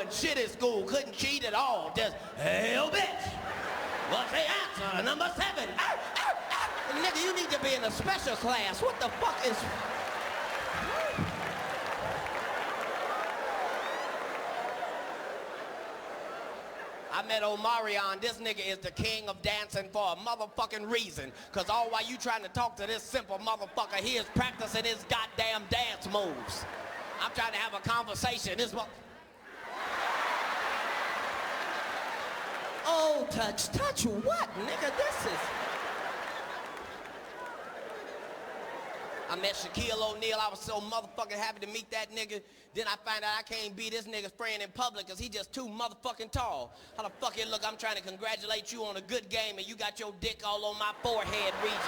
wasn't shit at school, couldn't cheat at all, just, hell bitch. What's the answer? Number 7. Nigga, you need to be in a special class. What the fuck is... I met Omarion. This nigga is the king of dancing for a motherfucking reason. Cause all while you trying to talk to this simple motherfucker, he is practicing his goddamn dance moves. I'm trying to have a conversation. This Oh, touch what, nigga? This is... I met Shaquille O'Neal. I was so motherfucking happy to meet that nigga. Then I find out I can't be this nigga's friend in public because he just too motherfucking tall. How the fuck it look? I'm trying to congratulate you on a good game and you got your dick all on my forehead region.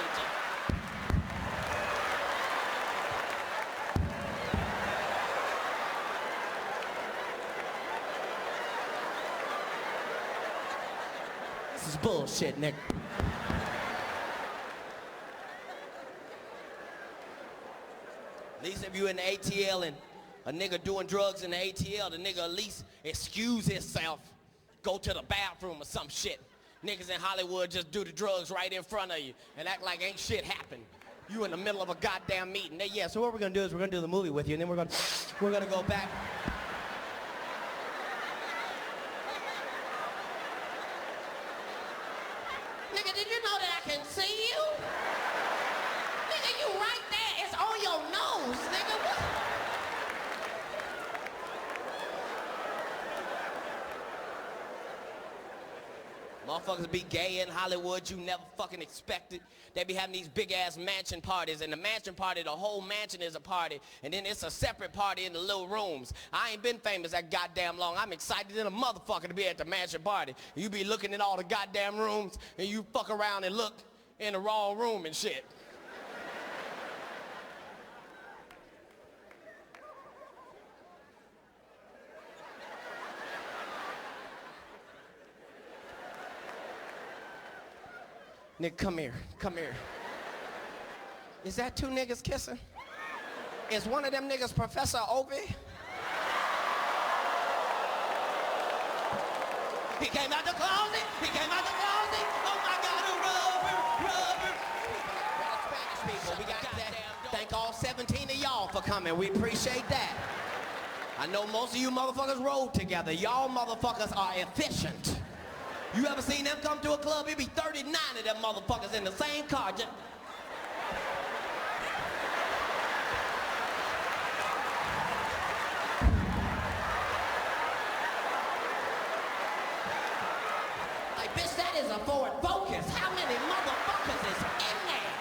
This is bullshit, nigga. At least if you in the ATL and a nigga doing drugs in the ATL, the nigga at least excuse himself, go to the bathroom or some shit. Niggas in Hollywood just do the drugs right in front of you and act like ain't shit happened. You in the middle of a goddamn meeting. Yeah, so what we're gonna do is we're gonna do the movie with you and then we're gonna go back. Nigga, did you know that I can see you? Nigga, you right there. It's on your nose, nigga. What? Motherfuckers be gay in Hollywood, you never fucking expected. They be having these big ass mansion parties, and the mansion party, the whole mansion is a party, and then it's a separate party in the little rooms. I ain't been famous that goddamn long. I'm excited in a motherfucker to be at the mansion party. You be looking at all the goddamn rooms, and you fuck around and look in the wrong room and shit. Nigga, come here, come here. Is that 2 niggas kissing? Is one of them niggas Professor Ovi? He came out the closet, he came out the closet. Oh my God, a rubber. Spanish people, we got that. Thank all 17 of y'all for coming, we appreciate that. I know most of you motherfuckers rode together. Y'all motherfuckers are efficient. You ever seen them come to a club? It be 39 of them motherfuckers in the same car. Just... Like, bitch, that is a Ford Focus. How many motherfuckers is in there?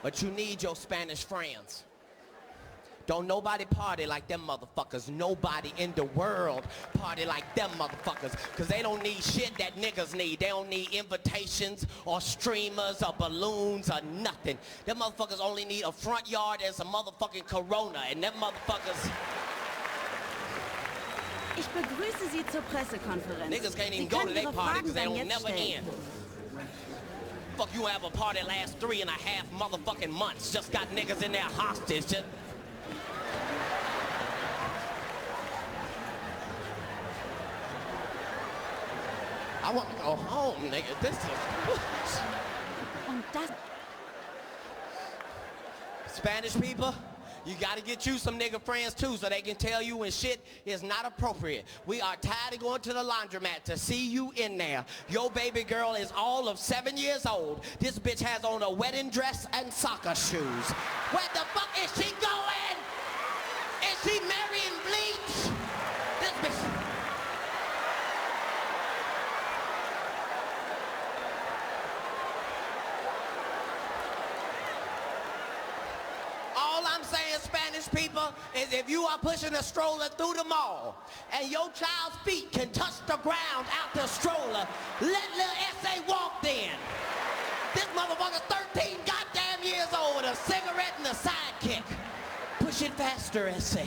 But you need your Spanish friends. Don't nobody party like them motherfuckers. Nobody in the world party like them motherfuckers. Cause they don't need shit that niggas need. They don't need invitations or streamers or balloons or nothing. Them motherfuckers only need a front yard and some motherfucking Corona. And them motherfuckers... Ich begrüße Sie zur Pressekonferenz. Niggas can't even go to their party cause they don't never end. Fuck, you have a party last 3.5 motherfucking months. Just got niggas in there hostage. Just... I want to go home, nigga. This is... Spanish people, you gotta get you some nigga friends too so they can tell you when shit is not appropriate. We are tired of going to the laundromat to see you in there. Your baby girl is all of 7 years old. This bitch has on a wedding dress and soccer shoes. Where the fuck is she going? Is she marrying Bleach? This bitch... All I'm saying, Spanish people, is if you are pushing a stroller through the mall and your child's feet can touch the ground out the stroller, let little S.A. walk in. This motherfucker's 13 goddamn years old with a cigarette and a sidekick. Push it faster, S.A.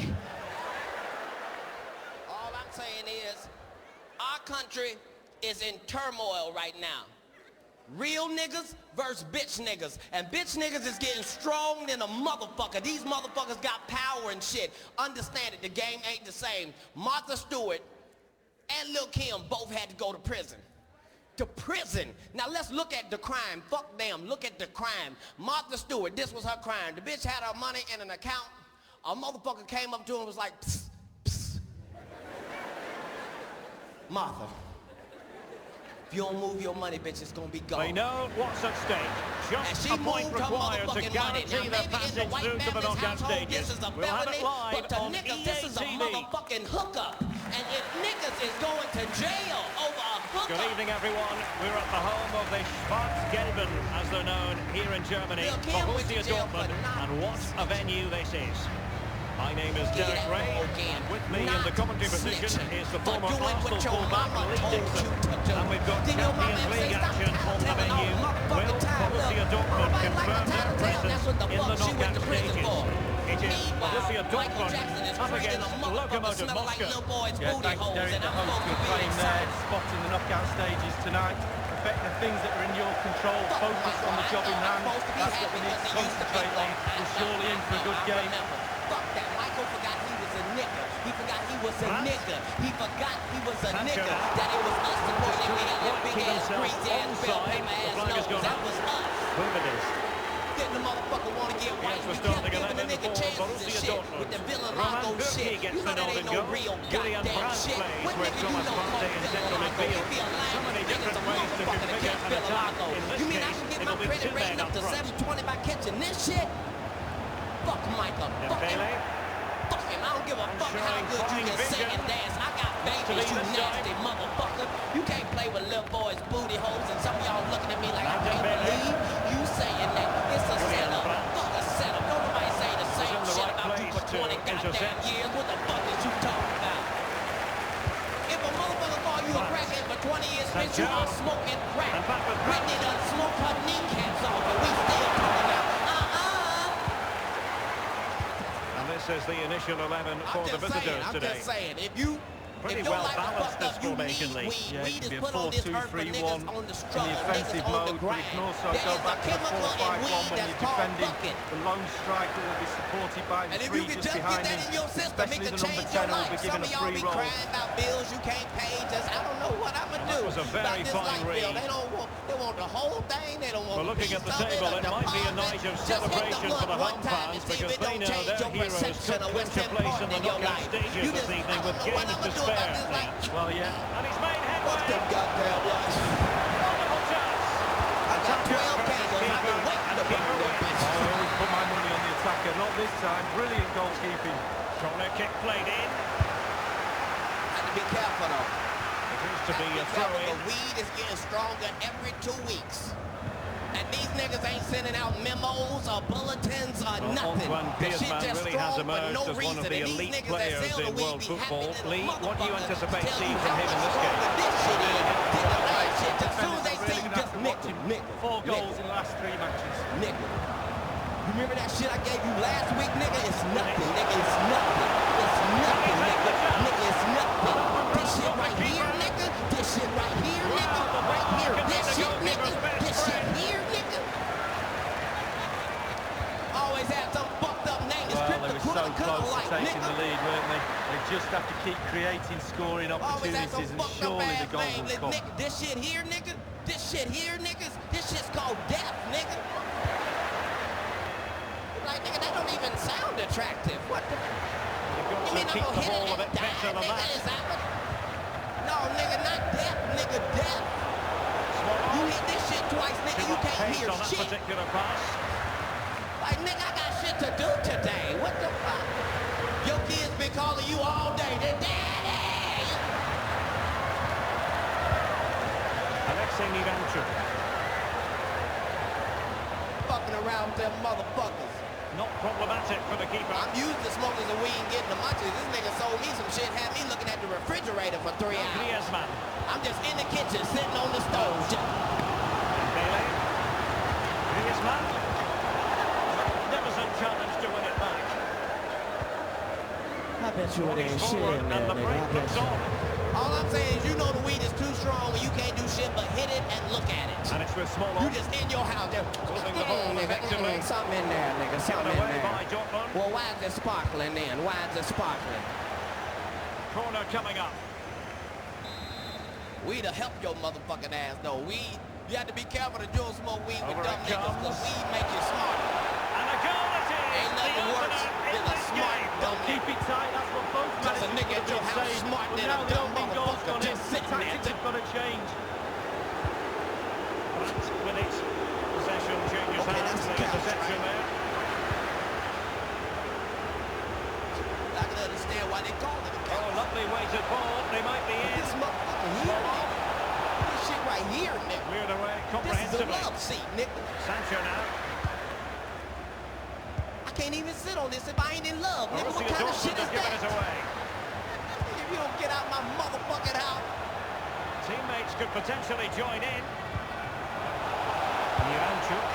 All I'm saying is, our country is in turmoil right now. Real niggas versus bitch niggas. And bitch niggas is getting strong than a motherfucker. These motherfuckers got power and shit. Understand it, the game ain't the same. Martha Stewart and Lil' Kim both had to go to prison. To prison. Now let's look at the crime. Fuck them, look at the crime. Martha Stewart, this was her crime. The bitch had her money in an account. A motherfucker came up to her and was like, psst, psst. Martha, if you don't move your money, bitch, it's gonna be gone. They know what's at stake. Just a point required to guarantee their passage through to the knockout stages. We'll have it live but to on niggas, this is a EA TV. motherfucking hookup. And if niggas is going to jail over a hookup... Good evening, everyone. We're at the home of the Schwarzgelben, as they're known here in Germany, Borussia Dortmund. And what a venue this is. My name is Derek Ray, and with me in the commentary position is the former Arsenal fullback Lee Dixon. And we've got Champions League action on the menu. Will Borussia Dortmund confirm their presence in the knockout stages? It is Borussia Dortmund up against Lokomotiv Moscow. Yeah, thanks Derek, the host. Good claim there, spotting the knockout stages tonight. Affect the things that are in your control, focus on the job in hand. That's what we need to concentrate on. We're surely in for a good game. Fuck that, Michael forgot he was a nigga. He forgot he was a nigga. He forgot he was a nigga. That it was us supporting him. He had that big ass, greasy ass, bell paper ass nose. That was us. Whoever it is. Didn't the motherfucker want to get white? We kept giving the nigga chances and shit with the villain Rocco shit. You know that ain't no real goddamn shit. What nigga you know called villain Rocco? If he alive, nigga's a motherfucker that can't villain Rocco. You mean I can get my credit rating up to 720 by catching this shit? Fuck Michael. Fuck him. Fuck him. I don't give a fuck how good you can sing and dance. I got babies, you nasty motherfucker. You can't play with little boys' booty holes, and some of y'all looking at me like I can't believe you saying that. It's a setup. Fuck a setup. Don't nobody say the same shit about you for 20 goddamn years. What the fuck is you talking about? If a motherfucker call you a crackhead for 20 years, bitch, you are smoking crack. Whitney done smoked her kneecaps off, and we still talking about this is the initial 11 for the visitors today. I'm just saying, if you pretty well balanced this formation, Lee. Yeah, it can be a 4-2-3-1 in the offensive mode, but it can also go back to a 4-5-1 when you're defending. The lone striker will be supported by the three just behind him, especially the number 10 who will be given a free roll. Crying about bills you can't pay, just I don't know what I'm gonna do. That was a very fine read. They want the whole thing. They don't want. Well, looking at the table, it might be a night of celebration for the home fans because they know their heroes could clinch a place in the knockout stages this evening with games to spare. Well, yeah. And he's made headway. What's them goddamn lights? Wonderful chance. I got 12 candles. I've been waiting to put this bitch. I always put my money on the attacker. Not this time. Brilliant goalkeeping. Corner kick played in. Have to be careful though. It is to be a throw-in. The weed is getting stronger every 2 weeks. And these niggas ain't sending out memos or bulletins or nothing. The shit just really has emerged as one of the elite players in world football. Lee, what do you anticipate seeing from him in this game? As soon as they see you, just nigga. 4 goals in the last 3 matches. Nigga. You remember that shit I gave you last week, nigga? It's nothing, nigga. It's nothing. It's nothing, nigga. Nigga, it's nothing. This shit right here, nigga. This shit right here, nigga. Right here. This shit, nigga. This shit here, nigga. Always had some fucked up name. Well, they were so close to taking the lead, weren't they? They just have to keep creating scoring opportunities, and surely the goals will come. This shit here, nigga. This shit here, niggas. This shit's called death, nigga. Like, nigga, that don't even sound attractive. What the? You mean keep the ball a bit better than that? No, nigga, not death, nigga, death. You hit this shit twice, nigga, you can't hear on that shit. particular pass. Like, nigga, I got shit to do today. What the fuck? Your kids been calling you all day. They're daddy. Alexei Niranchuk. Fucking around with them motherfuckers. Not problematic for the keeper. I'm used to smoking the weed and getting the munchies. This nigga sold me some shit, had me looking at the refrigerator for 3 hours. Griezmann. I'm just in the kitchen, sitting on the stove. Bailey. Griezmann. Magnificent challenge to win it back. I bet you it ain't shit in there, and the break nigga. looks on. All I'm saying is, you know the weed is too strong and you can't do shit but hit it and look at it. And it's with small You just in your house there. moving the ball effectively. Something in there, nigga. Something Given in away there. by Dortmund. Well, why is it sparkling then? Why is it sparkling? Corner coming up. Weed to help your motherfucking ass, though. Weed, you have to be careful to do smoke weed with Over dumb it niggas, comes. because weed make you smarter. And a goal it is! Ain't nothing The worse opener than in a this smart game. dumb Keep it tight, that's what both Just a managers nigga at would your have house said. smarter But than now a the dumb opening goal's motherfucker gone in. just The sitting there. tactics have got to change. But with it, possession changes Okay, hands. that's The the couch, interception right? there. I can understand why they call it a Oh, couch. lovely weighted ball. They might be in. This motherfucker here, nigga. This shit right here, nigga. Cleared away This is a comprehensively. love seat, nigga. Sancho now. I can't even sit on this if I ain't in love, nigga. What Borussia kind of shit Dortmund is have given it that? away. If you don't get out my motherfucking house. Teammates could potentially join in. Miranchuk.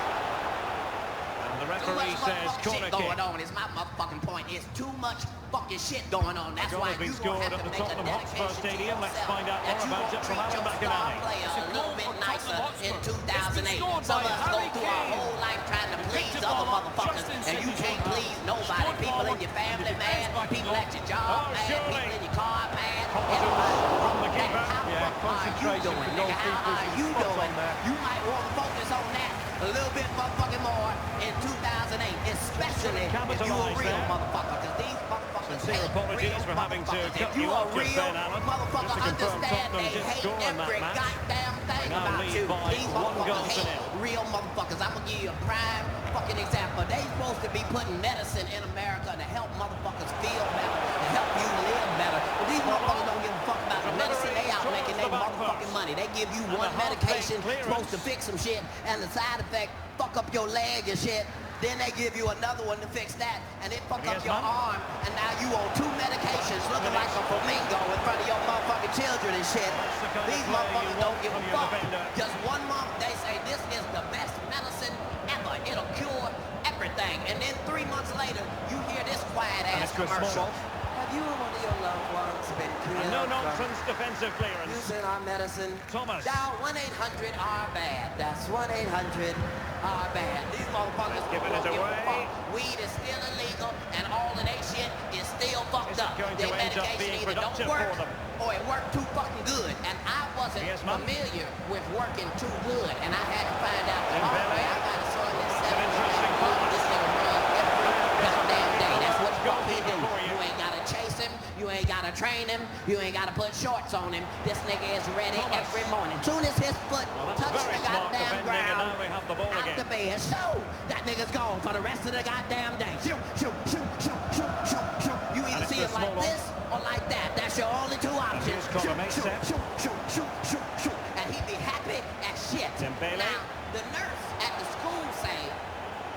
And the Too referee much says motherfucking corner shit kick. going on is my motherfucking point. It's too much fucking shit going on. That's goal why has been you gonna scored have at to the make a Tottenham Hotspur dedication to Stadium. Let's yourself find out that more you about won't it from treat Alan your star McInerney. player It's a a little goal bit for nicer Tottenham in Hotspur. 2008. scored Some by of us go Harry through our Kane. whole life trying to please picked the other ball up motherfuckers, just and inside you his can't own please half. nobody. Scored People in forward, your and family the defence mad, backing people up. at your job Oh, mad, surely. people in your car mad. Competence Everybody from the mad. keeper. How Yeah, fuck are you concentration doing, for nigga? How goalkeepers are is you spot on doing? there. You might want to focus on that a little bit motherfucking more in 2008, especially if you're a Capitalise real there. motherfucker, because these motherfuckers Sincere hate apologies real for having to motherfuckers. cut If you you a off just real then, Alan. motherfucker, Just to confirm, understand Tottenham they did hate score in that every match. goddamn thing They now about lead you. by These 1 goal motherfuckers to hate nil. real motherfuckers. I'm gonna give you a prime fucking example. They supposed to be putting medicine in America to help motherfuckers feel better, to help you live better. But these motherfuckers don't give a fuck about the medicine. They out making their motherfucking money. They give you And one the half-back medication clearance. supposed to fix some shit, and the side effect fuck up your leg and shit. Then they give you another one to fix that, and it fuck up Yes, your ma'am. arm, and now you on 2 medications looking like a flamingo in front of your motherfucking children and shit. That's the kind of These player you motherfuckers want don't give a from your fuck. defender. Just 1 month they say this is the best medicine ever. It'll cure everything. And then 3 months later, you hear this quiet And ass it's Chris commercial. Smalls. Have you or one of your loved ones been killed? And no nonsense defensive clearance. Using our medicine. Thomas. Dial 1-800-RBAD. That's 1-800-RBAD. These motherfuckers Giving don't it give a away. fuck. Weed is still illegal, and all of that shit is still fucked Is it up. going to Their end up medication being either don't productive work, for them? or it worked too fucking good. And I wasn't Yes, ma'am. familiar with working too good, and I had to find out the Dembele. hard way. I got a son that's An 7 interesting years old. This nigga run every goddamn day. That's what the fuck he do. Goalkeeper for you. You ain't gotta chase him. You ain't gotta train him. You ain't gotta put shorts on him. This nigga is ready Thomas. every morning. Soon as his foot Well, that's touches very the smart goddamn defending, and ground, now we have the ball out again. the bed, so that nigga's gone for the rest of the goddamn day. Shoot, shoot, shoot, shoot, shoot, shoot, shoot. You And either it's see the it like small this or like that. That's your only 2 options. Here's Conor Shoot, Mason. shoot, shoot, shoot, shoot, shoot. And he'd be happy as shit. Dembele. Now, the nurse at the school say,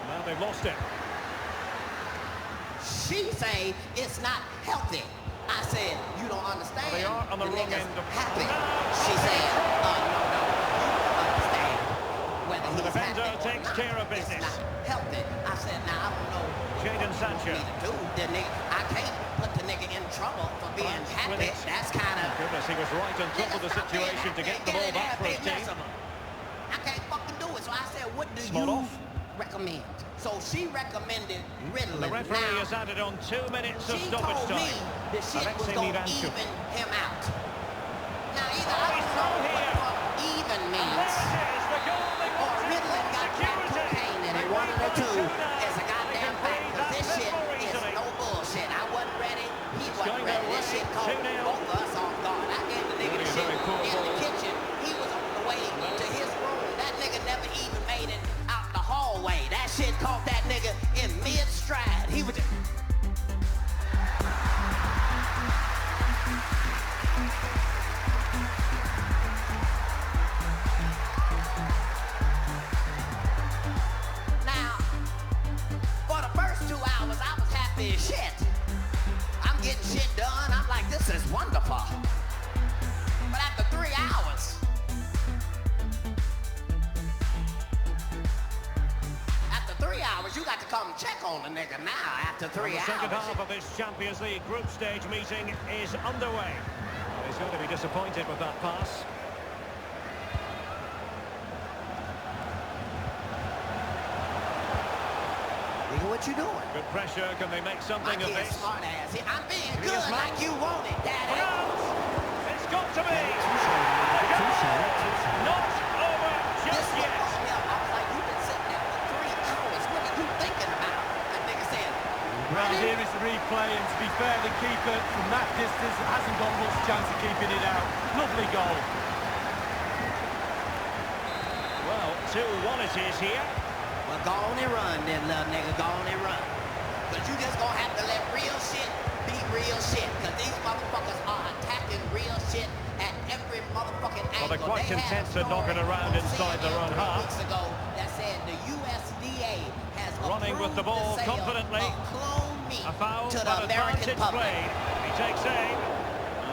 Now they've lost it. she say it's not healthy. I said, you don't understand. They are on the wrong nigga's end of- happy. No. She said, no, you don't understand. Whether And the he's defender happy or takes not, care of it's business. not healthy. I said, now I don't know Jadon what Sancho. you want me to do. The nigga, I can't put the nigga in trouble for being With happy. it. That's kind of... Goodness, he was right on top of the situation to get the ball back for his team. I can't fucking do it. So I said, what do Small you off. recommend? So she recommended Ritalin. The referee Now, has added on 2 minutes of she stoppage told me time. the shit was Alexei going to Miranchuk. even him out. Now, either Oh, I he's don't know through what here. the fuck even And means, there it is, the goal they or wanted Ritalin from got crack security. cocaine in it, one of the two is a goddamn fact, because this shit is no bullshit. I wasn't ready, he wasn't going ready. their This way. shit caught 2-0. both of us off guard. I gave the nigga the Really a shit very poor in the ball. kitchen. He was on the way to his room. That nigga never even made it out the hallway. That shit caught that nigga in mid-stride. He was just... Now, for the first 2 hours, I was happy as shit. I'm getting shit done. I'm like, this is wonderful. But after 3 hours, you got to come check on the nigga now after 3 The hours. second half of this Champions League group stage meeting is underway. He's going to be disappointed with that pass. Nigga, what you doing? Good pressure. Can they make something of this? Smart ass. I'm being good like you want it, Daddy. It's got to be. Not over just yet. I was like, you've been sitting there for 3 hours. What are you thinking about? That nigga said, Well, here is the replay, and to be fair, the keeper from that distance hasn't got much chance of keeping it out. Lovely goal. Well, 2-1 it is here. well, go on and run then, little nigga. Go on and run. But you just gonna have to let real shit be real shit. Because these motherfuckers are attacking real shit at every motherfucking angle. Well, they're quite content to knock it around inside their own half. Weeks ago that said the USDA has Running with the ball sale confidently. of clone meat A foul, to the but American advantage public. played. He takes aim.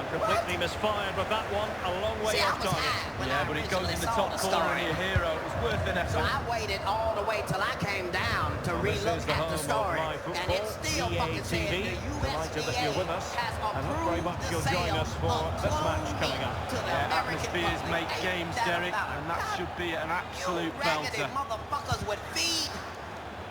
Completely misfired with that one. A long way See, I off was target. high when Yeah, I but it originally goes in the saw top the corner story. of your hero. It was worth an So effort. I waited all the way till I came down to Well, this relook is the at home the of story, live and football, it still EA fucking said TV. the Delighted that you're with USDA us, has and hope very approved much the you'll join sale us for of this clone match coming meat up. to the Yeah, American atmospheres public. make Ain't games, that Derek, about and that God? should be an absolute You raggedy belter. motherfuckers would feed.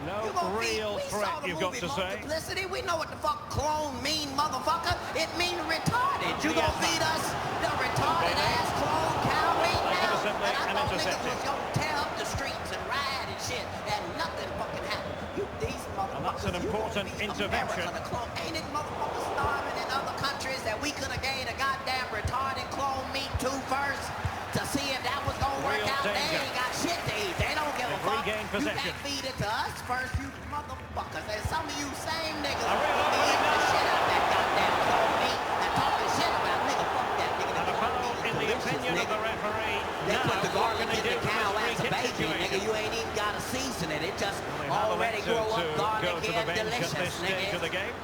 No You gonna feed? real We threat, saw the you've got movie to say. Multiplicity. We know what the fuck clone mean, motherfucker. It mean retarded. You gonna feed us the retarded ass clone cow meat now? Assembly And I and thought niggas intercepted. was gonna tear up the streets and riot and shit, and nothing fucking happened. These motherfuckers. that's an you gonna important feed intervention. America the clone. Ain't it motherfuckers starving in other countries that we could have gave a goddamn retarded clone meat to first to see if that was gonna work Real out? danger. They ain't got shit to eat. They don't give a They've fuck. regained You possession. can't feed it to us first, you motherfuckers. And some of you same niggas A real be opening eating the now. shit out that goddamn clone meat and talking shit about nigga, fuck that nigga. And a foul in the opinion of the referee. They Now, put the what garlic can they in do the from cow this as a free kick baby, nigga. situation? You ain't even gotta season it. It just They have already elected grow up to go garlic to the and bench at delicious, this stage of the nigga. game.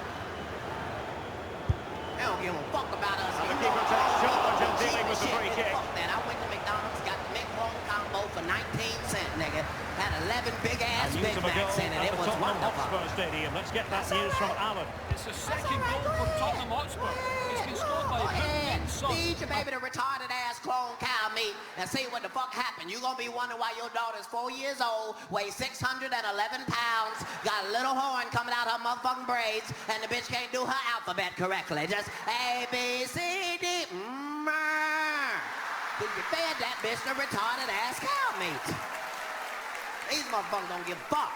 They don't give a fuck about us. And the You keeper know, takes all charge people and dealing cheap with the shit, free nigga. kick. Fuck that. I went to McDonald's, got the McRoll combo for 19 cents, nigga. Had 11 big ass And Big news of a goal Macs in it. at It the was Tottenham wonderful. Hotspur Stadium. Let's get that news from Alan. It's the second goal for Tottenham Hotspur. It's been scored by Go ahead. Heung-min Son. Feed your baby the retarded ass clone cow meat and see what the fuck happened. You gonna be wondering why your daughter's 4 years old, weighs 611 pounds, got a little horn coming out her motherfucking braids, and the bitch can't do her alphabet correctly. Just A, B, C, D, Then you fed that bitch the retarded ass cow meat. These motherfuckers don't give a fuck.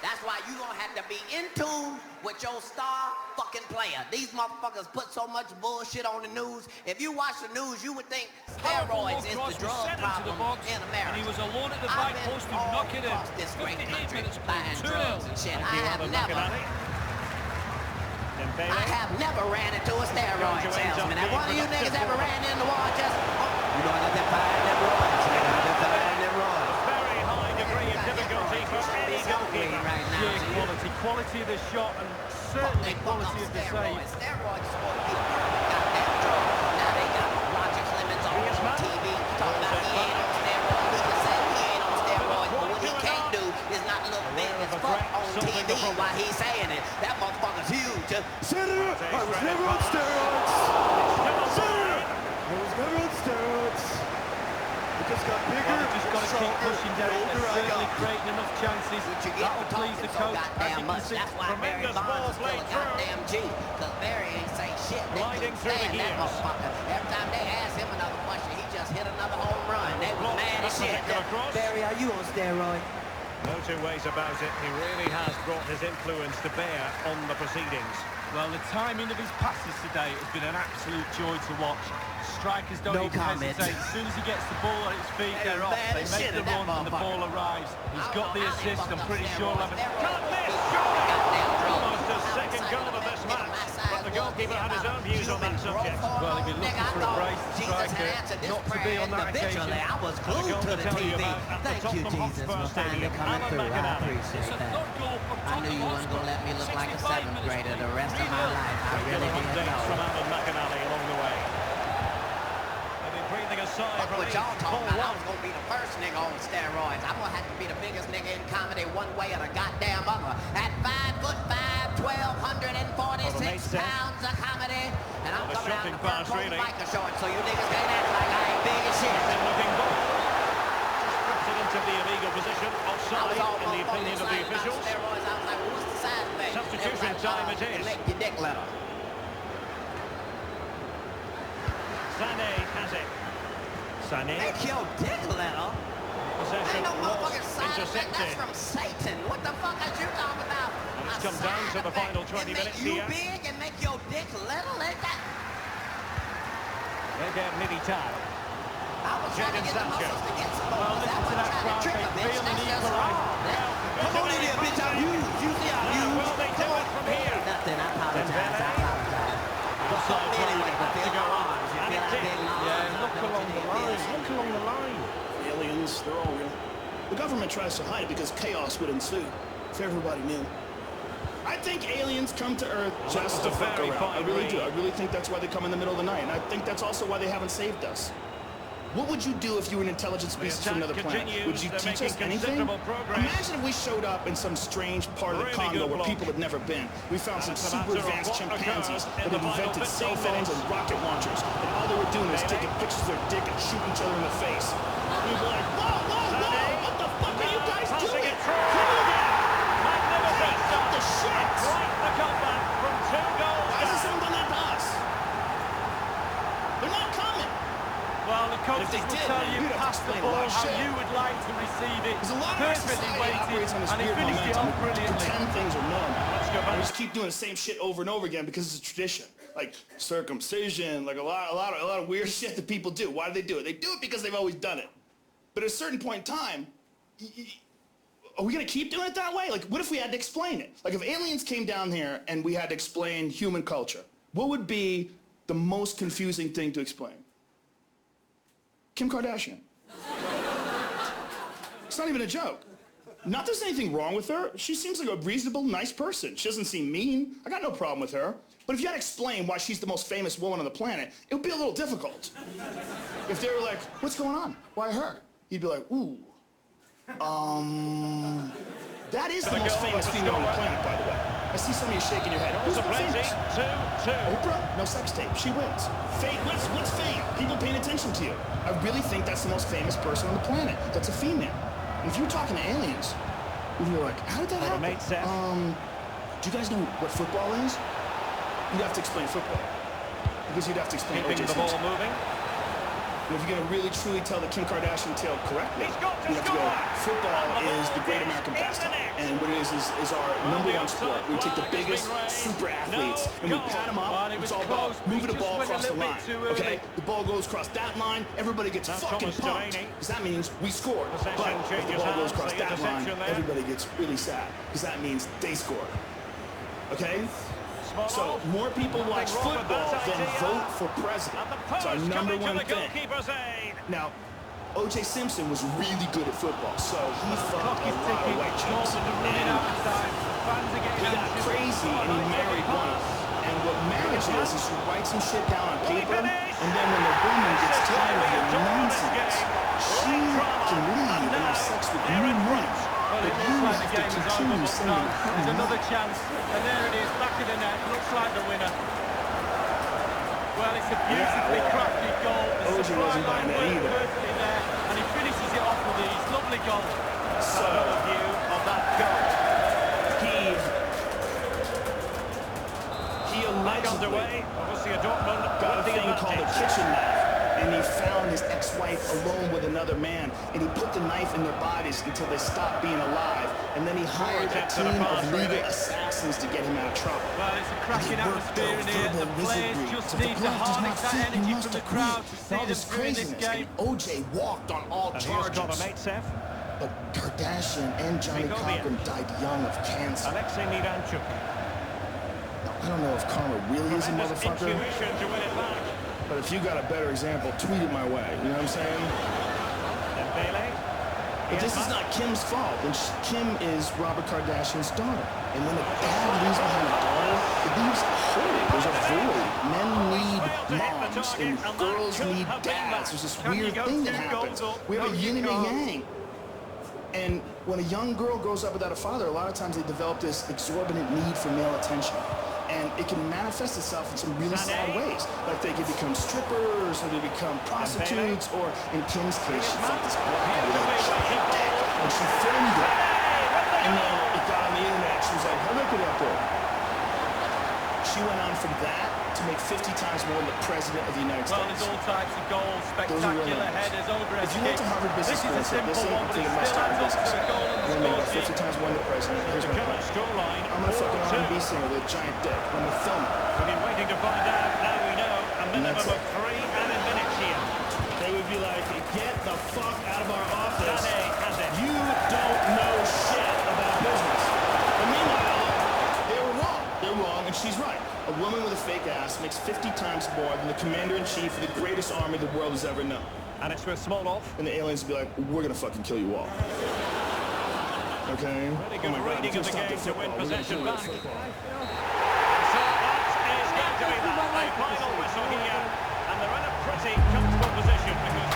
That's why you gonna have to be in tune with your star fucking player. These motherfuckers put so much bullshit on the news. If you watch the news, you would think steroids is the drug problem in America. And he was alone at the back post to knock it in. Across this great 58 country minutes buying 2-0. drugs and shit. Thank I you, have Alan never McInally. Dembele. I have never ran into a steroid Going to end salesman. up And one of being you niggas productive ever for ran in the wall just, you know, I got buying them roids. Nigga, I got buying them roids. Very high degree of difficulty for any goalkeeper. Right now. Yeah, quality of the shot, and certainly quality of the save. Steroids is supposed to be the perfect goddamn drug. Now they got Roger Clemens on TV talking about he ain't on steroids. He can say he ain't on steroids, but what he can't do is not look big as fuck on TV while he's saying it. That motherfucker's huge. Senator, I was never on steroids. Senator, I was never on steroids. It just got bigger, Well, they've just got to keep stronger, pushing, the Derek. older They're I certainly got. creating enough chances. What you get That'll for please the talking so coach. As goddamn you can much. see, That's why Barry tremendous Bonds ball is still a played through. goddamn G. Because Barry ain't say shit. They Gliding couldn't through the stand that gears. motherfucker. Every time they asked him another question, he just hit another home run. They was Blocked mad that as shit. particular cross. Barry, are you on steroid? No two ways about it. He really has brought his influence to bear on the proceedings. well, the timing of his passes today has been an absolute joy to watch. Strikers don't No even comment. hesitate. As soon as he gets the ball on his feet, They they're was off. mad They as make shit the at that run and the ball motherfucker. arrives. He's got the assist. I'm pretty sure. Can't miss. Almost a second goal of this match. But the goalkeeper had his own views on that subject. Well, he'd be looking for a brace, the striker, not to be on that occasion. I was And a glued goal to to the tell you TV. about at the Thank you, Tottenham Jesus, Hotspur for finally Stadium. coming Alan through. I McInally. appreciate It's a that. third goal for I knew you Tottenham wasn't gonna let me look like a 65 seventh minutes grader the played. rest of my 3-0. life. I Regular really didn't updates from know. Alan McInally along the way. They've been breathing a sigh Fuck of what relief. y'all talking about. I Paul was gonna be the first nigga on steroids. I'm gonna have to be the biggest nigga in comedy one way or the goddamn other. At 5'5", 1,246 set. pounds of comedy. And I'm Well, a coming out in shocking the fur pass, coat really. biker shorts, so you niggas can't act like I ain't big as shit. looking ball. Just drifted into the illegal position. I was Offside all in the opinion of the motherfucking excited about officials. steroids. I was like, time it is. Make your dick letter. Sané has it. Sané. Make your dick letter? Possession Ain't no was motherfucking side effect. intercepted. That's from Satan. What the fuck are you talking about? And it's A come down side to the effect. final 20 It minutes make you here. big and make your dick little. Ain't that? Again, Militao. I was trying to get the Sancho. muscles to get some Well, balls. listen I to wasn't that trying to crowd. trick They a bitch. feel That's an just equaliser. wrong. Come on in here, bitch. I'm huge. You see I'm huge. Will they do it from here? Nothing. I apologize. I Dembele. apologize. Offside But anyway, flag but to go on. you And feel it's like in. being long. Yeah, look along the line. Look along the line. Aliens, they're all real. The government tries to hide it because chaos would ensue, if everybody knew. I think aliens come to Earth just to fuck very around. I fine really do. read. I really think that's why they come in the middle of the night. And I think that's also why they haven't saved us. What would you do if you were an intelligent species from another planet? Would you They're teach making us anything? considerable progress. Imagine if we showed up in some strange part of the Really Congo good where block. people had never been. We found some And it's a super matter of advanced what chimpanzees occurs that in had the final invented 15 cell phones and minutes. rocket launchers. And all they were doing was Maybe. taking pictures of their dick and shooting each other in the face. We'd be like, whoa, whoa, whoa, what the fuck are you guys Passing doing? it through. Magnificent What the stop. shit? Right, the comeback from 2 goals. Why hasn't someone done that to us? They're not coming. Well, the coaches they will did, tell man, you you'd have to pass the explain a lot ball of how shit. you would like to receive it. There's a lot of our Perfectly society weighted, operates on this and he weird finished it momentum. off brilliantly. Pretend things are normal. Let's go And back. we just keep doing the same shit over and over again because it's a tradition. Like circumcision, like a lot of weird shit that people do. Why do they do it? They do it because they've always done it. But at a certain point in time, are we gonna keep doing it that way? Like, what if we had to explain it? Like, if aliens came down here and we had to explain human culture, what would be the most confusing thing to explain? Kim Kardashian. It's not even a joke. Not there's anything wrong with her. She seems like a reasonable, nice person. She doesn't seem mean. I got no problem with her. But if you had to explain why she's the most famous woman on the planet, it would be a little difficult. If they were like, what's going on? Why her? You'd be like, ooh. That is the most famous female on the planet, by the way. I see some of you shaking your head. Who's Also the plenty. famous? 2-2. Oprah? No sex tape. She wins. Fame. What's fame? People paying attention to you. I really think that's the most famous person on the planet. That's a female. And if you were talking to aliens, you'd be like, how did that happen? mate, Seth. Do you guys know what football is? You'd have to explain football. Because you'd have to explain Keeping O.J. the ball Simpson. moving. And if you're going to really truly tell the Kim Kardashian tale correctly, He's got to you have to go, score. football And the is the ball great is American in the pastime. net. And what it is our number one sport. We take the biggest super athletes and we pat them Well, up. it It's was all about close, but moving he the ball just went a across the little bit line. too early. Okay? The ball goes across that line, everybody gets Now fucking Thomas pumped. Delaney. Because that means we scored. Possession But if the changes ball goes hands, across the that line, interception there. everybody gets really sad. Because that means they scored. Okay? Small So off. more people watch Nothing wrong with football that than idea. vote for president. And the It's our post number coming to one the thing. goalkeeper's aid. Now, O.J. Simpson was really good at football, so he fucked Clock a is lot of ticking, white chicks. Norton are running And out of time. Fans are getting he got anxious. crazy and he married one. And what marriage is you write some shit down on paper, and then when the woman gets tired of your nonsense, she can leave and have sex with new men. Well, But it you looks like have the to game is over, continue but no, sending there's her another out. chance. And there it is, back of the net. Looks like the winner. Well, it's a beautifully crafted goal. The O.J. supply wasn't buying line that worked either. perfectly there, and he finishes it off with these lovely goals. So, View of that goal. he Back allegedly underway. Borussia Dortmund got a with the thing called a advantage. kitchen knife, and he found his ex-wife alone with another man, and he put the knife in their bodies until they stopped being alive, and then he hired a attempts at team a pass, of legal really. assassins to get him out of trouble. Well, it's a cracking And it worked, atmosphere in though, here. The verbal players wizardry. just So if the need to glove does harness not that fit, energy you must from the agree. crowd to And see all them this through in this craziness, game. and O.J. walked on all And here's Conor charges. Matsev. But Kardashian and Johnny Migovic. Cochran died young of cancer. Alexei Miranchuk. Now, I don't know if Conor really is a Tremendous motherfucker, intuition to win it back. but if you got a better example, tweet it my way. You know what I'm saying? Dembele. But this is not Kim's fault. And Kim is Robert Kardashian's daughter. And when a dad leaves behind a daughter, it leaves a hole. There's a void. Men need moms and girls need dads. There's this weird thing that happens. We have a yin and a yang. And when a young girl grows up without a father, a lot of times they develop this exorbitant need for male attention. And it can manifest itself in some really sad ways. Like they can become strippers, or they become prostitutes, or in Kim's case, she fucked this black guy with a giant dick, and she filmed it. And then it got on the internet, she was like, hey, look at that boy. she went on from that to make 50 times more than the President of the United States. Well, there's all types of goals, spectacular headers, overhead If you went to Harvard Business School, this is a simple one, but he still start adds up business. to a goal on the I'm gonna make score about 50 times more than the President. Here's my Current plan. scoreline, I'm gonna fuck an 4-2. R&B singer with a giant dick. I'm gonna film it. We've been waiting to find out. Now we know. A minimum of 3 added minutes here. They would be like, get the fuck out of our office. Sané has it. You don't know shit about business. But meanwhile, they were wrong. They're wrong, and she's right. A woman with a fake ass makes 50 times more than the commander-in-chief of the greatest army the world has ever known. And it's with small off. And the aliens would be like, we're gonna fucking kill you all. Okay? Pretty good Oh my God, reading we of the can't game stop to win football. We're gonna possession kill back. you football. So that is going to be that. A final whistle here. And they're in a pretty comfortable position because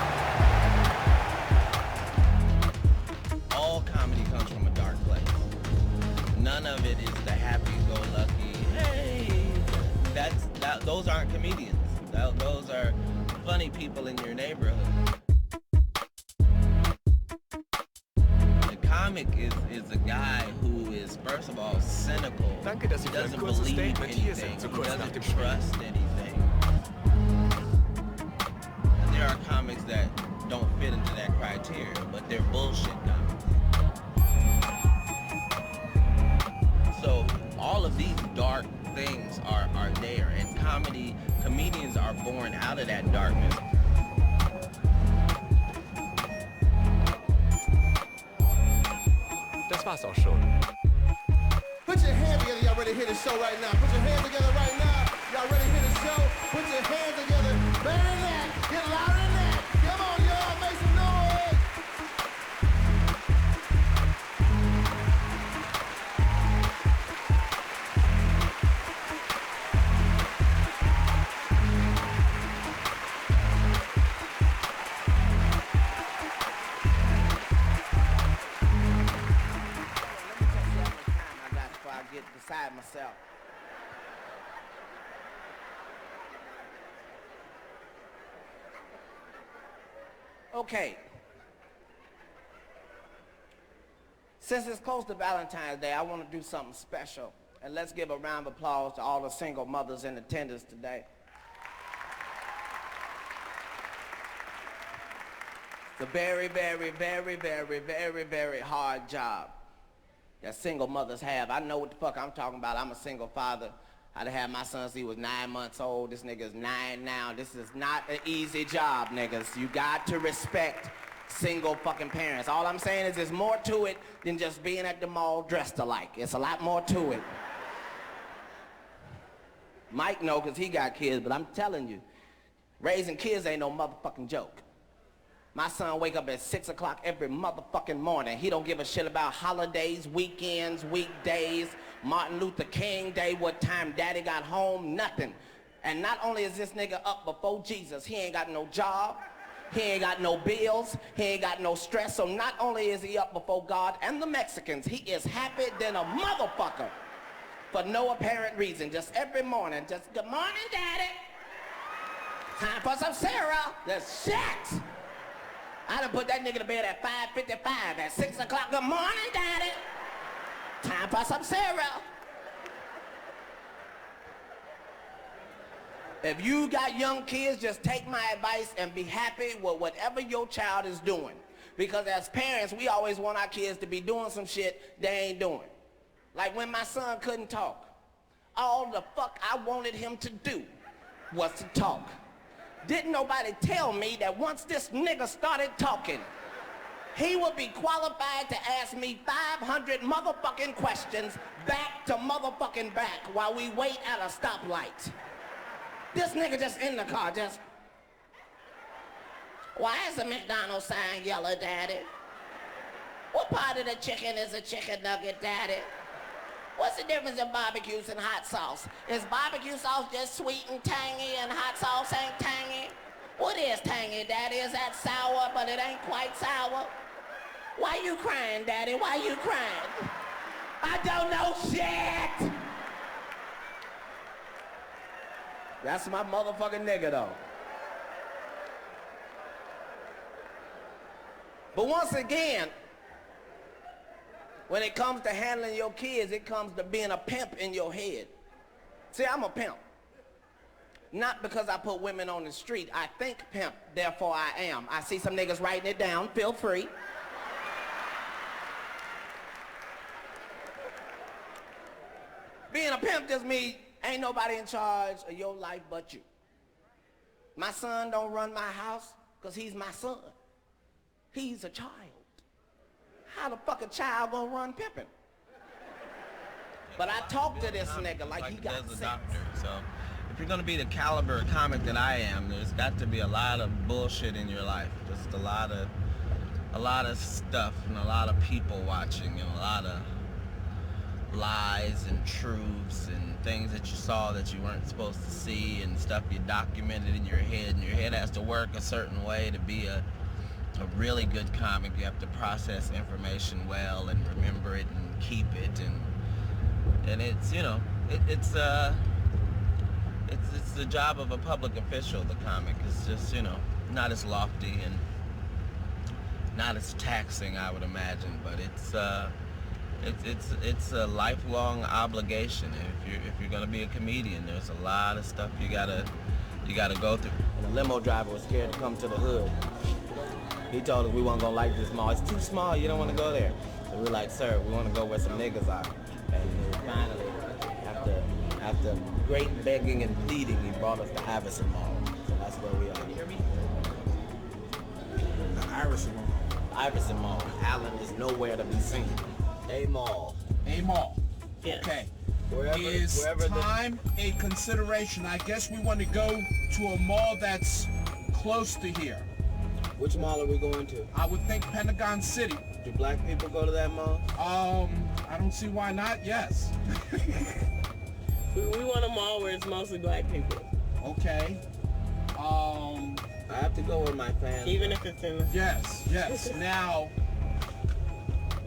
All comedy comes from a dark place. None of it is the happy-go-lucky, hey, those aren't comedians. Those are funny people in your neighborhood. The comic is a guy who is, first of all, cynical. Danke, dass Sie He für ein doesn't kurzes believe Statement hier anything. sind, so He kurz nach doesn't dem Spiel. trust anything. And there are comics that don't fit into that criteria, but they're bullshit comics. So all of these dark things are there, and comedians are born out of that darkness. Das war's auch schon. Put your hands together, y'all ready to hear the show right now. Put your hands together right now. Y'all ready to hear the show? Put your hands together. Better than that. Get louder than that. Come on, y'all. Make some noise. Beside myself. Okay. Since it's close to Valentine's Day, I want to do something special. And let's give a round of applause to all the single mothers in attendance today. It's a very, very, very, very, very, very hard job that single mothers have. I know what the fuck I'm talking about. I'm a single father. I'd have had my son since he was 9 months old. This nigga's 9 now. This is not an easy job, niggas. You got to respect single fucking parents. All I'm saying is there's more to it than just being at the mall dressed alike. It's a lot more to it. Mike know because he got kids, but I'm telling you, raising kids ain't no motherfucking joke. My son wake up at 6 o'clock every motherfucking morning. He don't give a shit about holidays, weekends, weekdays, Martin Luther King Day, what time daddy got home, nothing. And not only is this nigga up before Jesus, he ain't got no job, he ain't got no bills, he ain't got no stress. So not only is he up before God and the Mexicans, he is happy than a motherfucker for no apparent reason. Just every morning, just, good morning, daddy. Time for some Sarah. That's shit. I done put that nigga to bed at 5:55. At 6 o'clock, good morning, daddy. Time for some cereal. If you got young kids, just take my advice and be happy with whatever your child is doing. Because as parents, we always want our kids to be doing some shit they ain't doing. Like when my son couldn't talk. All the fuck I wanted him to do was to talk. Didn't nobody tell me that once this nigga started talking, he would be qualified to ask me 500 motherfucking questions back to motherfucking back while we wait at a stoplight. This nigga just in the car, just, why is the McDonald's sign yellow, daddy? What part of the chicken is a chicken nugget, daddy? What's the difference in barbecues and hot sauce? Is barbecue sauce just sweet and tangy and hot sauce ain't tangy? What is tangy, daddy? Is that sour, but it ain't quite sour? Why you crying, daddy? Why you crying? I don't know shit! That's my motherfucking nigga, though. But once again, when it comes to handling your kids, it comes to being a pimp in your head. See, I'm a pimp. Not because I put women on the street. I think pimp, therefore I am. I see some niggas writing it down. Feel free. Being a pimp just means ain't nobody in charge of your life but you. My son don't run my house because he's my son. He's a child. How the fuck a child gonna run pimping? But I talk to this nigga like he got sense. Doctor, so if you're gonna be the caliber of comic that I am, there's got to be a lot of bullshit in your life. Just a lot of stuff and a lot of people watching and a lot of lies and truths and things that you saw that you weren't supposed to see and stuff you documented in your head, and your head has to work a certain way to be a really good comic. You have to process information well and remember it and keep it, and it's, you know, it's the job of a public official. The comic is just, you know, not as lofty and not as taxing, I would imagine, but it's a lifelong obligation. If you're gonna be a comedian, there's a lot of stuff you gotta go through. And the limo driver was scared to come to the hood. He told us we weren't gonna like this mall. It's too small, you don't wanna go there. So we were like, sir, we wanna go where some niggas are. And finally, after great begging and pleading, he brought us to Iverson Mall. So that's where we are. Can you hear me? The Iverson Mall. Iverson Mall. Allen is nowhere to be seen. A mall. A mall. Yes. Okay. Is time a consideration? I guess we want to go to a mall that's close to here. Which mall are we going to? I would think Pentagon City. Do black people go to that mall? I don't see why not. Yes. We want a mall where it's mostly black people. Okay. I have to go with my fans. Even if it's in. Yes. Now,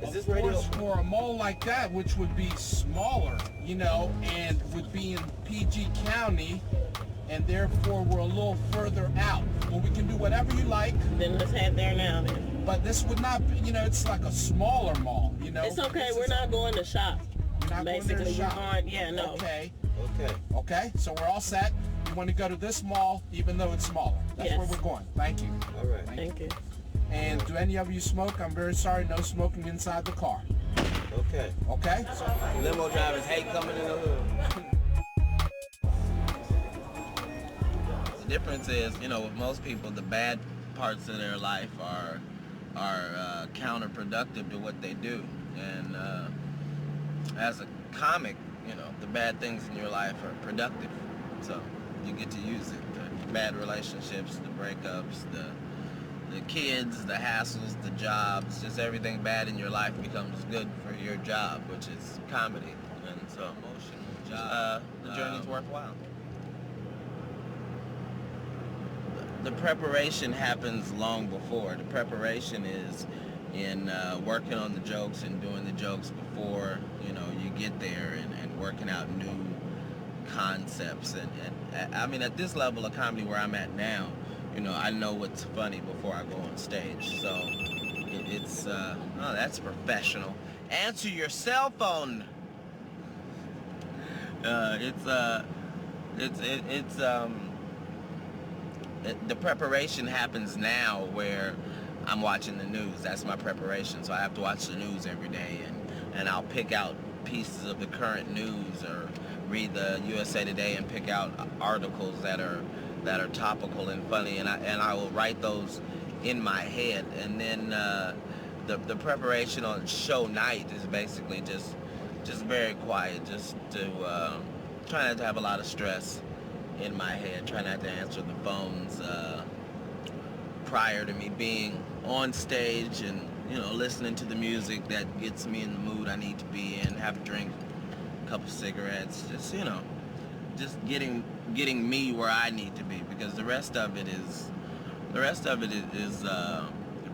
is this of radio? course, for a mall like that, which would be smaller, you know, and would be in PG County, and therefore we're a little further out. Well, we can do whatever you like. Then let's head there now then. But this would not be, you know, it's like a smaller mall, you know. It's okay, we're not going to shop. We're not Basically, going to shop. we're going, yeah, no. Okay, so we're all set. We want to go to this mall, even though it's smaller. That's Yes. where we're going. Thank you. All right. Thank you. And do any of you smoke? I'm very sorry, no smoking inside the car. Okay. Okay? So, Limo drivers hate coming in the hood. The difference is, you know, with most people, the bad parts of their life are counterproductive to what they do. And as a comic, you know, the bad things in your life are productive. So you get to use it. The bad relationships, the breakups, the kids, the hassles, the jobs, just everything bad in your life becomes good for your job, which is comedy. And so the journey's worthwhile. The preparation happens long before. The preparation is in working on the jokes and doing the jokes before, you know, you get there, and working out new concepts. And I mean, at this level of comedy where I'm at now, you know, I know what's funny before I go on stage. So it's oh, that's professional. Answer your cell phone. The preparation happens now where I'm watching the news. That's my preparation. So I have to watch the news every day, and I'll pick out pieces of the current news or read the USA Today and pick out articles that are topical and funny, and I will write those in my head. And then the preparation on show night is basically just very quiet, just to try not to have a lot of stress in my head, try not to answer the phones prior to me being on stage, and, you know, listening to the music that gets me in the mood I need to be in, have a drink, a couple cigarettes, just, you know, just getting me where I need to be, because the rest of it is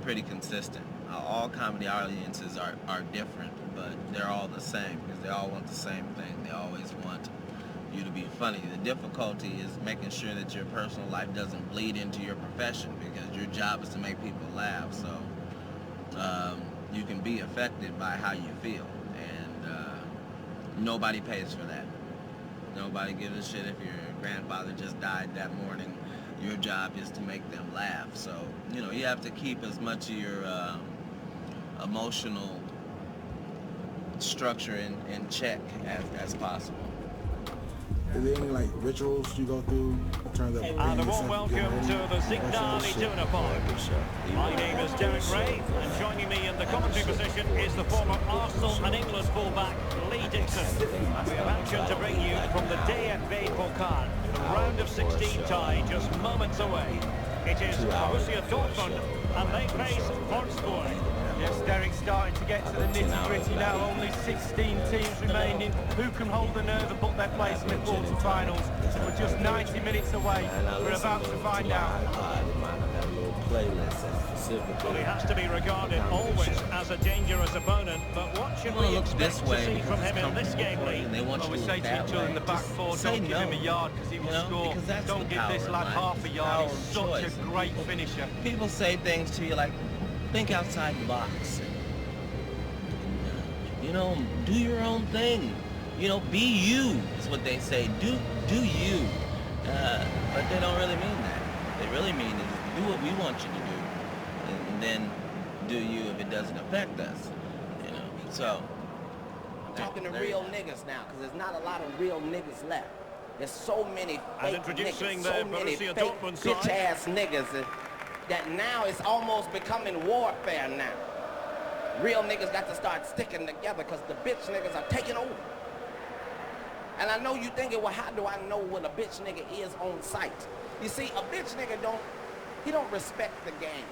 pretty consistent. All comedy audiences are different, but they're all the same because they all want the same thing. They always want you to be funny. The difficulty is making sure that your personal life doesn't bleed into your profession, because your job is to make people laugh. So you can be affected by how you feel, and nobody pays for that. Nobody gives a shit if your grandfather just died that morning. Your job is to make them laugh. So, you know, you have to keep as much of your emotional structure in check as possible. Is there any like rituals you go through in terms of and a warm welcome to the Signali Tuna Pod. My name is Derek Ray, and joining me in the commentary position is the former Arsenal and England fullback Lee Dixon. And we have action to bring you from the DFB Pokal. The round of 16 tie just moments away. It is Borussia Dortmund, and they face Wolfsburg. Yes, Derek, starting to get to the nitty-gritty now. Only 16 teams remaining. Who can hold the nerve and book their place in the quarter-finals? We're just 90 minutes away. We're about to find out. Well, he has to be regarded always as a dangerous opponent, but what should we expect to see from him in this game, Lee? Well, we say to each other in the back four, don't give him a yard because he will score. Don't give this lad half a yard. He's such a great finisher. People say things to you like, think outside the box. You know, do your own thing. You know, be you is what they say. Do you. But they don't really mean that. They really mean is do what we want you to do, and then do you if it doesn't affect us. You know. So. I'm talking to real niggas now, because there's not a lot of real niggas left. There's so many fake niggas, so many fake bitch-ass niggas that now it's almost becoming warfare now. Real niggas got to start sticking together because the bitch niggas are taking over. And I know you thinking, well, how do I know what a bitch nigga is on sight? You see, a bitch nigga don't respect the game.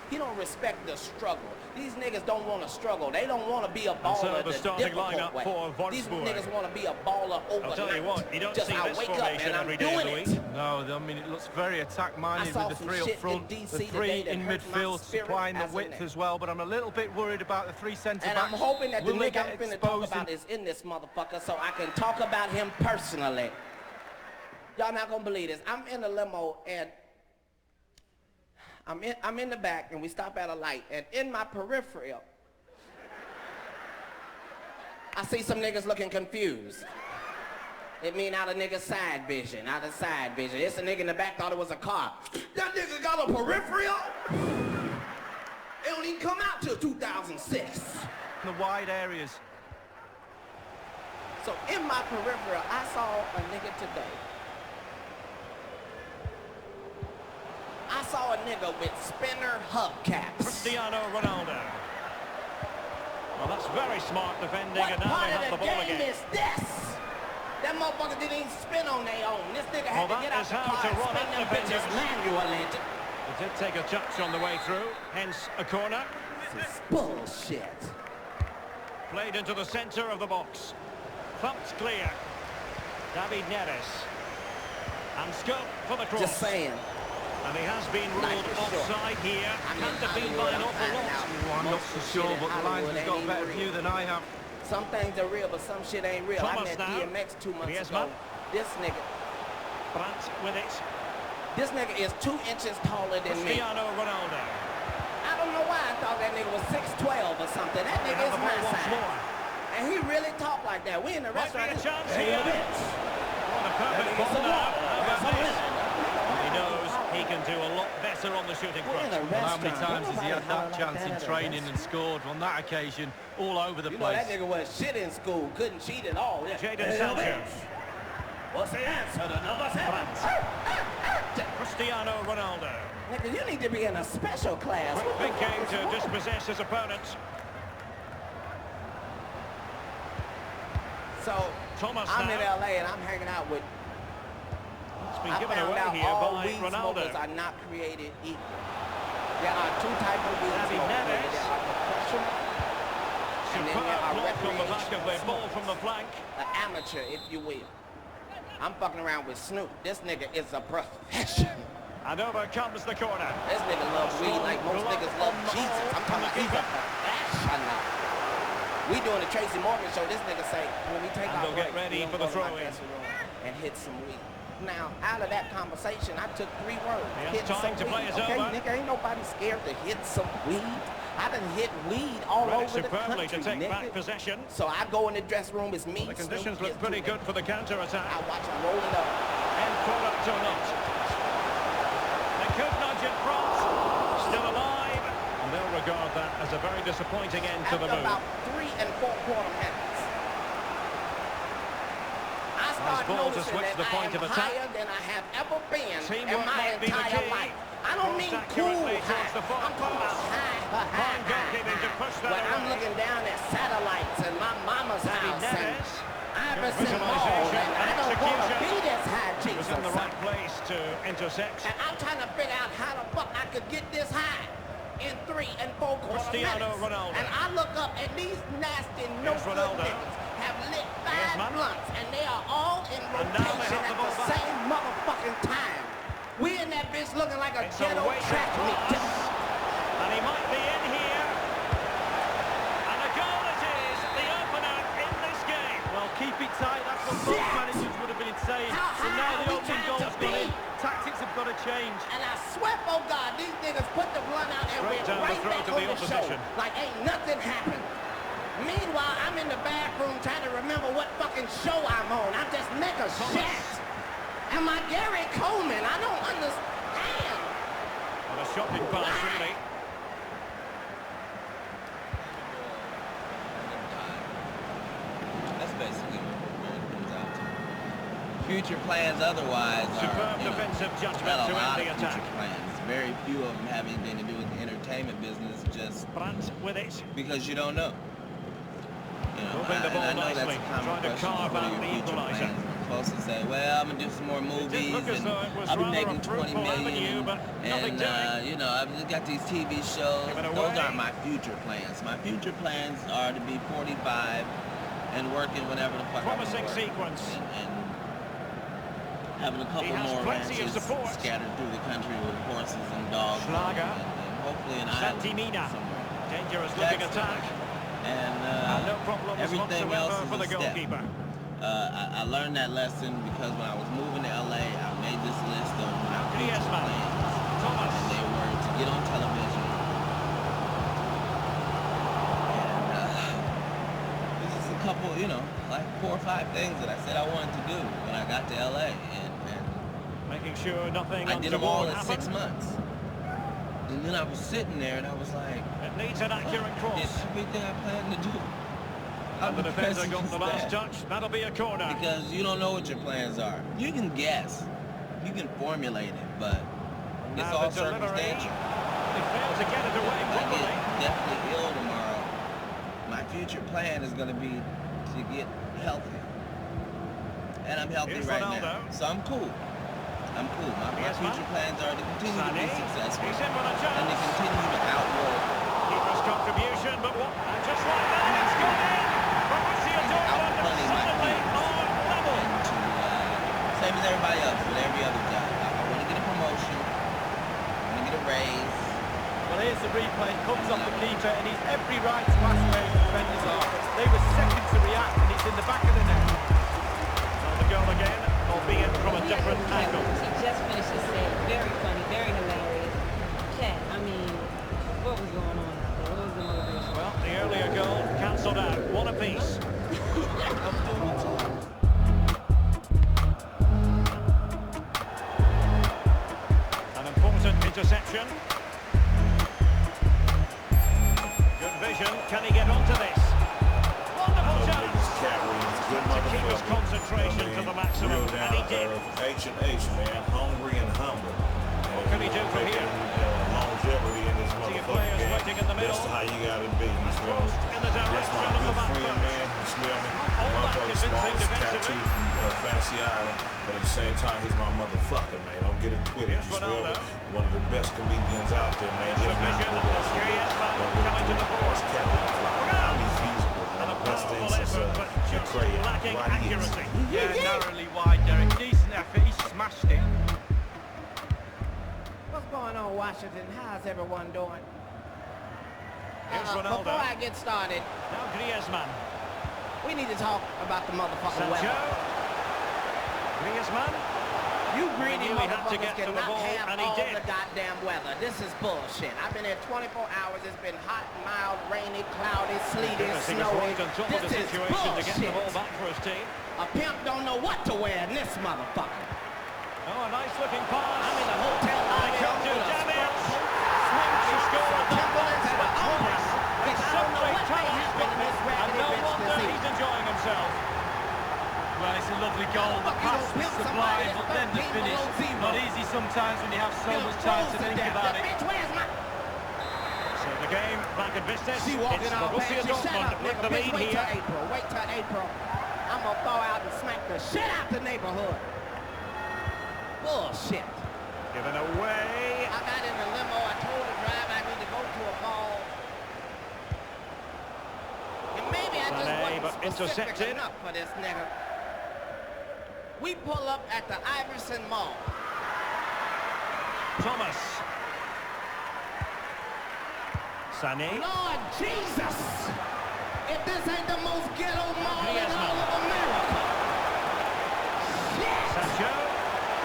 He don't respect the struggle. These niggas don't want to struggle. They don't want to be a baller the difficult way. These niggas want to be a baller overnight. I'll tell you what, you don't just see I this wake up formation and I'm every day doing of the week. it. No, I mean, it looks very attack-minded with the three up front, the three in midfield, supplying the width as well, but I'm a little bit worried about the three centre-backs. And I'm hoping that the nigga I'm finna talk about is in this motherfucker so I can talk about him personally. Y'all not gonna believe this. I'm in a limo and I'm in the back and we stop at a light, and in my peripheral I see some niggas looking confused. It mean out of niggas' side vision, It's a nigga in the back thought it was a car. That nigga got a peripheral? It don't even come out till 2006. The wide areas. So in my peripheral, I saw a nigga today. I saw a nigga with spinner hubcaps. Cristiano Ronaldo. Well, that's very smart defending, and now they have the ball again. What part of the game is this? That motherfucker didn't even spin on their own. This nigga had to get out the car and spin them bitches manually. It did take a touch on the way through, hence a corner. This is bullshit. Played into the centre of the box. Thumped clear. David Neres. And scope for the cross. Just saying. And he has been ruled offside here. Can't have been by an awful lot. Well, I'm not so sure, but the linesman's got a better view than I have. Some things are real, but some shit ain't real. Thomas I met now. DMX 2 months ago. This nigga. Brandt with it. This nigga is 2 inches taller than me. Cristiano Ronaldo. I don't know why I thought that nigga was 6'12" or something. That nigga is my size. And he really talked like that. We in the restaurant. Might be a chance here. What a perfect ball now. How about this? He knows he can do a lot better on the shooting front. Well, how many times has he had that chance in training and scored on that occasion all over the place? That nigga was shit in school, couldn't cheat at all. Jadon Sancho. What's the answer to number 7? Cristiano Ronaldo. Nigga, you need to be in a special class. Quick thinking to dispossess his opponent. So, Thomas I'm now. in LA and I'm hanging out with. It's been I given found away out here all by weed Ronaldo. smokers are not created equal. There are 2 types of weed David smokers. Neres. There are professional and then Superb there are block on the back of the recreational ball from the flank. an amateur, if you will. I'm fucking around with Snoop. This nigga is a professional. And over comes the corner. This nigga loves weed like most niggas love Jesus. I'm talking about he's a professional. We doing the Tracy Morgan show. This nigga say, when we take And our they'll get break, ready we for gonna the go to my throw-in. dressing room and hit some weed. Now, out of that conversation, I took 3 words. He has Hit time some to play weed. his Okay, over. nigga, ain't nobody scared to hit some weed. I've been hit weed all Read it over the superbly country, to take back nigga. possession. So I go in the dressing room, it's me. The conditions Snoop, look pretty good for the counter-attack. I watch him roll it up. And product or not. They could nudge it front. Still alive. And they'll regard that as a very disappointing end to the move. After about 3 4/4 minutes, I start noticing that I am higher than I have ever been in my entire life. I don't mean cool high. I'm talking about high. When I'm looking down at satellites in my mama's house and Iverson Mall, and I don't want to be this high, Jesus. Was in the right place to intersect. And I'm trying to figure out how the fuck I could get this high in 3 4/4 minutes. Ronaldo. And I look up and these nasty no-good niggas have lit 5 blunts and they are all in rotation at the same motherfucking time. We in that bitch looking like a ghetto track meet. And he might be in here. And a goal it is, the opener in this game. Well, keep it tight, that's what most managers would have been saying. So now the opening goal's gone in. Tactics have got to change. And I swear, oh God, these niggas put the blunt out and went right back on the show. Like ain't nothing happened. Meanwhile, I'm in the bathroom trying to remember what fucking show I'm on. I'm just nigga shit. Am I Gary Coleman? I don't understand. Well, a shocking pass, really. That's basically what it comes out to. Future plans otherwise Superb defensive judgment to end the attack. Plans. Very few of them have anything to do with the entertainment business, just Brandt with it. Because you don't know. You know, moving the ball nicely, trying to carve out the equaliser. Supposed to say, well, I'm gonna do some more movies, and I'll be making 20 million, and you know, I've just got these TV shows. Those aren't my future plans. My future plans are to be 45 and working whenever the fuck Promising sequence. And having a couple more ranches scattered through the country with horses and dogs, and hopefully an island somewhere. Dangerous looking attack. And no problems everything else is for the goalkeeper. I learned that lesson because when I was moving to LA, I made this list of my future plans. And they were to get on television. And this is a couple, you know, like 4 or 5 things that I said I wanted to do when I got to LA. And making sure nothing I did them all in 6 months. And then I was sitting there and I was like, it needs an accurate cross. It's everything I planned to do. And the defender got the last touch. That'll be a corner. Because you don't know what your plans are. You can guess. You can formulate it, but it's all circumstantial. They failed to get it away properly. I get definitely ill tomorrow. My future plan is going to be to get healthy. And I'm healthy right now. So I'm cool. I'm cool. My future plans are to continue to be successful and to continue to outwork. Keeper's contribution, but what? Just like that, it's gone in. Borussia Dortmund suddenly on level. Same as everybody else with every other job. I want to get a promotion. I want to get a raise. Well, here's the replay. Comes off the keeper, and he's every right to ask where his defenders are. They were second to react, and he's in the back of the net. On the goal again, albeit from a different angle. He just finished his set. Very funny, very hilarious. Chat, I mean, what was going on out there? What was the motivation? Well, the earlier goal cancelled out. One apiece. An important interception. Good vision. Can he get onto this? Wonderful chance. To keep his concentration to the maximum, and he did. H&H, man, hungry and humble. What can he do from here? Longevity in this motherfucking game. Waiting in the middle. That's how you gotta be. You smell me? In the direction That's my of the good back friend, post. man. You smell me? All My that brother's convincing smallest defensively. tattoo from Fantasy Island, but at the same time, he's my motherfucker, man. Don't get it twisted. Yes, You smell me? Ronaldo. One of the best comedians out there, man. If not Submission. the best. Here he is, man. Don't get Coming to the board. I'll be feasible, man. And a The best thing powerful since effort, but just Craig. lacking accuracy. Yeah, narrowly wide, Derek. Decent effort. He smashed it. What's going on, Washington? How's everyone doing? Here's Ronaldo. Before I get started, Now Griezmann. we need to talk about the motherfucking Sancho. weather. Griezmann. You greedy He had to get motherfuckers to the cannot ball, have and he all did. the goddamn weather. This is bullshit. I've been here 24 hours. It's been hot, mild, rainy, cloudy, sleety, He was snowy. right on top of This the is situation to get the bullshit. ball back for his team. A pimp don't know what to wear in this motherfucker. Oh, a nice looking pass. I'm in a hotel lobby. They come to damage. He scored that Timberlands and but an twice. Which It's I don't know simply what may travels happen in this and raggedy no bitch wonder this he's evening. enjoying himself. Well, it's a lovely goal. The pass was sublime, but then the finish. Not easy sometimes when you have so much time to think about it. So the game back at business. She walking It's all Borussia past you. Shut Dortmund up, with nigga. the Bitch, lead wait till here. April. Wait till April. I'm gonna thaw out and smack the shit out the neighborhood. Bullshit. Given away. I got in the limo. I told the driver I need to go to a mall. And maybe I just Sané, but wasn't specific intercepted. enough for this nigga. We pull up at the Iverson Mall. Thomas. Sané. Lord Jesus! If this ain't the most ghetto mall in Griezmann. all of America. Shit! Sancho.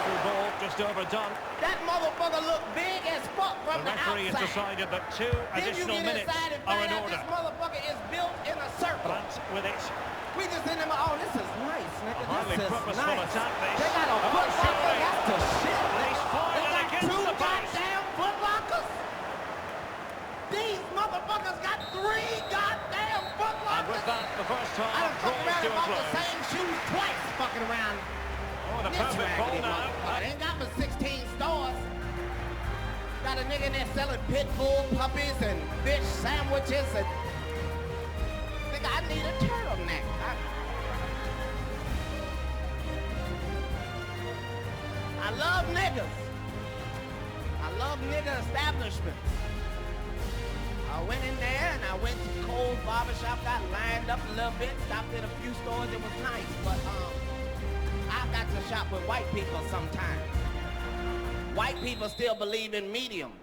Through ball just overdone. That motherfucker look big as fuck The from the referee has outside. decided that 2 Then additional you get minutes inside and are find in out order. this motherfucker is built in a circle. But with it, We just in them, oh, this is nice, nigga. a highly This is purposeful nice. attack this. They got a Oh, foot locker, surely. that's the shit. He's They fired got against two the post. goddamn foot lockers. These motherfuckers got 3 goddamn foot And lockers. with that, the first I half done fucked draws around to and a bought the close. same shoes twice fucking around. Oh, the This perfect ball raggedy now. motherfucker. They ain't got but 16 stores. Got a nigga in there selling pit bull puppies and fish sandwiches and... Nigga, I need a turtleneck. I love niggas. I love nigga establishments. I went in there and I went to Cole's barbershop, got lined up a little bit, stopped at a few stores. It was nice, but I got to shop with white people sometimes. White people still believe in mediums.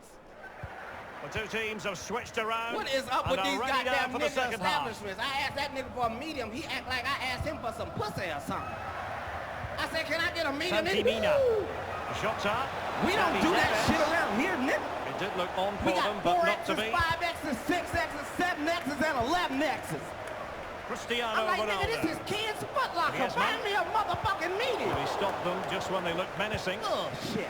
The two teams have switched around. What is up and with are these ready now goddamn for the nigga second half. establishments? I asked that nigga for a medium. He act like I asked him for some pussy or something. I said, can I get a medium? Santimina. The shots are. We don't do that shit around here, nigga. It did look on We for got them, but 4 not to X's, be. 5 X's, 6 X's, 7 X's, and 11 X's. Cristiano I'm like, nigga, Ronaldo. this is kids' foot locker. Yes, Find man. me a motherfucking medium. He stopped them just when they looked menacing. Oh, shit.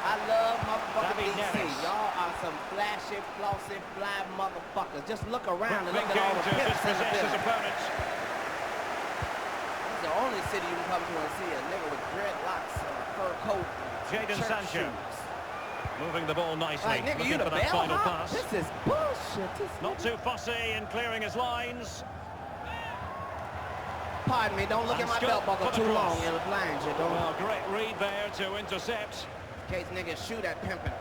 I love motherfucking David DC. Neves. Y'all are some flashy, flossy, fly motherfuckers. Just look around and Quick look at all the thinking to pimps in the dispossess his building. opponents. This is the only city you can come to and see a nigga with dreadlocks and a fur coat and Jadon church Sancho. shoes. Moving the ball nicely. Like, nigga, you Looking the for that final bellhop? pass. This is bullshit. This Not too fussy in clearing his lines. Pardon me, don't look And at my Scott belt buckle for the too cross. long. It'll blind you, don't Well, great read there to intercept. In case niggas shoot at pimping.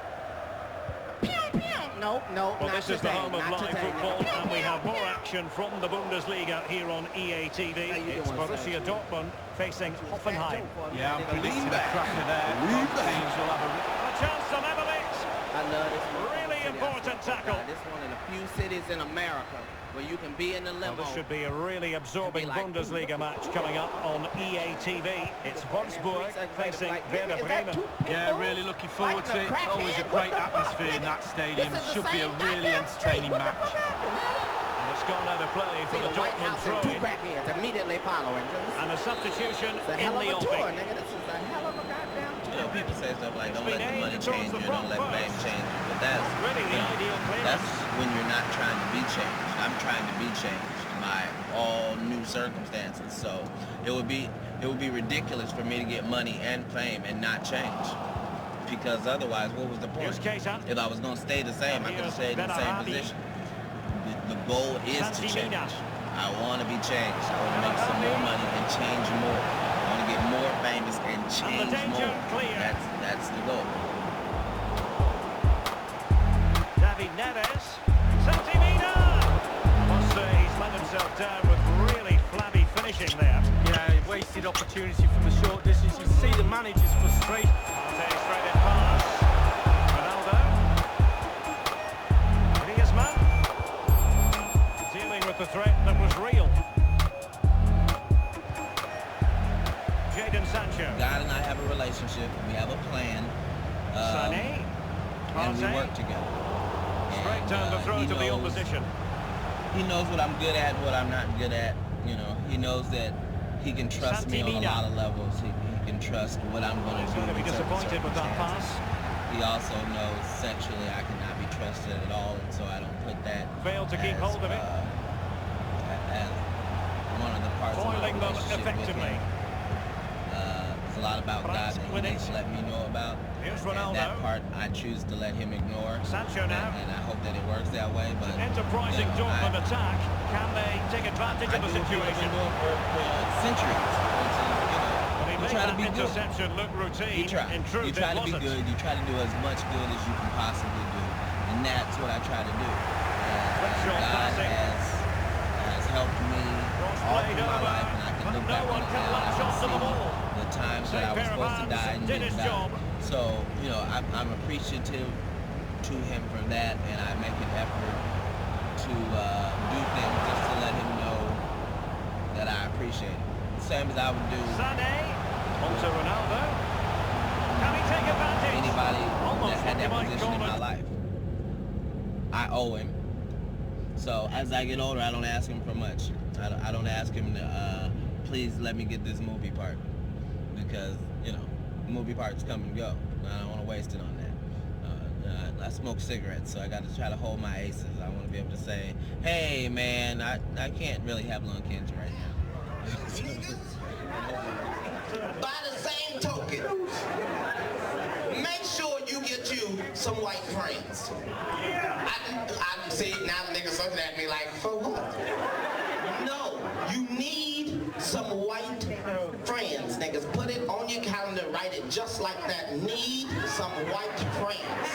Pew, pew. Nope, nope, Well, not this is today, the home of not live today, football, nigga. and we have more action from the Bundesliga here on EA TV. How you It's doing, Borussia Serge? Dortmund facing Hoffenheim. Yeah, I'm predicting a cracker there. Both teams will have A chance on Ebelit. I love this motherfucking Really city. I important swear to tackle. God, This is one of the few cities in America where you can be in the Well, limo. this should be a really absorbing like, Bundesliga match coming up on EA TV. It's Wolfsburg facing Werder Bremen. Yeah, really looking forward to it. Always a great atmosphere in that stadium. Should be a really entertaining match. And it's gone out of play for the White Dortmund House and 2 throw-in. crackheads immediately following. And a substitution It's a in hell of the a tour, offing. nigga. This is a hell of a goddamn You tour. know, people say stuff like, don't been let the money aimed towards change the you, front don't let fame first. change you. But that's Really the ideal that's clearance. when you're not trying to be changed. I'm trying to be changed by all new circumstances. So it would be ridiculous for me to get money and fame and not change. Because otherwise, what was the point? Here's Keita. If I was going to stay the same, I could have stayed in the same position. The goal is to change. Santimina. I want to be changed. I want to make some more money and change more. I want to get more famous and change danger more. clear. That's the goal. David Neves. Santimina! I must say he's let himself down with really flabby finishing there. Yeah, wasted opportunity from the short distance. You see the manager's frustrated. Partey straight in pass. Ronaldo. Griezmann. Dealing with the threat that was real. relationship. We have a plan. Sané. And we work together. Straight down the throw to the opposition. He knows what I'm good at, what I'm not good at. You know, he knows that he can trust me on a lot of levels. He can trust what I'm going to do. He's going to be disappointed with that pass. He also knows sexually I cannot be trusted at all, and so I don't put that. Failed to keep hold of it. As one of the parts foiling of my them relationship effectively. With him. There's a lot about God that he needs to let me know about. Here's And Ronaldo. that part I choose to let him ignore. Sancho now. And I hope that it works that way. But enterprising Dortmund attack. Can they take advantage of the situation? For centuries. He made that interception look routine. In truth, you try to be good. You try to do as much good as you can possibly do, and that's what I try to do. God has helped me all through my life, and I can look back on it now. I can see the times that I was supposed to die and didn't die. So, you know, I'm appreciative to him for that, and I make an effort to do things just to let him know that I appreciate it. Same as I would do. Sané. Onto Ronaldo. Can he take advantage? Anybody that had that position in my life, I owe him. So as I get older, I don't ask him for much. I don't ask him to please let me get this movie part, because you know movie parts come and go. I don't want to waste it on that. I smoke cigarettes, so I got to try to hold my aces. I want to be able to say, hey man, I can't really have lung cancer right now. By the same token, make sure you get you some white friends. I see now the niggas looking at me like, for what? No, you need some white friends, niggas. Put it on your calendar, write it just like that. Need some white friends.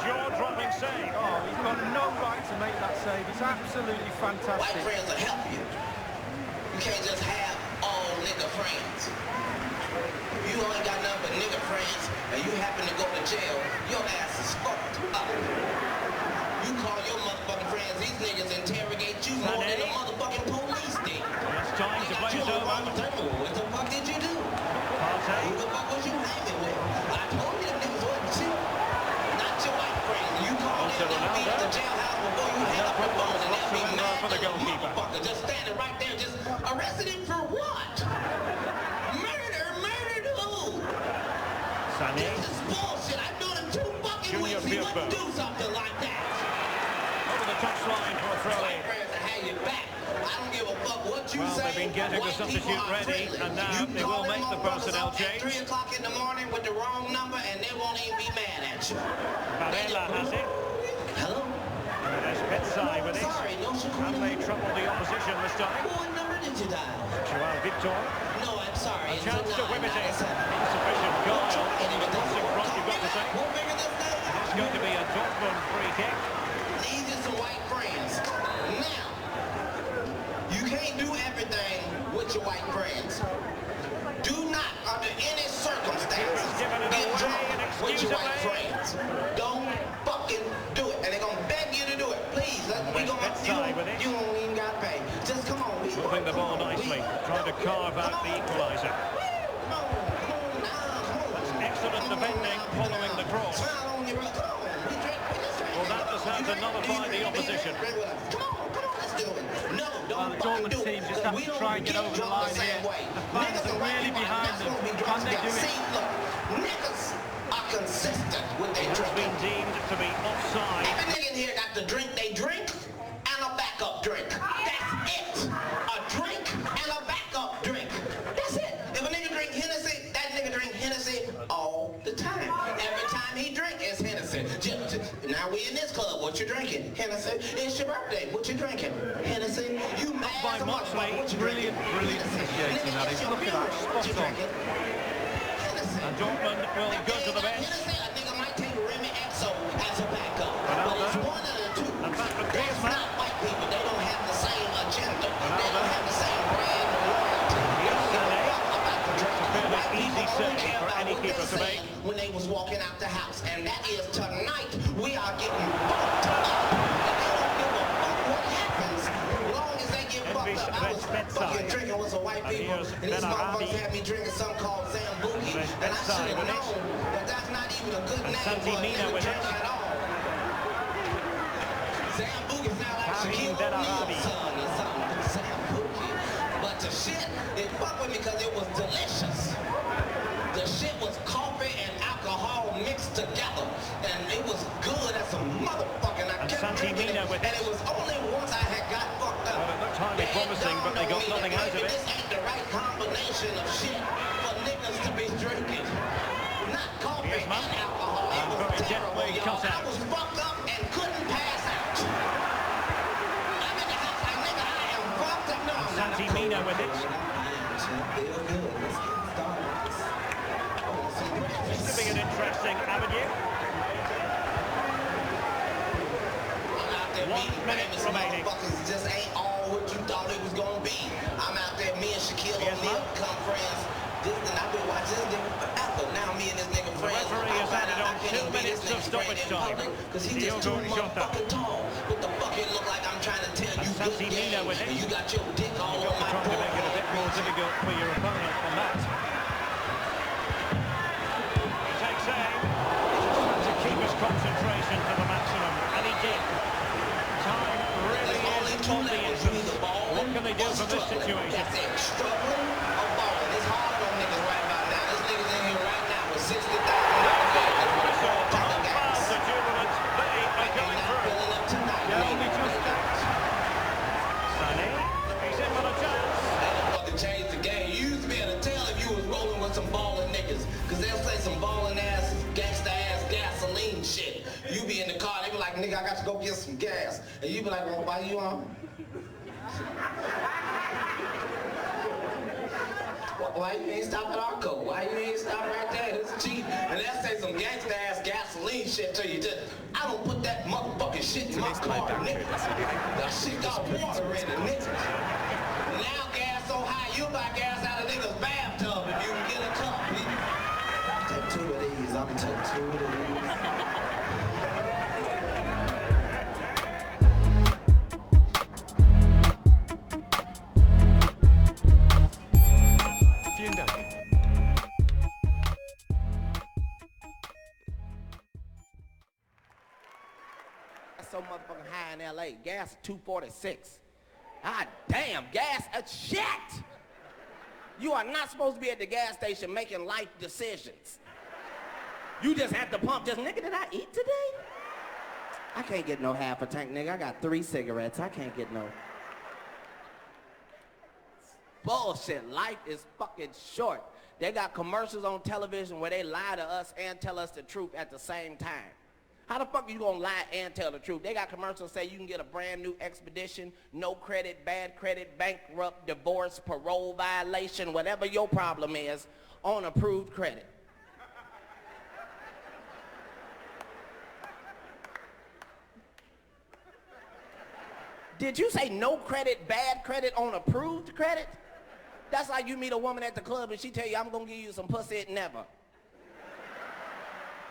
Jaw-dropping save. Oh, he's got no right to make that save. It's absolutely fantastic. White friends will help you. You can't just have all nigga friends. You only got nothing but nigga friends and you happen to go to jail, your ass is fucked up. You call your motherfucking friends, these niggas interrogate you more than the motherfucking police did. It's time to play it over. What the fuck did you do? Who the fuck was you hanging with? I told you them niggas wasn't shit. Not your white friends. You call them, they'll be at the jailhouse before you hang up your phone and they'll be mad for the motherfucker just standing right there, just arrested him for what? Murdered who? Sané. This is bullshit. I've known him 2 fucking weeks. He wouldn't do something like that. Over the touchline for a throw-in. Have your back. I don't give a fuck what you say. They've been getting the substitute ready, and now they will make the personnel change. 3 o'clock in the morning with the wrong number, and they won't even be mad at you. Varela has it. Hello? There's Betsai with it. Sorry, no Can they trouble the opposition this time? What number did you dial? Joao Victor. No, I'm sorry. A chance to whip it in. Insufficient guile. Crossing front, you've got to say. It's going to be a Dortmund free kick. Need you some white friends. Now, you can't do everything with your white friends. Do not, under any circumstances, get drunk with your white friends. Don't fucking do it. And they're going to beg you to do it. Please, you don't even got to pay. Just come on. Moving the ball nicely. Trying to carve out the equaliser. That's excellent defending following the cross. Well, that does have to nullify the opposition. The Dortmund team just have to try and get over the line here. The fans are really behind them. Can they do it? Niggas are consistent with their It has been deemed to be offside. Every nigga in here got the drink they drink and a backup drink. That's it. A drink and a backup drink. That's it. If a nigga drink Hennessy, that nigga drink Hennessy all the time. Every time he drink, it's Hennessy. Now we in this club. What you drinking? Hennessy. It's your birthday. What you drinking? Hennessy. You mad by as a motherfucker. What you drinking? Brilliant officiating, that is. Look at that, spot on. And Dortmund will go to the bench. Hennessy, a nigga might take Remy XO as a backup. But it's one of the two. That's not white people. They don't have the same agenda. They don't have the same brand loyalty. Easy save for any keeper to make. When they was walking out the house, and that is tonight we are getting fucked up. And they don't give a fuck what happens, as long as they get fucked up. French bedside. Drinking with some white people, and these motherfuckers had me drinking something called Zambuki, and I should have known that that's not even a good name for a nigga drinking at all. Zambuki sound like Shaquille O'Neal's son or something. Zambuki. But the shit, it fucked with me because it was delicious. The shit was coffee and alcohol mixed together, and it was good as a motherfucker. I kept drinking it, and it was only once I had got fucked up. Well, it looked highly promising, but they got nothing out of it. This ain't the right combination of shit for niggas to be drinking. Not coffee and alcohol. It was terrible, y'all. I was fucked up and couldn't pass out. I'm in the house like, nigga, I am fucked up. No, I'm not. Santimina with it. Feel good. Let's get started. This could be an interesting avenue. 1 minute remaining. Motherfuckers just ain't all what you thought it was gonna be. I'm out there, me and Shaquille O'Neal become friends. I've been watching this nigga forever. Now me and this nigga friends. The referee has added on 2 minutes of stoppage time. Because he just too motherfucking tall. What the fuck it look like I'm trying to tell you good game. And you got your dick all on my trying to make it a bit more difficult for your opponent on that. He takes aim. To keep his concentration to the maximum. And he did. Time really is on the entrance. What can they do from this situation? That's it. Struggling or balling. It's hard on niggas right about now. This nigga's in here right now with $60,000 Crowds are jubilant. They are going through. Yeah, only just stacked. Sonny, he's in with a chance. That fucking changed the game. You used to be able to tell if you was rolling with some balling niggas. Because they'll say some balling ass, gangsta ass gasoline shit. You be in the car, they be like, nigga, I got to go get some gas. And you be like, well, why you on? Why you ain't stop at Arco? Why you ain't stop right there? It's cheap. And they'll say some gangsta ass gasoline shit to you. Just, I don't put that motherfucking shit in my car, nigga. That shit got water in it, nigga. Now gas so high, you buy gas out of niggas' bathtub if you can get a cup. I'll take 2 of these. I'll take 2 of these. So motherfucking high in LA. Gas $2.46. Ah damn, gas a shit. You are not supposed to be at the gas station making life decisions. You just at the pump, just nigga, did I eat today? I can't get no half a tank, nigga. I got 3 cigarettes. I can't get no. Bullshit. Life is fucking short. They got commercials on television where they lie to us and tell us the truth at the same time. How the fuck are you gonna lie and tell the truth? They got commercials say you can get a brand new expedition, no credit, bad credit, bankrupt, divorce, parole violation, whatever your problem is, on approved credit. Did you say no credit, bad credit on approved credit? That's like you meet a woman at the club and she tell you, I'm gonna give you some pussy, never.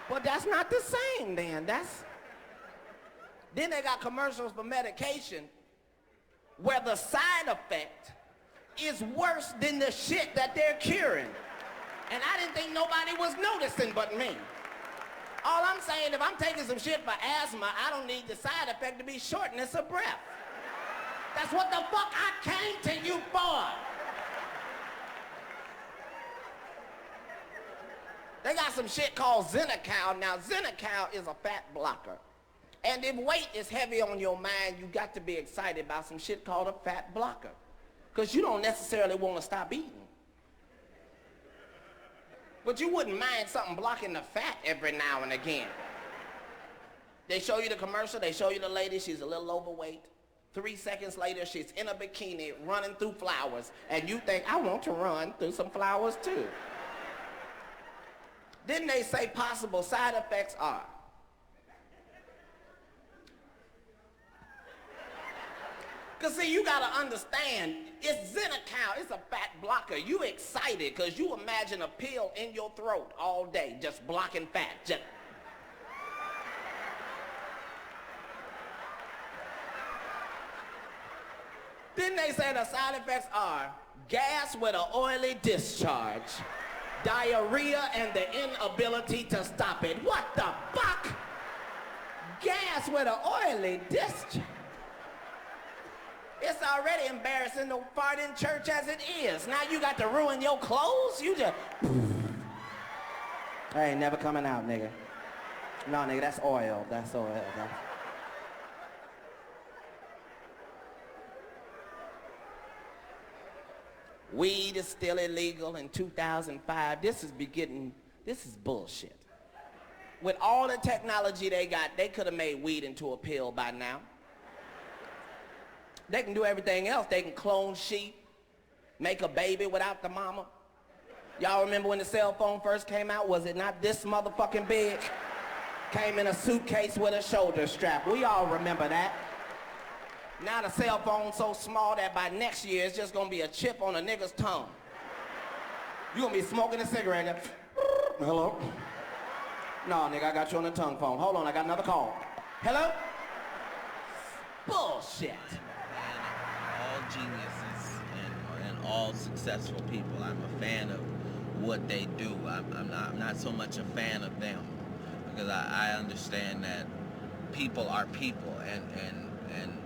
But that's not the same then. Then they got commercials for medication where the side effect is worse than the shit that they're curing. And I didn't think nobody was noticing but me. All I'm saying, if I'm taking some shit for asthma, I don't need the side effect to be shortness of breath. That's what the fuck I came to you for. They got some shit called Xenical. Now, Xenical is a fat blocker. And if weight is heavy on your mind, you got to be excited about some shit called a fat blocker. Because you don't necessarily want to stop eating. But you wouldn't mind something blocking the fat every now and again. They show you the commercial, they show you the lady, she's a little overweight. 3 seconds later, she's in a bikini running through flowers. And you think, I want to run through some flowers too. Then they say possible side effects are because see, you gotta understand, it's Xenical, it's a fat blocker. You excited because you imagine a pill in your throat all day just blocking fat. Just Then they say the side effects are gas with an oily discharge, diarrhea, and the inability to stop it. What the fuck? Gas with an oily discharge. It's already embarrassing to fart in church as it is. Now you got to ruin your clothes? You just... I ain't never coming out, nigga. No, nigga, that's oil. That's oil. Weed is still illegal in 2005. This is bullshit. With all the technology they got, they could have made weed into a pill by now. They can do everything else. They can clone sheep, make a baby without the mama. Y'all remember when the cell phone first came out? Was it not this motherfucking big? Came in a suitcase with a shoulder strap. We all remember that. Now the cell phone's so small that by next year it's just gonna be a chip on a nigga's tongue. You gonna be smoking a cigarette and hello? No, nigga, I got you on the tongue phone. Hold on, I got another call. Hello? Bullshit. All geniuses and all successful people, I'm a fan of what they do. I'm not so much a fan of them, because I understand that people are people, and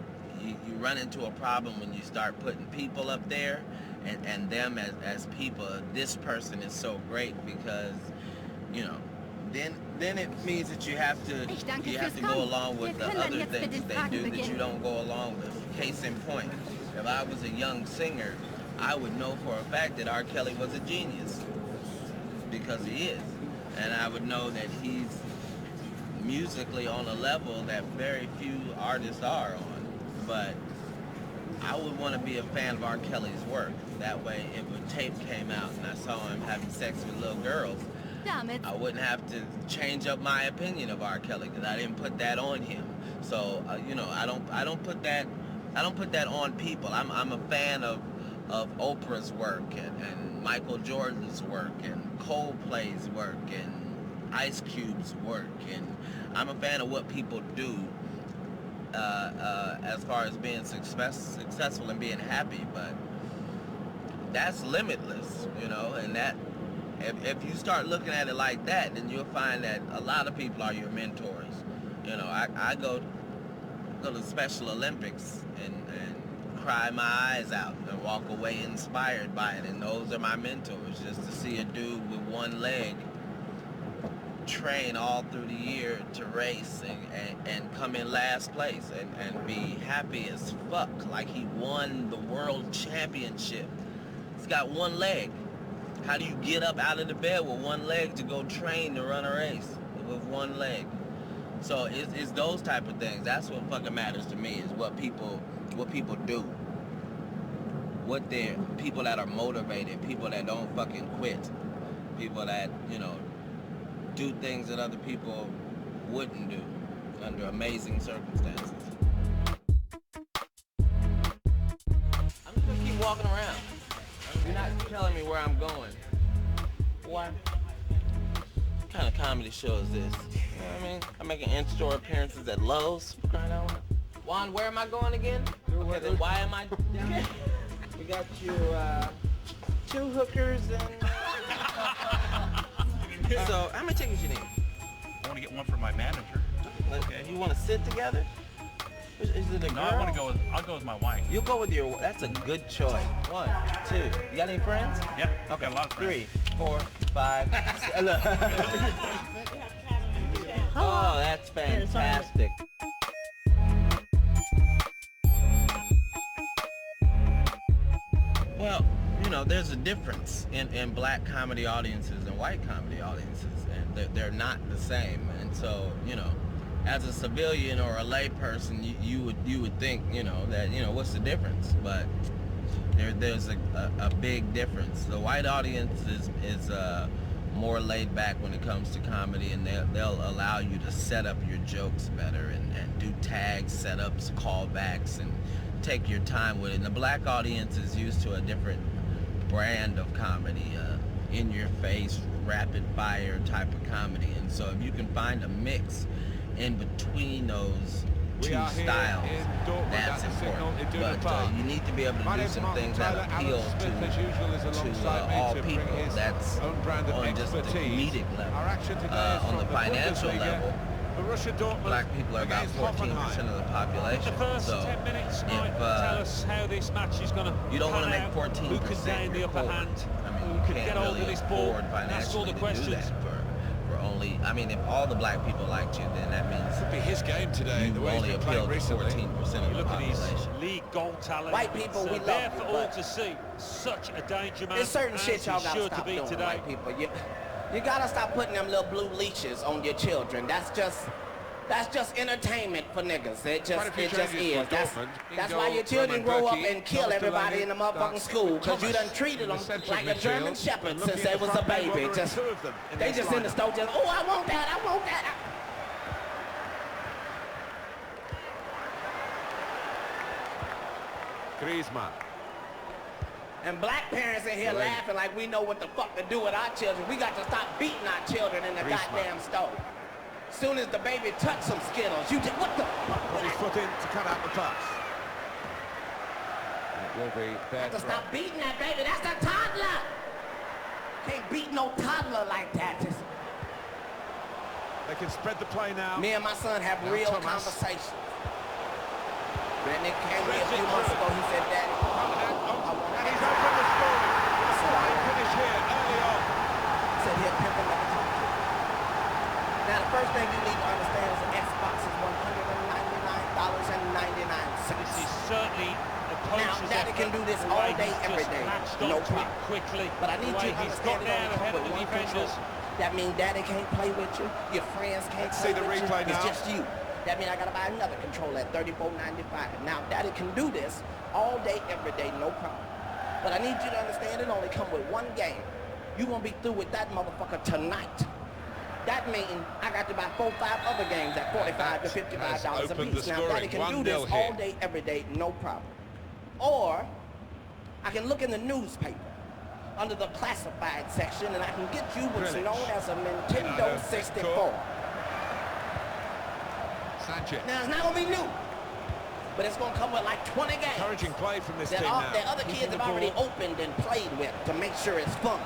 you run into a problem when you start putting people up there and them as people. This person is so great because, you know, then it means that you have to go along with the other things they do that you don't go along with. Case in point, if I was a young singer, I would know for a fact that R. Kelly was a genius, because he is. And I would know that he's musically on a level that very few artists are on. But I would want to be a fan of R. Kelly's work. That way, if a tape came out and I saw him having sex with little girls, I wouldn't have to change up my opinion of R. Kelly, because I didn't put that on him. So you know, I don't put that on people. I'm a fan of Oprah's work and Michael Jordan's work and Coldplay's work and Ice Cube's work, and I'm a fan of what people do as far as being successful and being happy. But that's limitless, you know, and that if you start looking at it like that, then you'll find that a lot of people are your mentors. You know, I go to the Special Olympics and cry my eyes out and walk away inspired by it, and those are my mentors. Just to see a dude with one leg train all through the year to race and come in last place and be happy as fuck, like he won the world championship. He's got one leg. How do you get up out of the bed with one leg to go train to run a race with one leg? So it's those type of things. That's what fucking matters to me, is what people do. What they're, people that are motivated, people that don't fucking quit, people that, you know, do things that other people wouldn't do under amazing circumstances. I'm just gonna keep walking around. You're not telling me where I'm going. What kind of comedy show is this? You know what I mean? I'm making in-store appearances at Lowe's, for crying out loud. Juan, where am I going again? Okay, then why am I? We got you 2 hookers and. So, how many tickets you need? I want to get one for my manager. Okay. You want to sit together? Is it a girl? No, I'll go with my wife. You'll go with your. That's a good choice. 1, 2. You got any friends? Yep. Okay. Got a lot of friends. 3, 4, 5. Look. Oh, that's fantastic. Well, you know, there's a difference in black comedy audiences and white comedy audiences, and they're not the same. And so, you know, as a civilian or a lay person, you would think, you know, that, you know, what's the difference? But there's a big difference. The white audience is more laid back when it comes to comedy, and they'll allow you to set up your jokes better and do tags, setups, callbacks, and take your time with it. And the black audience is used to a different brand of comedy, in your face, rapid fire type of comedy. And so if you can find a mix in between those styles. That's important. But you need to be able to do some things that appeal to all people. That's on just the comedic level. On the financial level, black people are about 14% of the population. So if tell us how this match is going to you don't want to make 14%, who could gain the upper hand, I mean, who could get over this ball, ask all the questions. For only, I mean, if all the black people liked you, then that means could be his game today. The way only he's been appeal to 14% of the look population. At his league goal talent. White people, we love there you, for all to see. Such a danger man. There's certain shit y'all gotta sure stop doing, today. white people. You gotta stop putting them little blue leashes on your children. That's just entertainment for niggas. It just is. That's why your children grow up and kill everybody in the motherfucking school, because you done treated them like a German shepherd since they was a baby. They just in the store just, oh, I want that, I want that. Griezmann. And black parents in here laughing like we know what the fuck to do with our children. We got to stop beating our children in the goddamn store. Soon as the baby touch some Skittles, you just, what the fuck? Put his foot in to cut out the pass. It will be bad. To stop beating that baby, that's a toddler. Can't beat no toddler like that. Just... They can spread the play now. Me and my son have real conversations. Brandon came here a few months ago, he said, Daddy, and he's open the scoring. Fine finish here early on. He said he'll pimp him like a talk to. Now the first thing you need to understand is an Xbox is $199.99. This is certainly a now Daddy can do this all day, every day. No problem. Quickly. But I need you to understand it only comes with one control. That means Daddy can't play with you. Your friends can't play with you. It's just you. That means I gotta buy another controller at $34.95. Now Daddy can do this all day, every day, no problem. But I need you to understand it only come with one game. You're gonna be through with that motherfucker tonight. That means I got to buy 4 or 5 other games at $45 to $55 a piece. Now Daddy can do this all day, every day, no problem. Or I can look in the newspaper under the classified section and I can get you what's known as a Nintendo 64. Sanchez. Now it's not gonna be new, but it's gonna come with like 20 games. Encouraging play from this team that other kids have already opened and played with to make sure it's fun.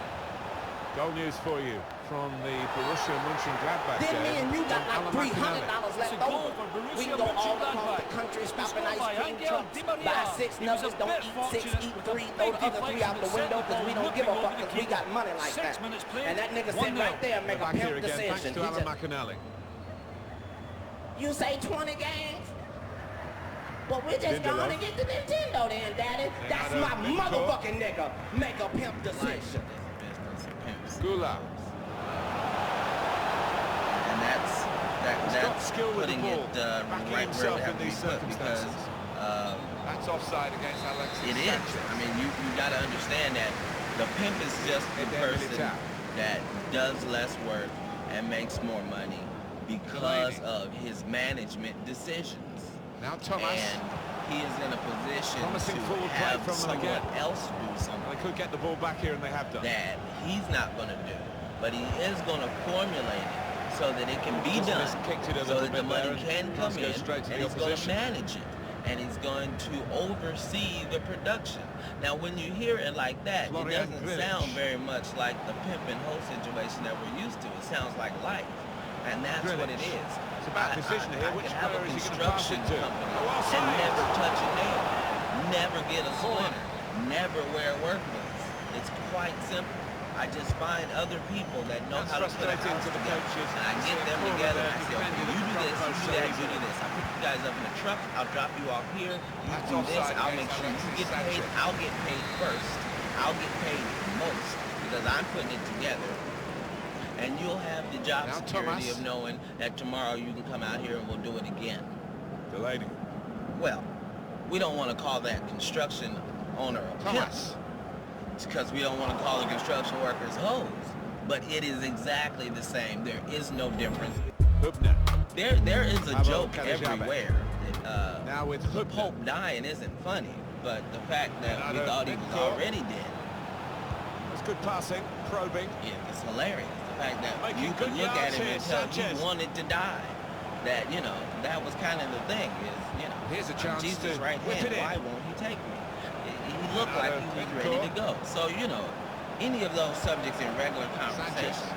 Goal news for you from the Borussia Mönchengladbach. Then me and you got like $300 left over. We can go all across the country, stop in ice cream trucks, buy 6 nuggets, don't eat 6, eat 3, throw the other 3 out the window because we don't give a fuck because we got money like that. And that nigga sit right there and make a pimp decision. You say 20 games? Well, we just gonna get the Nintendo then, Daddy. That's my motherfucking nigga. Make a pimp decision. Gula. And that's putting it right where it has to be put because that's offside against Alex. It is. I mean, you got to understand that the pimp is just the person that does less work and makes more money because of his management decisions. Now Thomas. And he is in a position to have someone else do something. They could get the ball back here, and they have done. That he's not going to do. But he is going to formulate it so that it can be done, so that the money can come in, and he's going to manage it. And he's going to oversee the production. Now, when you hear it like that, it doesn't sound very much like the pimp and hoe situation that we're used to. It sounds like life. And that's what it is. It's about decision here. Which player is he going to pass it to? And never touch a nail, never get a splinter, never wear work boots. It's quite simple. I just find other people that know how to put a house together, and I get them together and I say, okay, you do this, you do that, you do this. I put you guys up in the truck, I'll drop you off here, you do this, I'll make sure you get paid, I'll get paid first, I'll get paid most, because I'm putting it together. And you'll have the job security of knowing that tomorrow you can come out here and we'll do it again. Delaney. Well, we don't want to call that construction owner a pimp. It's because we don't want to call the construction workers hoes. But it is exactly the same. There is no difference. There is a joke everywhere. Now with the Pope dying isn't funny, but the fact that we thought he was already dead. That's good passing, probing. Yeah, it's hilarious. The fact that you can look at him and tell he wanted to die. that, you know, that was kind of the thing is, you know, here's a chance Jesus to right whip hand, it in. why won't he take me? He looked like he was ready to go. So, you know, any of those subjects in regular conversation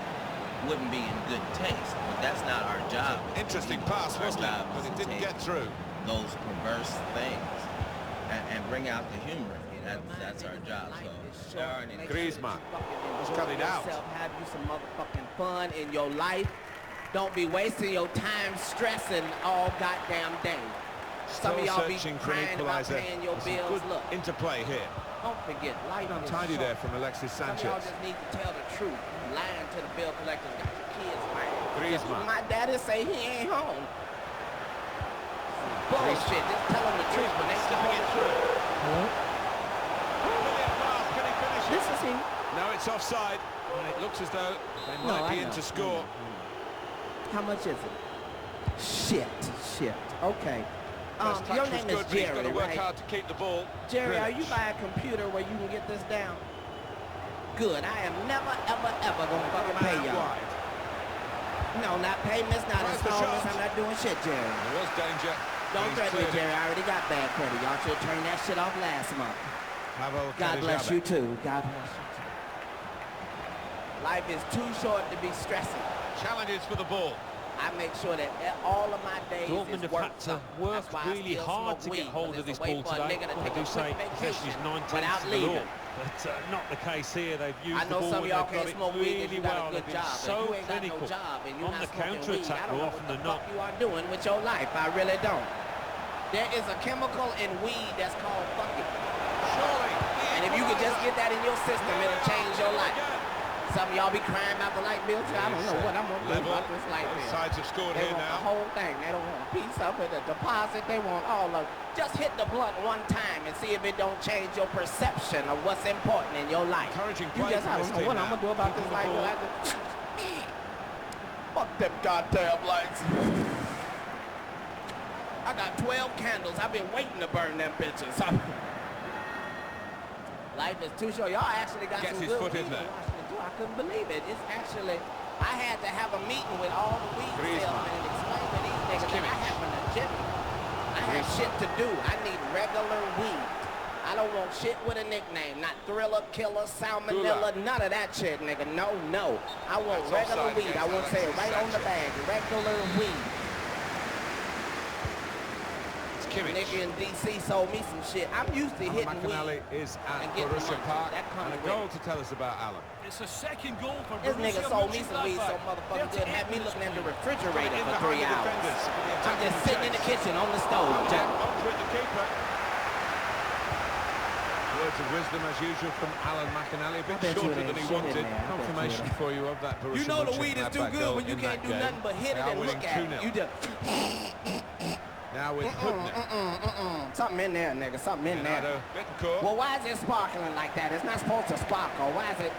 wouldn't be in good taste, but that's not our job. Interesting pass, wasn't it? But it didn't get through. Those perverse things and bring out the humor. That's our job. So, Griezmann was cut it out. Have you some motherfucking fun in your life. Don't be wasting your time stressing all goddamn day. Some of y'all be crying about paying your bills. Good Look, interplay here. don't forget, life is Untidy short. there from Alexis Some of Sanchez. y'all just need to tell the truth. Lying to the bill collectors got your kids lying. Griezmann. My daddy say he ain't home. Bullshit. Just tell them the truth when they tell the truth. This is him. No, it's offside. And it looks as though they might be in to score. How much is it? Shit. Okay. Your name is Jerry, Jerry, got to work right? hard to keep the ball. Jerry, are you by a computer where you can get this down? Good. I am never, ever gonna fucking pay y'all. No, not payments, not installments. I'm not doing shit, Jerry. There was danger. Don't threaten me, Jerry. I already got bad credit. Y'all should turn that shit off last month. God bless you too. God bless you too. Life is too short to be stressing. Challenges for the ball. I make sure that all of my days Dortmund is have had to work really hard to get hold of this ball today. I do say possession is 9 tenths of the law, but not the case here. They've used the ball some of y'all and can't they've got smoke it weed really you got well. a They've good been job. so If you ain't got clinical no job and you're on not the smoking counter-attack weed, I don't more know often what than the not. fuck you are doing with your life. I really don't. There is a chemical in weed that's called fucking. Surely. And if you could just get that in your system, it'll change your life. Some of y'all be crying about the light bill. I don't know what I'm going to do about this light bill. Both sides have scored They here want now. the whole thing. They don't want a piece of it, a deposit. They want all of it. Just hit the blunt one time and see if it don't change your perception of what's important in your life. Encouraging You play just, I from don't this know team what I'm now. going to do about this light bill. Fuck them goddamn lights. I got 12 candles. I've been waiting to burn them bitches. Life is too short. Y'all actually got Gets some his good foot in weed there. in Washington too. I couldn't believe it. It's actually, I had to have a meeting with all the weed salesmen and explain to these niggas that I have an agenda. I have shit to do. I need regular weed. I don't want shit with a nickname. Not Thriller, Killer, Salmonella, none of that shit, nigga. No. I want regular weed. I want to say it right on the bag. Regular weed. Nigga in D.C. sold me some shit. I'm used to hitting McAnally weed. is at Borussia Park. And a goal to tell us about Alan. It's a second goal for This Borussia nigga sold me some weed so motherfucking good. Had me looking at the refrigerator for 3 hours. I'm just sitting in the kitchen on the stove. Onto it, the keeper. Words of wisdom as usual from Alan McAnally. A bit shorter than he wanted. Confirmation for you of that Borussia. You know the weed is too good when you can't do nothing but hit it and look at it. You just... Now with Hudner. Something in there, nigga. Something in there. Well, why is it sparkling like that? It's not supposed to sparkle. Why is it?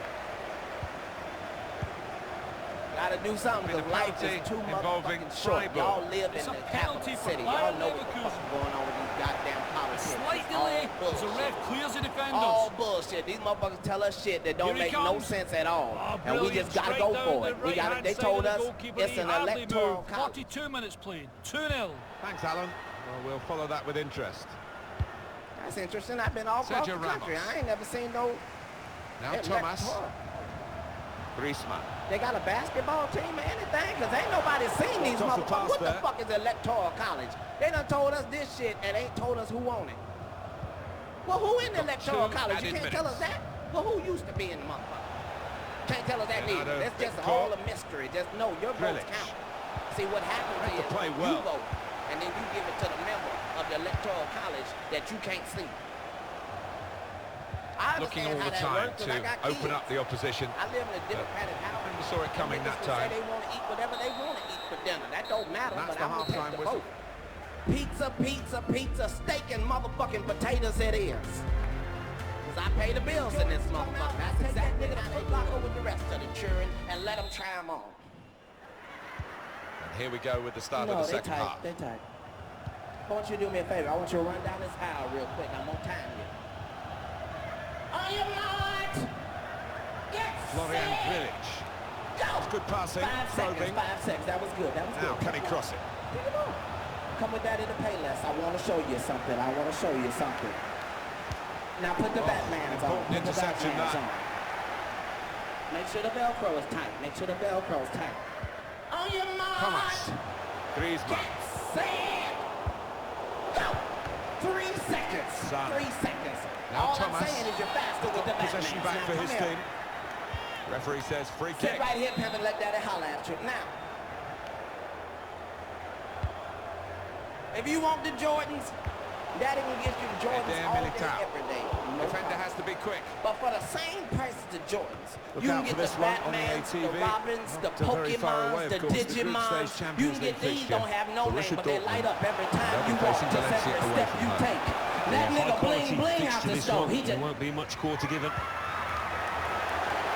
Gotta do something because life is too motherfucking short. Y'all live in the capital city. Y'all know what the fuck's going on with these goddamn politics. Slight delay, so ref clears the defenders. All bullshit. These motherfuckers tell us shit that don't make no sense at all. And we just gotta go for it. We gotta. They told us it's an electoral college. 42 minutes played. 2-0. Thanks, Alan. Well, we'll follow that with interest. That's interesting. I've been all across the country. I ain't never seen no. Now Thomas. Griezmann. They got a basketball team or anything? Because ain't nobody seen these motherfuckers. What the fuck is electoral college? They done told us this shit and ain't told us who on it. Well, who in the electoral college? You can't tell us that? Well, who used to be in the motherfucker? Can't tell us that neither. That's just all a mystery. Just know your votes count. See, what happens is you vote, and then you give it to the member of the electoral college that you can't see. Looking all the time to open up the opposition. I live in a Democratic house. We saw it coming that time. They want to eat whatever they want to eat for dinner. That don't matter, but I'm going to take the vote. Pizza, steak, and motherfucking potatoes it is. Because I pay the bills in this motherfucker. That's exactly how they block over the rest of the children and let them try them on. And here we go with the start of the second half. They're tight. I want you to do me a favor. I want you to run down this aisle real quick. I'm on time here. Are you not? Get Florian set. Grilic. Go. Good passing. 5 seconds. 5 seconds. That was good. That was now, good. can he cross it? Pick him up. Come with that in the pay list. I want to show you something. I want to show you something. Now put the Batmans on. Put the Batmans on. Make sure the Velcro is tight. Make sure the Velcro is tight. On your mark. Come on. Griezmann. Set. Go. 3 seconds. Son. 3 seconds. Now All Thomas. I'm saying is you're faster with the Possession Batmans. back Now, for his come here. team. Referee says free Sit kick. right here, Pimp, and let Daddy holler at you. Now, if you want the Jordans, Daddy can get you the Jordans all day, every day. No Defender problem. has to be quick. But for the same price as the Jordans, Look you out can for get this the one on the Batmans, the ATV. Robins, the Not very far away, Pokemons, of the course, the group Digimons. stage You Champions can get League these, fixture. don't have no name, Borussia but they light up every time They'll you be walk, facing just Valencia every away step from you home. take. That nigga bling bling out the stove. He There just, won't be much quarter given.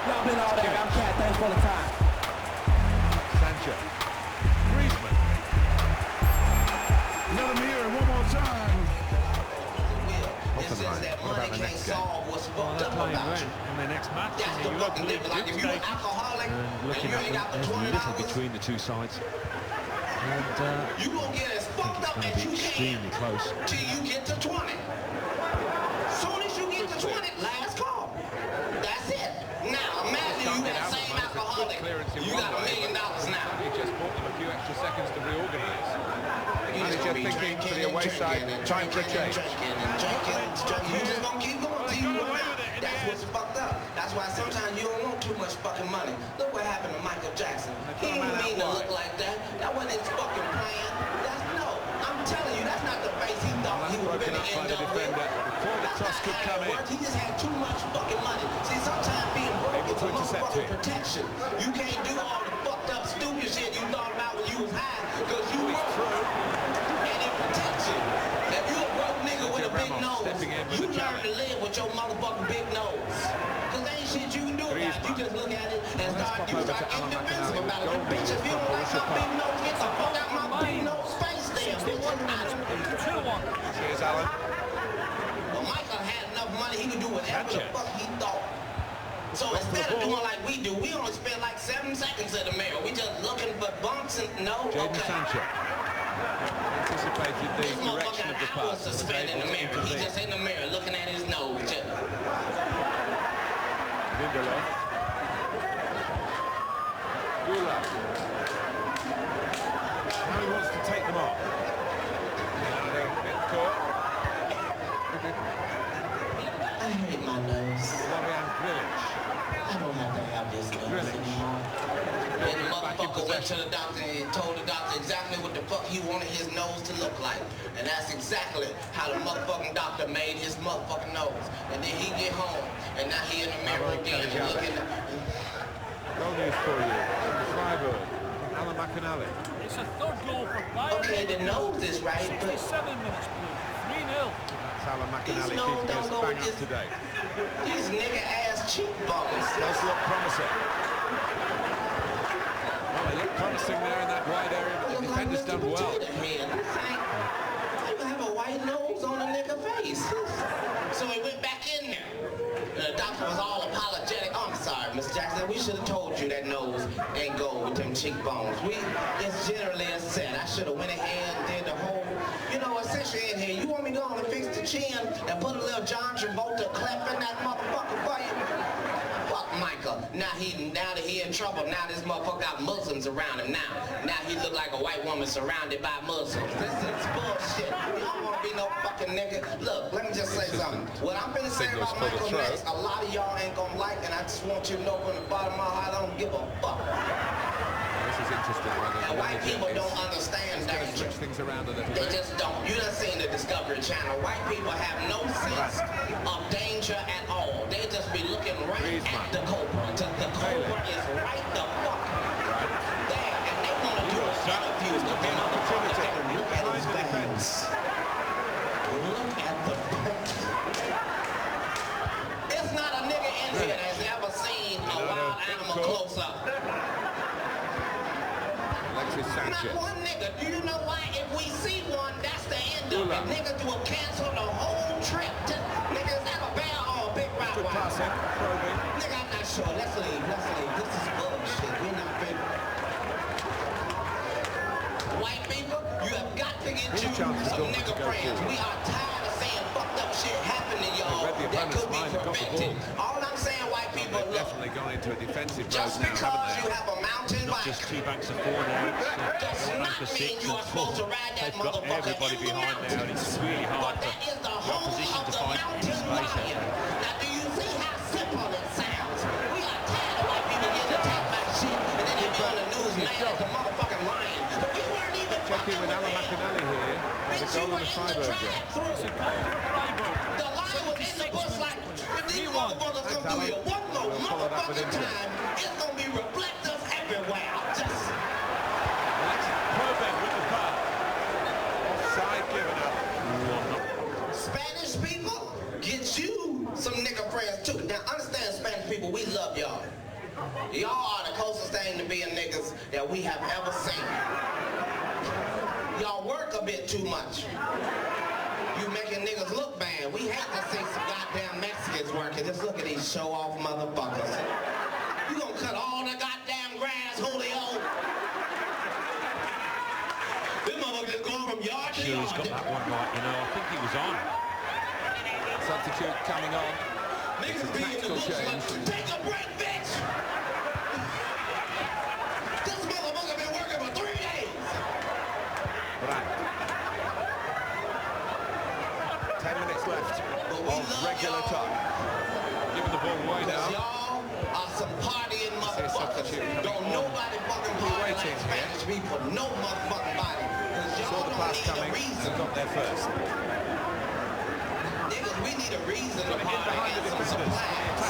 y'all been all there. I'm Cat. Thanks for the time. Sancho. Griezmann. Let him hear it one more time. Hoffenheim. What about the next game? Well, they're playing in their next match in the Europa League group stage, and looking at them as little between the two sides. And You gonna get as fucked up it's as going to you be extremely can close. till you get to 20. Soon as you get to 20, last call. That's it. Now imagine you that same alcoholic. You got $1 million now. He just bought them a few extra seconds to reorganise. You just Manager gonna be thinking for drinking the away and side, drinking and time for a drinking and change. drinking and drinking and drinking. You just gonna keep going till you run out. That's what's fucked up. That's why sometimes you don't want too much fucking money. Look what happened to Michael Jackson. He didn't mean to look like that. That wasn't his fucking plan. That's no. I'm telling you, that's not the face he thought he was Broken gonna up by end the up with. defender before the cross could come in. He just had too much fucking money. See, sometimes being broke Able is to a intercept motherfucking it. protection. You can't do all the fucked up stupid shit you thought about when you was high because you He's broke. through. And it protects you. If you a broke nigga with a big Ramos nose, stepping in with you the learn challenge. to live with your motherfucking big nose. Cause there ain't shit you can do about it. You just look at it and Let's start pop you over start to Alan getting defensive McAnally. about it. Goal Bitch, if you don't like Borussia my big nose, get the fuck out my big nose face there. Bitch. 2-1. Here's Alan. But Michael had enough money, he could do whatever the Sanchez. fuck he thought. So instead of doing like we do, we only spend like 7 seconds in the mirror. We just looking for bumps and no, Jadon okay. Sancho. Anticipated the This direction motherfucker of the had hours pass. to Was spend in able the to mirror. He intervene. just in the mirror looking at his nose. Just, Lindelof. Gula. Now he wants to take them on. And a bit caught. I hate my nose. Florian Grillitsch. I don't have to have this nose Really? anymore. And the motherfucker went to the doctor and told the doctor exactly what the fuck he wanted his nose to look like. And that's exactly how the motherfucking doctor made his motherfucking nose. And then he get home, and now he in the mirror again and looking at... Goal news for you. Freiburg. Alan McAnally. It's a third goal for Bayern. Okay, the nose is right, but 67 minutes played. 3-0. That's Alan McAnally These keeping don't us go bang with up this- to date. these nigga ass cheekbones. Does look promising. Well, they look promising there in that wide area, but the defender's done well. I have a white nose on a nigga face. So he went back in there. The doctor was all apologetic. Oh, I'm sorry, Mr. Jackson. We should have told you that nose ain't go with them cheekbones. It's generally a set. I should have went ahead and did the whole, you know, essentially in here. You want me to go on and fix the chin and put a little John Travolta clap in that motherfucker for you? Fuck Michael. Now that he in trouble. Now this motherfucker got Muslims around him now he look like a white woman surrounded by Muslims. This is bullshit. You don't want to be no fucking nigga. Look, let me just say something. What I'm finna say Signals about for the Michael throw. next, a lot of y'all ain't gonna like, and I just want you to know from the bottom of my heart, I don't give a fuck. This is interesting. And white people don't understand Going to danger. switch things around a little They bit. just don't. You done seen the Discovery Channel. White people have no sense of danger at all. They just be looking right at the cobra. The cobra is right the fuck there. And they want to do a interview with the motherfucker. Look at his veins. Look at the veins. It's not a nigga in here that's ever seen a wild animal close up. Alexis Not Sanchez. one nigga. Do you know why? If we see one, that's the end of it. Niggas will cancel the whole trip. Niggas have a bear or a big rock. Good pass in. Probing. Nigga, I'm not sure. Let's leave. This is bullshit. We're not big. White people, got to get you some nigga friends. We are tired of saying fucked up shit happening to y'all that could be prevented. All I'm saying, white people, look, definitely gone into a defensive just mode now, because haven't you have a mountain Not bike just 2 banks of 4 now, it's 4 banks of 6 and 4. They've got everybody behind now, and it's really hard for the opposition to find any space out there. Now, do you see how simple it sounds? We are tired of white people getting attacked by shit, and then they be on the news mad as a motherfucking lion. But we weren't even Check in with Alan McAnally here. The goal on the Freiburg The lion was in the bush like, if these motherfuckers come through here one more motherfucking time, it's gonna be reflectors everywhere. Just Probert with the pass. Offside given up. Spanish people, get you some nigga friends too. Now understand, Spanish people, we love y'all. Y'all are the closest thing to being niggas that we have ever seen. Y'all work a bit too much. You making niggas look bad. We hate to see some goddamn Mexicans working. Just look at these show-off motherfuckers. You gonna cut all the goddamn grass, Julio? Them motherfuckers going from yard to yard. He's got that one right, you know. I think he was on. Substitute coming on. It's a tactical change. Take a break, bitch! This motherfucker been working for 3 days! Right. 10 minutes left of regular time. Giving the ball away now. Y'all are some partying motherfuckers. Don't nobody fucking party like Spanish people. No motherfucking body. Saw the pass coming and got there first. Niggas, we need a reason to party and some supplies.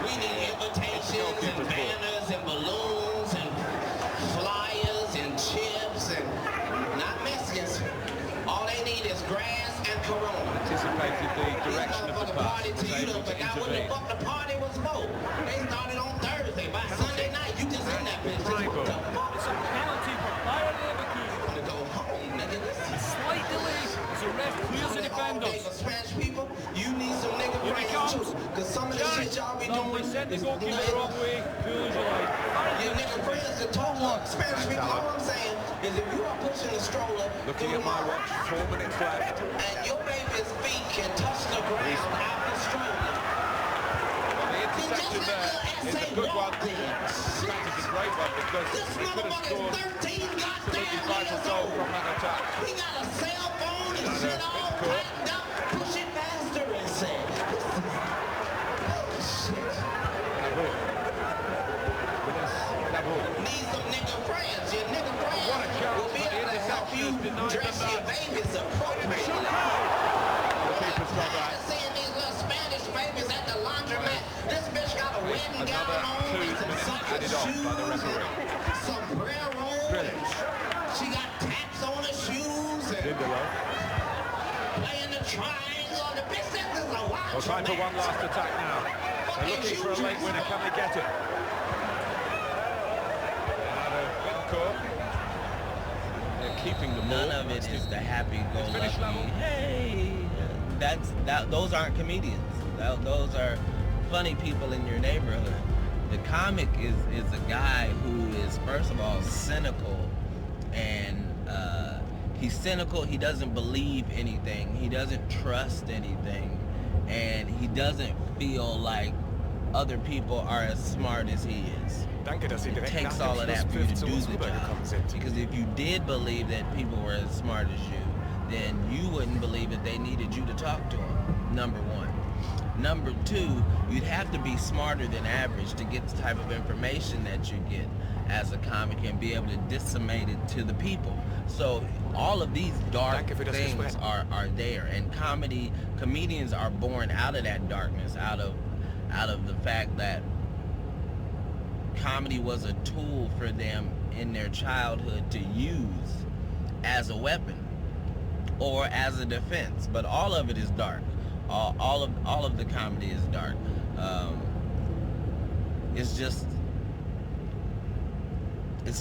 We need invitations and banners and balloons and flyers and chips and not Mexicans. All they need is grass and Corona. Anticipated the direction of the pass. Party to you done forgot what the fuck the party was for. They started on Thursday. By Sunday night, you just in that bitch. What the fuck? It's a penalty for Bayer Leverkusen. I'm gonna go home, nigga. A slight delay as the ref clears the defenders. For Spanish people, you need some nigga friends too. Cause some of the shit y'all be doing Send the is goalkeeper the nothing. wrong way. Cool as you like. Your nigga friends that talk look. Spanish people, all I'm saying is if you are pushing a stroller Looking at my watch, 4 minutes left. and your baby's feet can touch the ground out the stroller, The interception there is a good one. In fact, it's a great one because this he could have motherfucker's scored 13 absolutely goddamn vital years goal old. from that attack. He got a cell phone and shit all tightened up. Push it faster and say, shit. Need some nigga friends. Your nigga friends What a chance will be for the able to help you interception. dress your babies appropriately. The keeper's got Tired that. of seeing these little Spanish babies at the laundromat. This bitch got a wedding gown Another on 2 and some minutes sucker added on by the shoes referee. and sombrero. Brilliant. She got taps on her shoes and Lindelof. playing the triangle. The bitch says this is a wild Well, time for one last attack now. They're looking for a late winner. Can they get it? They're keeping the ball. None of it is the happy-go-lucky. level. Hey, those aren't comedians. Those are funny people in your neighborhood. The comic is a guy who is, first of all, cynical, and he's cynical. He doesn't believe anything. He doesn't trust anything, and he doesn't feel like other people are as smart as he is. It takes all of that for you to do the job. Because if you did believe that people were as smart as you, then you wouldn't believe that they needed you to talk to them, number one. Number two, you'd have to be smarter than average to get the type of information that you get as a comic and be able to disseminate it to the people. So all of these dark things are there, and comedians are born out of that darkness, out of the fact that comedy was a tool for them in their childhood to use as a weapon or as a defense. But all of it is dark. All of the comedy is dark. It's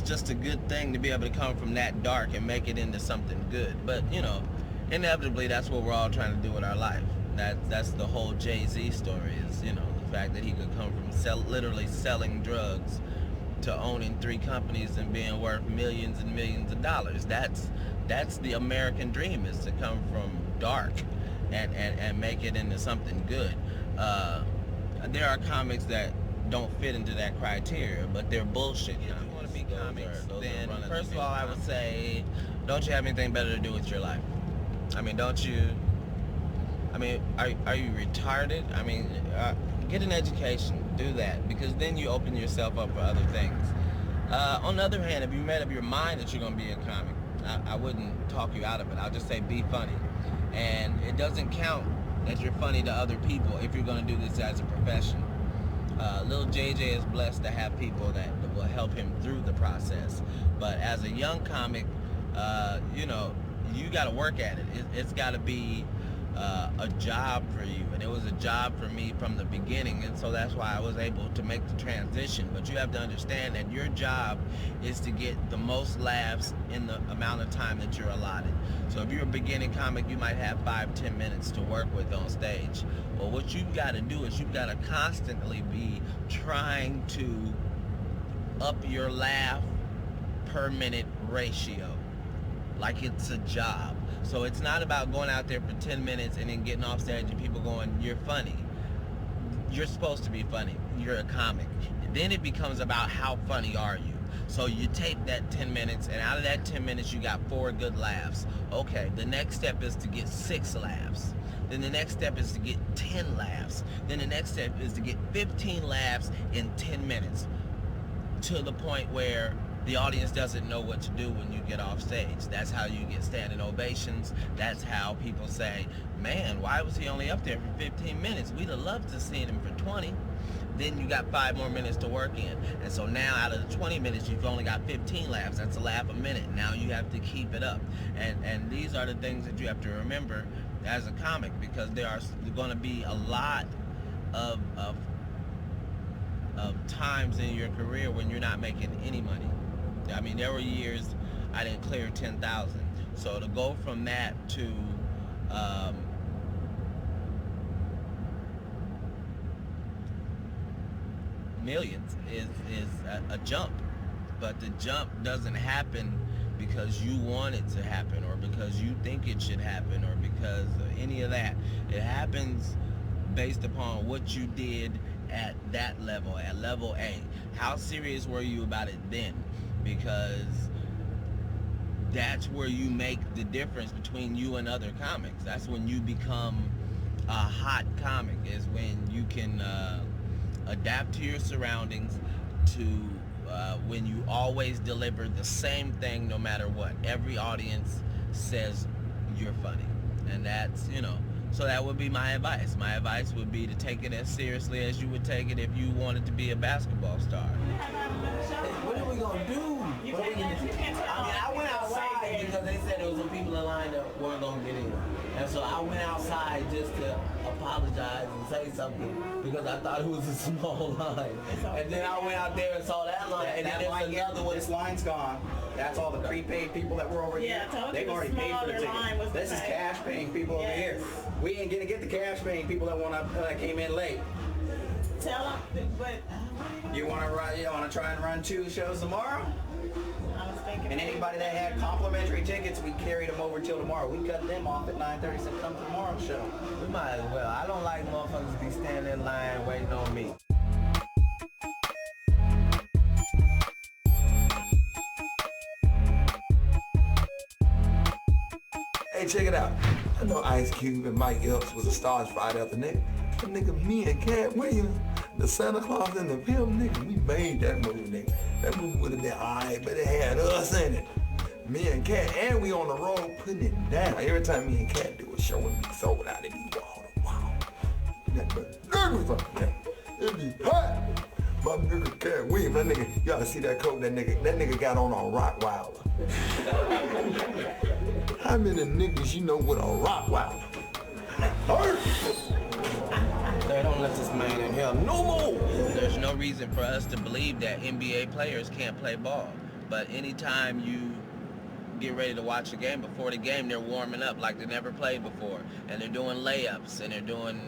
just a good thing to be able to come from that dark and make it into something good. But you know, inevitably that's what we're all trying to do with our life. That's the whole Jay-Z story, is, you know, the fact that he could come from literally selling drugs to owning 3 companies and being worth millions and millions of dollars. That's the American dream, is to come from dark and make it into something good. There are comics that don't fit into that criteria, but they're bullshit. If you want to be comics, then first of all, I would say, don't you have anything better to do with your life? I mean, don't you? I mean, are you retarded? I mean, get an education, do that, because then you open yourself up for other things. On the other hand, if you made up your mind that you're going to be a comic, I wouldn't talk you out of it. I'll just say be funny. And it doesn't count that you're funny to other people if you're going to do this as a profession. Lil JJ is blessed to have people that will help him through the process. But as a young comic, you know, you got to work at it. It's got to be a job for you, and it was a job for me from the beginning, and so that's why I was able to make the transition. But you have to understand that your job is to get the most laughs in the amount of time that you're allotted. So if you're a beginning comic, you might have 5-10 minutes to work with on stage. Well, what you've got to do is you've got to constantly be trying to up your laugh per minute ratio, like it's a job. So it's not about going out there for 10 minutes and then getting off stage and people going, you're funny. You're supposed to be funny. You're a comic. Then it becomes about how funny are you. So you take that 10 minutes, and out of that 10 minutes you got 4 good laughs. Okay, the next step is to get 6 laughs. Then the next step is to get 10 laughs. Then the next step is to get 15 laughs in 10 minutes, to the point where the audience doesn't know what to do when you get off stage. That's how you get standing ovations. That's how people say, man, why was he only up there for 15 minutes? We'd have loved to see him for 20. Then you got 5 more minutes to work in. And so now out of the 20 minutes, you've only got 15 laughs. That's a laugh a minute. Now you have to keep it up. And these are the things that you have to remember as a comic, because there are going to be a lot of times in your career when you're not making any money. I mean, there were years I didn't clear 10,000. So to go from that to millions is a jump. But the jump doesn't happen because you want it to happen, or because you think it should happen, or because of any of that. It happens based upon what you did at that level, at level A. How serious were you about it then? Because that's where you make the difference between you and other comics. That's when you become a hot comic, is when you can adapt to your surroundings, to when you always deliver the same thing no matter what. Every audience says you're funny. And that's, you know, so that would be my advice. My advice would be to take it as seriously as you would take it if you wanted to be a basketball star. What are we gonna do? What are we gonna do? I mean, I went outside because they said there was some people in line that weren't gonna get in. And so I went outside just to apologize and say something, because I thought it was a small line. And then I went out there and saw that line, and then there's another one. This line's gone. That's all the prepaid people that were over here. They've already paid for the ticket. This is cash paying people over here. We ain't gonna get the cash paying people that came in late. Tell them, but you wanna try and run 2 shows tomorrow? I was thinking. And anybody that had complimentary tickets, we carried them over till tomorrow. We cut them off at 9:30, so come to tomorrow's show. We might as well. I don't like motherfuckers to be standing in line waiting on me. Hey, check it out. I know Ice Cube and Mike Epps was a Stars Friday other nigga. That nigga, me and Cat Williams, the Santa Claus and the Pimp, nigga, we made that movie, nigga. That movie would have been alright, but it had us in it. Me and Cat, and we on the road putting it down. Every time me and Cat do a show, it be sold out, it be wall to wall. It be packed. My nigga Cat Williams, that nigga, y'all see that coat that nigga got on Rockwilder. How many niggas you know with a Rockwilder? They don't let this man in here no more. There's no reason for us to believe that NBA players can't play ball. But anytime you get ready to watch a game, before the game they're warming up like they never played before. And they're doing layups, and they're doing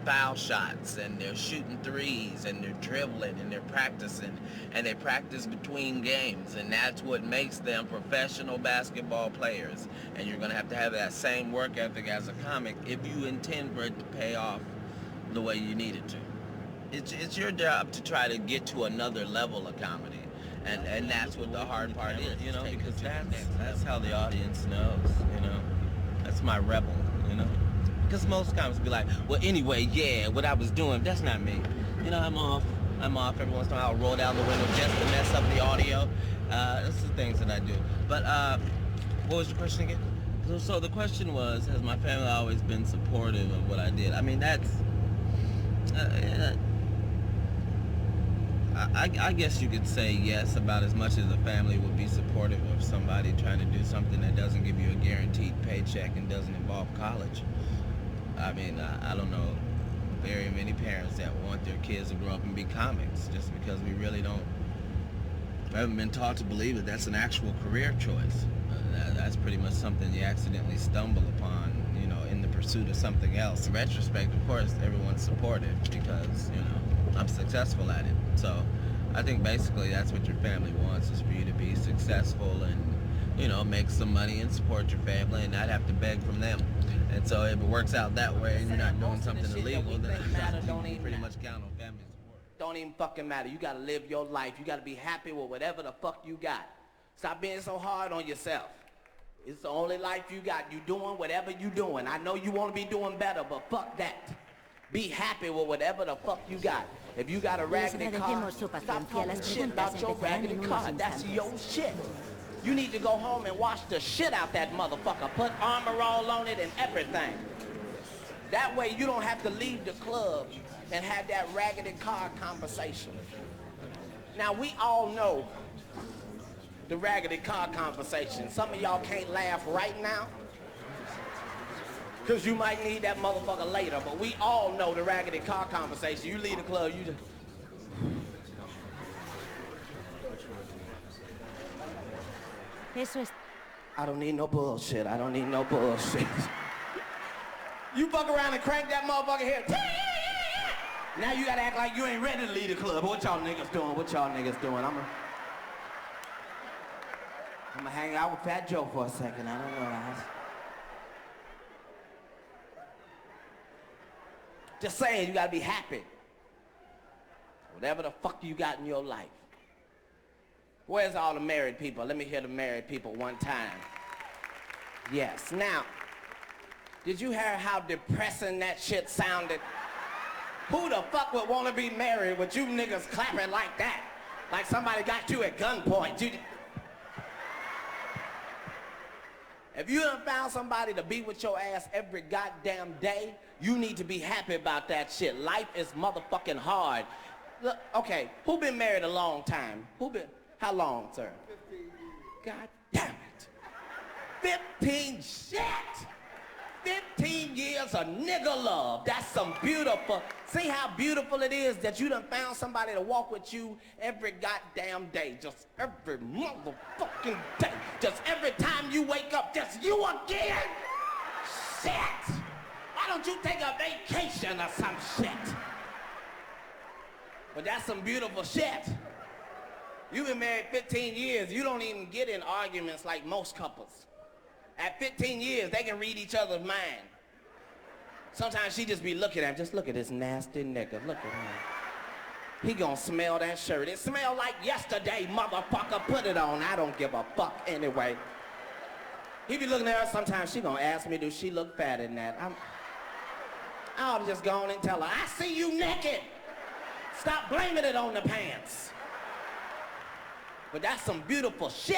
foul shots, and they're shooting threes, and they're dribbling, and they're practicing, and they practice between games, and that's what makes them professional basketball players. And you're going to have that same work ethic as a comic if you intend for it to pay off the way you need it to. It's your job to try to get to another level of comedy. And that's what the hard part is, you know, because that's how the audience knows, you know. That's my rebel, you know. Because most comics be like, well, anyway, yeah, what I was doing, that's not me. You know, I'm off every once in a while. I'll roll down the window just to mess up the audio. That's the things that I do. But what was the question again? So the question was, has my family always been supportive of what I did? I mean, that's... I guess you could say yes, about as much as a family would be supportive of somebody trying to do something that doesn't give you a guaranteed paycheck and doesn't involve college. I mean, I don't know very many parents that want their kids to grow up and be comics, just because we really haven't been taught to believe that that's an actual career choice. That's pretty much something you accidentally stumble upon, you know, in the pursuit of something else. In retrospect, of course, everyone's supportive because, you know, I'm successful at it. So I think basically that's what your family wants, is for you to be successful and, you know, make some money and support your family and not have to beg from them. And so if it works out that way and you're not doing something illegal, then you pretty much count on family support. Don't even fucking matter. You gotta live your life. You gotta be happy with whatever the fuck you got. Stop being so hard on yourself. It's the only life you got. You doing whatever you doing. I know you want to be doing better, but fuck that. Be happy with whatever the fuck you got. If you got a raggedy car, stop talking shit about your raggedy car. That's your shit. You need to go home and wash the shit out that motherfucker. Put Armor All on it and everything. That way you don't have to leave the club and have that raggedy car conversation. Now we all know the raggedy car conversation. Some of y'all can't laugh right now because you might need that motherfucker later, but we all know the raggedy car conversation. You leave the club, you just... I don't need no bullshit. I don't need no bullshit. You fuck around and crank that motherfucker here. Now you gotta act like you ain't ready to leave the club. What y'all niggas doing? What y'all niggas doing? I'm gonna hang out with Fat Joe for a second. I don't know, guys. Just saying, you gotta be happy. Whatever the fuck you got in your life. Where's all the married people? Let me hear the married people one time. Yes. Now, did you hear how depressing that shit sounded? Who the fuck would want to be married with you niggas clapping like that? Like somebody got you at gunpoint. If you done found somebody to be with your ass every goddamn day, you need to be happy about that shit. Life is motherfucking hard. Look, okay, who been married a long time? How long, sir? 15 years. God damn it. 15 shit. 15 years of nigga love. That's some beautiful. See how beautiful it is that you done found somebody to walk with you every goddamn day. Just every motherfucking day. Just every time you wake up, just you again. Shit. Why don't you take a vacation or some shit? But that's some beautiful shit. You've been married 15 years. You don't even get in arguments like most couples. At 15 years, they can read each other's mind. Sometimes she just be looking at him. Just look at this nasty nigga. Look at him. He gonna smell that shirt. It smelled like yesterday, motherfucker. Put it on. I don't give a fuck anyway. He be looking at her. Sometimes she gonna ask me, do she look fat in that? I'll just go on and tell her, I see you naked. Stop blaming it on the pants. But that's some beautiful shit.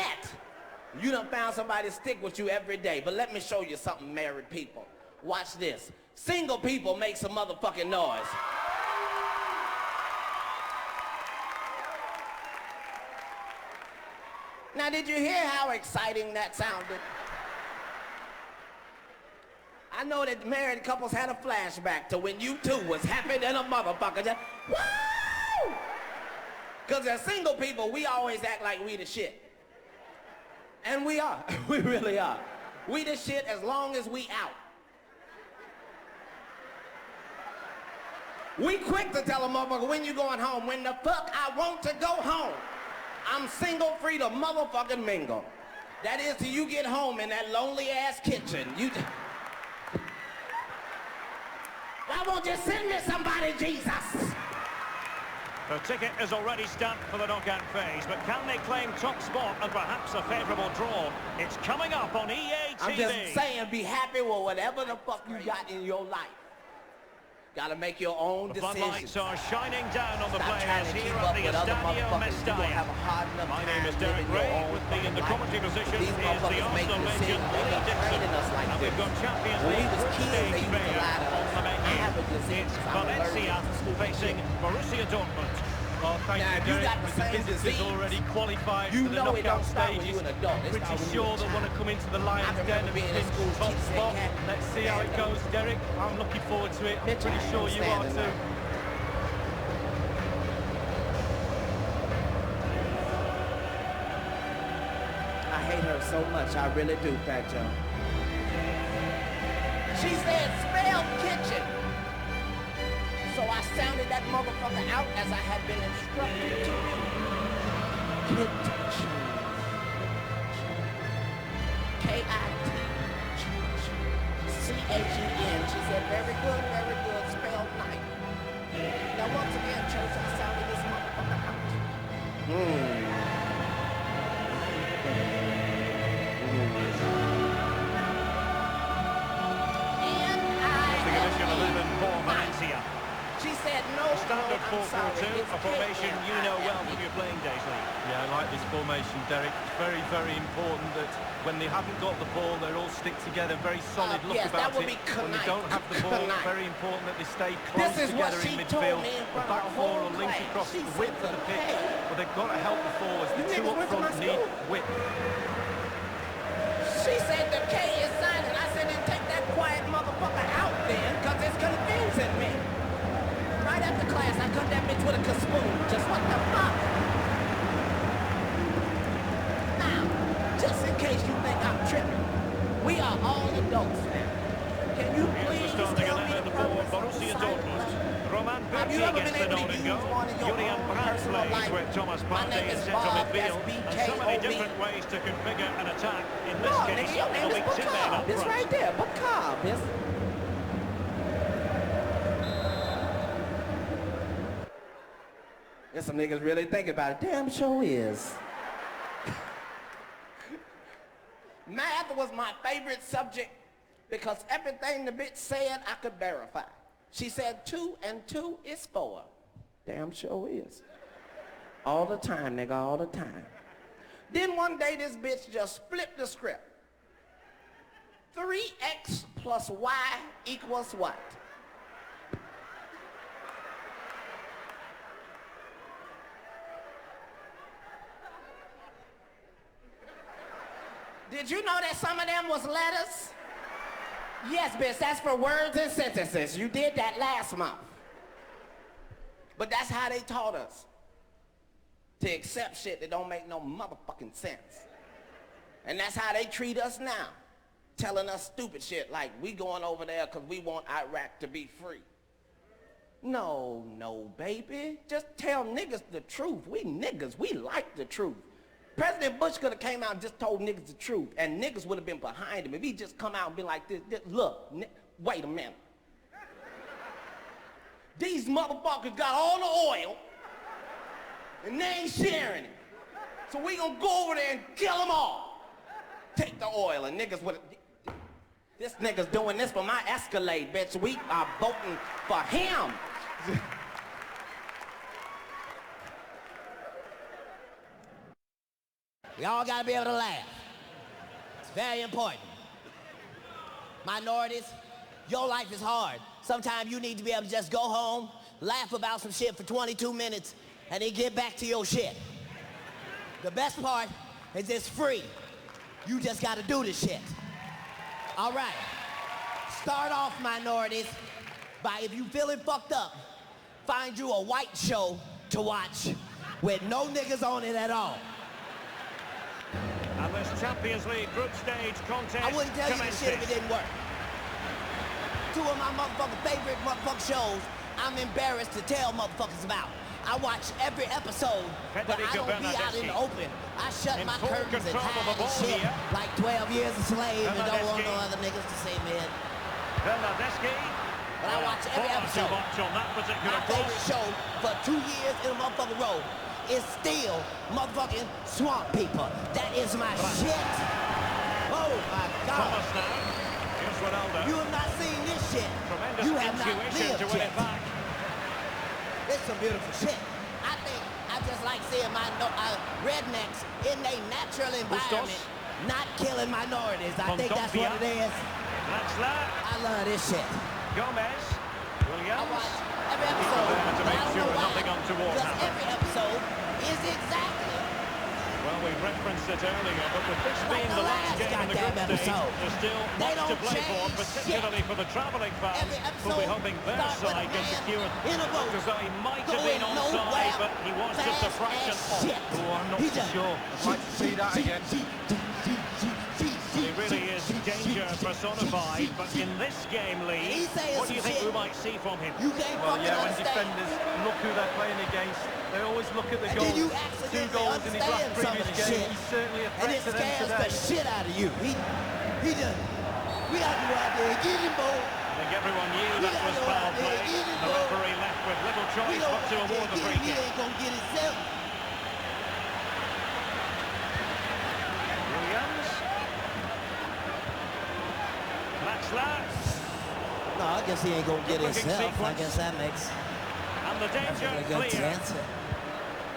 You done found somebody to stick with you every day. But let me show you something, married people. Watch this. Single people make some motherfucking noise. Now, did you hear how exciting that sounded? I know that married couples had a flashback to when you two was happy than a motherfucker. Just, woo! Because as single people, we always act like we the shit. And we are. We really are. We the shit as long as we out. We quick to tell a motherfucker when you going home. When the fuck I want to go home. I'm single, free to motherfucking mingle. That is till you get home in that lonely ass kitchen. Why won't you send me somebody, Jesus? The ticket is already stamped for the knockout phase, but can they claim top spot and perhaps a favourable draw? It's coming up on EA TV. I'm just saying, be happy with whatever the fuck you got in your life. Gotta make your own decisions. The floodlights are shining down on the players here at the Estadio Mestalla. My name is Derek Ray. With me in the commentary position is the Arsenal legend Lee Dixon. And we've got Champions League group stage bear on the menu. It's Valencia facing Borussia Dortmund. Oh, thank you, Derek. With the visitors already qualified for the knockout stages, pretty sure they'll want to come into the Lions' Den and pinch top spot. Let's see how it goes, Derek. I'm looking forward to it. I'm pretty sure you are too. I hate her so much, I really do, Fat Joe. She said, spell kitchen. So I sounded that motherfucker out as I had been instructed to. Kitchen. K-I-T-C-H-E-N. She said, very good, spelled night. Now once again, church, I sounded this motherfucker out. Position 11 for Valencia. She said no. Standard 4-4-2, a formation you know well from your playing days, Lee. Yeah, I like this formation, Derek. It's very, very important that when they haven't got the ball, they all stick together. Very solid look about it. When they don't have the ball, very important that they stay close together in midfield. The back four will link across the width of the pitch, but they've got to help the forwards. The two up front need width. She said the K is silent. I said, then take that quiet motherfucker out then, because it's confusing me. Right after class, I cut that bitch with a spoon. Just what the fuck? Now, just in case you think I'm tripping, we are all adults now. Can you please tell me the purpose of the Roman Berti gets the nod and go. Julian Brandt plays with Thomas Partey in central midfield. And so many different ways to configure an attack. In this case, there'll be two men up front. It's right there, Bacab. There's some niggas really thinking about it. Damn sure is. Math was my favorite subject because everything the bitch said I could verify. She said 2 and 2 is 4. Damn sure is. All the time, nigga, all the time. Then one day this bitch just flipped the script. 3x plus y equals what? Did you know that some of them was letters? Yes, bitch, that's for words and sentences. You did that last month. But that's how they taught us. To accept shit that don't make no motherfucking sense. And that's how they treat us now. Telling us stupid shit like we going over there because we want Iraq to be free. No, baby. Just tell niggas the truth. We niggas, we like the truth. President Bush could have came out and just told niggas the truth, and niggas would have been behind him. If he just come out and been like this look, wait a minute. These motherfuckers got all the oil, and they ain't sharing it. So we gonna go over there and kill them all. Take the oil, and niggas would have... This nigga's doing this for my Escalade, bitch. We are voting for him. We all gotta be able to laugh. It's very important. Minorities, your life is hard. Sometimes you need to be able to just go home, laugh about some shit for 22 minutes, and then get back to your shit. The best part is it's free. You just gotta do this shit. All right. Start off, minorities, by, if you feeling fucked up, find you a white show to watch with no niggas on it at all. And this Champions League group stage contest I wouldn't tell you this shit if it didn't work. Two of my motherfucking favorite motherfucking shows I'm embarrassed to tell motherfuckers about. I watch every episode, but I don't be out in the open. I shut my curtains and hide and shit like 12 years a slave and don't want no other niggas to see me. But I watch every episode. My favorite show for 2 years in a motherfucking row is still motherfucking Swamp People. That is my shit. Oh my God. You have not seen this shit. You have not lived yet. It's some beautiful shit. I just like seeing my rednecks in their natural environment, not killing minorities. I think that's what it is. I love this shit. Gomez, Williams. I watch every episode, but I don't know why, because every episode is exactly. Well, we referenced it earlier, but with this being the last game in the group stage, there's still much to play for, particularly for the travelling fans, who'll be hoping their side can secure because he might have been onside, but he was just a fraction off. Oh, I'm not so sure. I'd like to see that again. He really is danger personified, but in this game, Lee, what do you think we might see from him? Well, yeah, when defenders look who they're playing against, they always look at the goals. 2 goals in his last previous game. He's certainly a threat to them today. And it scares the shit out of you. He just, we got to go out there and get him, boy. I think everyone knew that was foul play. The referee left with little choice but to award the free kick. He ain't going to get himself. Williams. No, I guess he ain't gonna get himself. I guess that makes and the danger a good chance.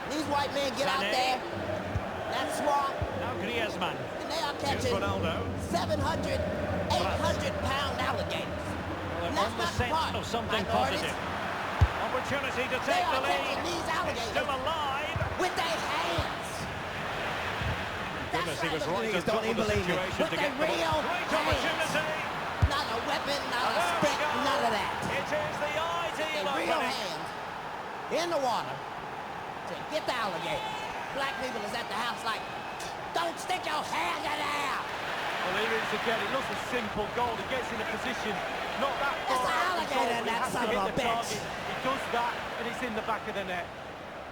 These white men get out there. That's Swamp. Now Griezmann. And they are catching 700, 800-pound alligators. Well, on the scent of something positive. Opportunity to take the lead. These alligators still alive with their hands. Goodness, he was right to top of the situation to get the ball. Great opportunity. Not a weapon, not a stick, none of that. It is the ideal real hands in the water to get the alligator. Black people is at the house like, don't stick your hand in there. Well, here it is again. It looks a simple goal. He gets in a position, not that far. It's an alligator in that son of a bitch. He does that, and it's in the back of the net.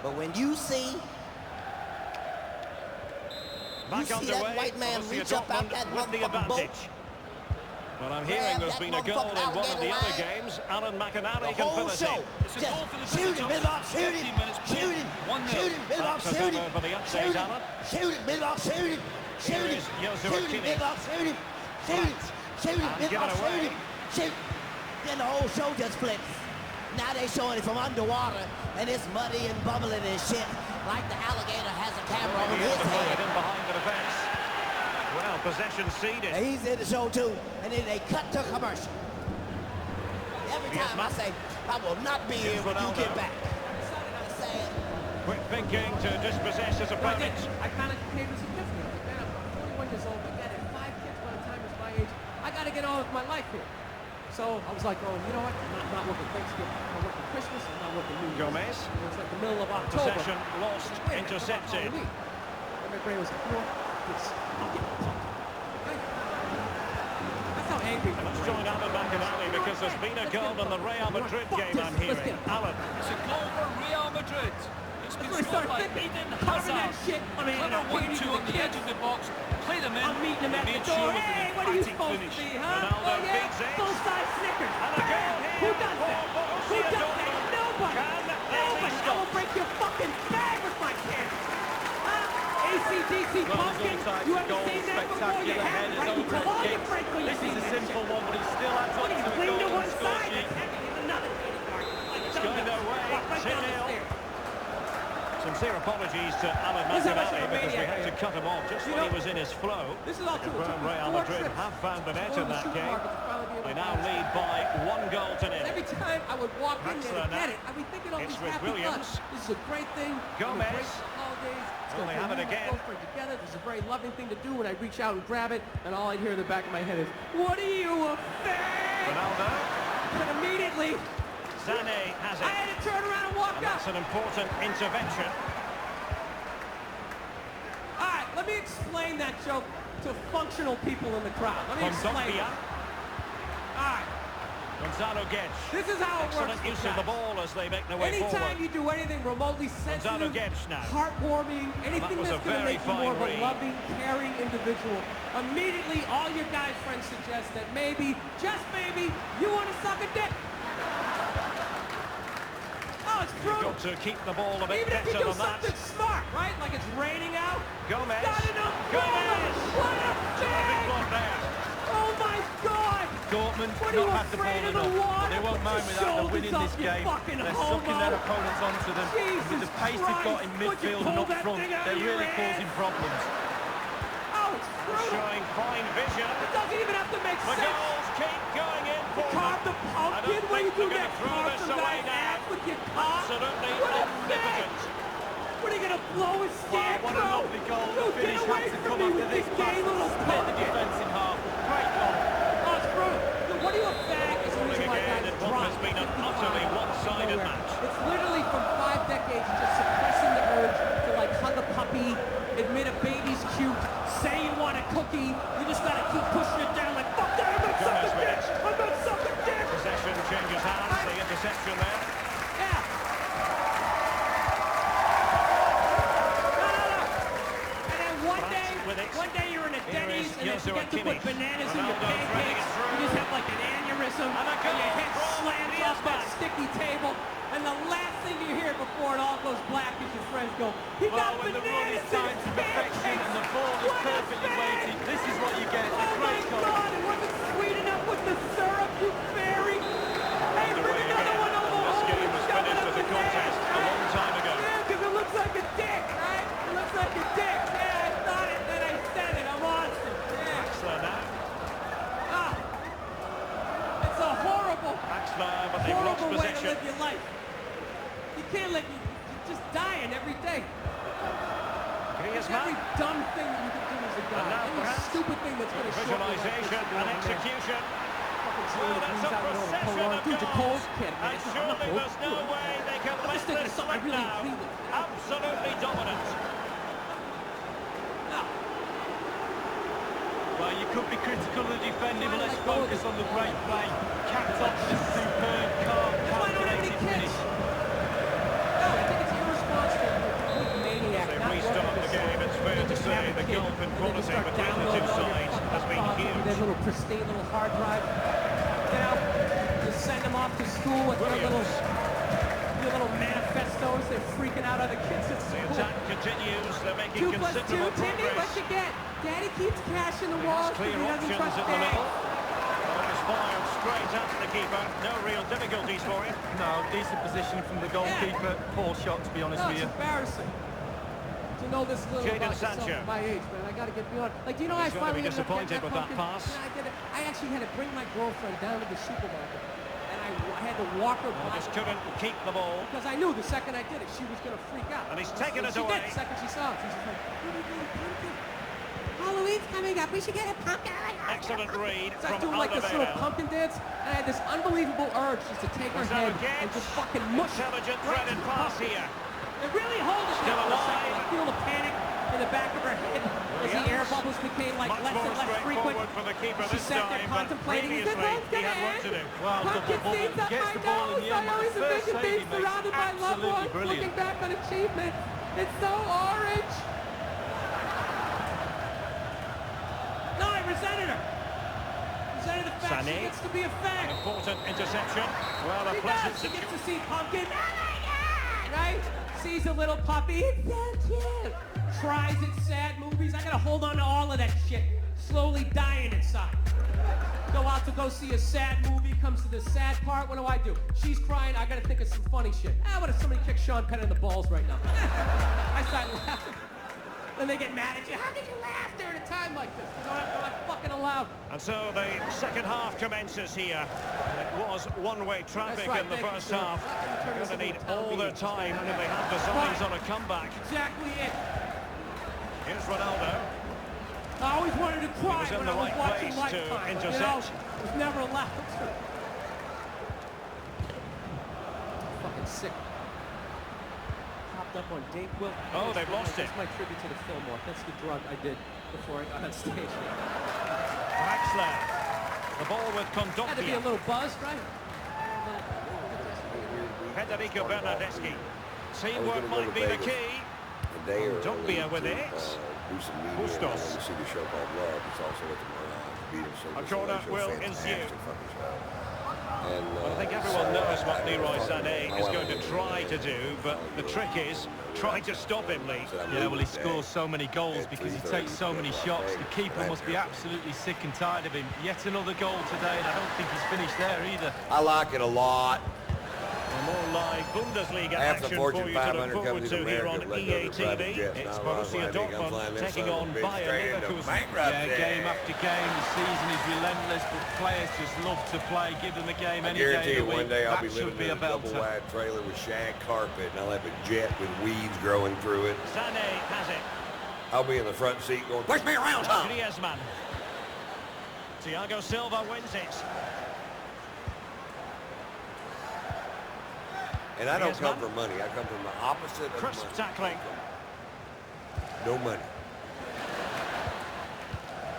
But when you see that white man reach up out that motherfucking boat. Well, I'm hearing there's been a goal in one of the other games. Alan McInally can finish it. It's a goal for the shoot him, Midlock, shoot him, shoot him, shoot him, Midlock, shoot him, for the update, Alan. Shoot him, Midlock, shoot him, shoot him, shoot him, Midlock, shoot him, shoot him, shoot him, Midlock, shoot him, shoot. Then the whole show just flips. Now they're showing it from underwater, and it's muddy and bubbling and shit, like the alligator has a camera on his head. Behind the defense. Well, possession ceded. And he's in the show too, and then they cut to commercial. Every time I say, I will not be here when you get back. Quick thinking to dispossess his opponent. I kind of came to some different. Man, I'm 41 years old. I got 5 kids by the time it's my age. I got to get on with my life here. So I was like, oh, you know what? I'm not working Thanksgiving. I'm not working Christmas. I'm not working New Year's. Gomez. It's like the middle of October. Possession lost, intercepted. And my brain was like, you know what? I'll get it. That's how angry I was. Let's join Alan McInally because there's been a goal in the Real Madrid game, I'm hearing. Alan. It's a goal for Real Madrid. It's been scored by Eden Hazard. Clever 1-2 on the edge of the box. Play them in. I'm meeting him at the door. Hey, what are you supposed to be, huh? Ronaldo beats it. Full-size Snickers. And a goal here. Who does that? Who does that? Nobody. Nobody. I will break your fucking bag with my kids. ACDC pumpkin. You haven't seen that before. You have, right? You come on, you break for your This is a simple one, but he still adds up to the clean to goal one and score side. sheet. Another It's going their way. 2-0. Sincere apologies to Alan McInally because we had to cut him off just when he was in his flow. This is all true. Real Madrid have found the net in that game. They now lead by 1 goal to nil. Every time I would walk in there to get it, I'd be thinking of these happy thoughts. This is a great thing. Gomez. Holidays. It's Well, they have it again. Together. This is a very loving thing to do when I reach out and grab it, and all I'd hear in the back of my head is, "What are you, a fag?" Ronaldo. And immediately, Sané has it. I had to turn around and walk And up. that's an important intervention. All right, let me explain that joke to functional people in the crowd. Let me explain it. All right. Gonzalo Guedes. This is how it works. Excellent use of the ball as they make their way forward. Anytime you do anything remotely sensitive, heartwarming, anything that's going to make you more of a loving, caring individual, immediately all your guy friends suggest that maybe, just maybe, you want to suck a dick. Oh, it's true. You've got to keep the ball a bit better than that. Even if you do something smart, right? Like it's raining out. Gomez. Gomez. What a big block there. Oh my God! Dortmund not had the ball enough. They won't mind without they're winning this game. They're sucking their opponents onto them. With the pace they've got in midfield and up front, they're really causing problems. Oh, it's brutal. Showing fine vision. It doesn't even have to make sense. The goals keep going in for them. Carve the pumpkin when you do that. Carve the guy's ass with your cock. Absolutely omnipotent. What are you gonna blow his scarecrow? What a lovely goal. The finish had to come after this pass. Split the defence in half. Great goal. Oh, it's brutal. What do you fag is the reason why guys drop? What has been an utterly one-sided match. It's literally from 5 decades just suppressing the urge to like hug a puppy, admit a baby's cute, say you want a cookie. You just gotta keep pushing it down like fuck that. I'm not sucking dick. I'm not sucking dick. Possession changes hands. The interception there. Yeah. One day you're in a Denny's and then you get to put bananas in your pancakes. You just have like an aneurysm and your head slams off that sticky table. And the last thing you hear before it all goes black is your friends go, he got bananas in his pancakes. And the ball is perfectly weighted. This is what you get. Oh my God, it wasn't sweet enough with the syrup, you fairy. Hey, bring another one over. This game was finished as a contest a long time ago. Yeah, because it looks like a dick, right? It looks like a dick. But they've lost horrible way to possession. live your life. You can't live, you're just dying every day. Every dumb thing that you can do as a guy. Any stupid thing that's going to show visualization and execution. Well, that's a procession of goals. And surely there's no way they can let this slip now. Absolutely dominant. Well, you could be critical of the defending, but let's focus on the great play. Capped off this superb, calm, calculated finish. No, I think it's irresponsible for a complete maniac. As they restart the game, it's fair to say the gulf in quality between the two sides has been huge. Their little pristine little hard drive. You know, you send them off to school with their little manifestos. They're freaking out other kids at school. The attack continues. They're making 2 plus 2, considerable Timmy, progress. what you get? Daddy keeps cash in the walls. Clear options in the middle. It's fired straight at the keeper. No real difficulties for him. No, decent position from the goalkeeper. Poor shot, to be honest with you. It's embarrassing. To know this little about yourself at my age, man. I got to get beyond. Like, do you know I finally ended up getting that pumpkin? I actually had to bring my girlfriend down to the supermarket. And I had to walk her by. Just couldn't keep the ball. Because I knew the second I did it, she was going to freak out. And he's taken it She away. did the second she saw it. She's just like, what are you doing, pumpkin? Halloween's coming up. We should get a pumpkin. Excellent read so from I do like this little pumpkin dance, and I had this unbelievable urge just to take her head and just fucking mush it. Intelligent threaded pass here. It really hold it Still down for a second. alive. I feel the panic in the back of her head as the air bubbles became like less and less frequent. For the keeper she this sat time, there contemplating. He said, he had work to do. Well, pumpkin seeds up my nose. I always envision being surrounded by loved ones. Looking back on achievement, it's so orange. No, I resented her. Resented the fact she gets to be a fag. Important interception. Well, a pleasant she gets to see pumpkin. Oh my God! Right? Sees a little puppy. It's so cute. Tries at sad movies. I gotta hold on to all of that shit. Slowly dying inside. Go out to go see a sad movie. Comes to the sad part. What do? She's crying. I gotta think of some funny shit. What if somebody kicked Sean Penn in the balls right now? I start laughing. Then they get mad at you. How did you laugh during a time like this? You're not fucking allowed. And so the second half commences here. It was one-way traffic in the first half. They're going to need all their time if they have designs on a comeback. Exactly it. Here's Ronaldo. I always wanted to cry when I was watching place to Lifetime. intercept. I was never allowed to. Fucking sick. Up on Dave Will. Oh, they've lost it. That's my tribute to the Fillmore. That's the drug I did before I got on stage. Draxler. The ball with Kondogbia. Had to be a little buzz, right? Federico Bernardeschi. Teamwork might be the key. Kondogbia with it. Bustos. A corner will ensue. Well, I think everyone knows what Leroy Sané is going to try to do, but the trick is trying to stop him, Lee. Yeah, well, he scores so many goals because he takes so many shots. The keeper must be absolutely sick and tired of him. Yet another goal today, and I don't think he's finished there either. I like it a lot. More live Bundesliga action for you to look forward to here on EA TV. It's Borussia Dortmund taking on Bayern Leverkusen. Yeah, game after game, the season is relentless, but players just love to play. Give them a game any day of the week. I guarantee you one day I'll be That should living be in a a double-wide trailer with shag carpet, and I'll have a jet with weeds growing through it. Sané has it. I'll be in the front seat going, push me around, Tom! Griezmann. Thiago Silva wins it. And I don't come for money. I come from the opposite of crisp money. Tackling. No money.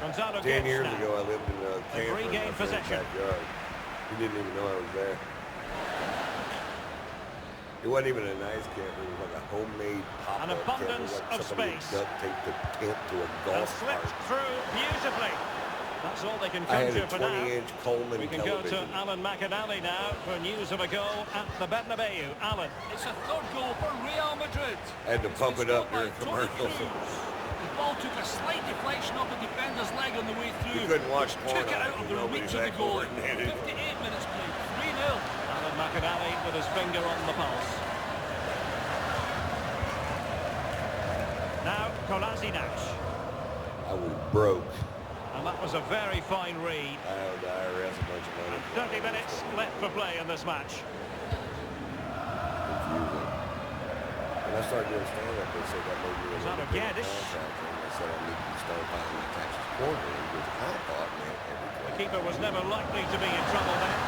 Gonzalo 10 years now. ago, I lived in a camper in regain my friend's possession. backyard. He didn't even know I was there. It wasn't even a nice camper. It was like a homemade pop-up An abundance camper, like of somebody space. duct taped a tent to a And golf slipped cart. through beautifully. That's all they can I come had to a for now. 20-inch Coleman We can television. go to Alan McAnally now for news of a goal at the Bernabeu. Alan. It's a third goal for Real Madrid. Had to pump it up during commercials. The ball took a slight deflection off the defender's leg on the way through. You couldn't watch which porn took it on it out of because the nobody's reach of the that goal. coordinated. 58 minutes played, 3-0. Alan McAnally with his finger on the pulse. Now, Kolasinac. I was broke. And that was a very fine read. I owed the IRS a bunch of money. 30 minutes left for play in this match. Confusing. When I started doing stand-up, they said that made me a Geddes. contractor. And they said I need to start filing my taxes quarterly, which I thought meant every The keeper was never likely to be in trouble there.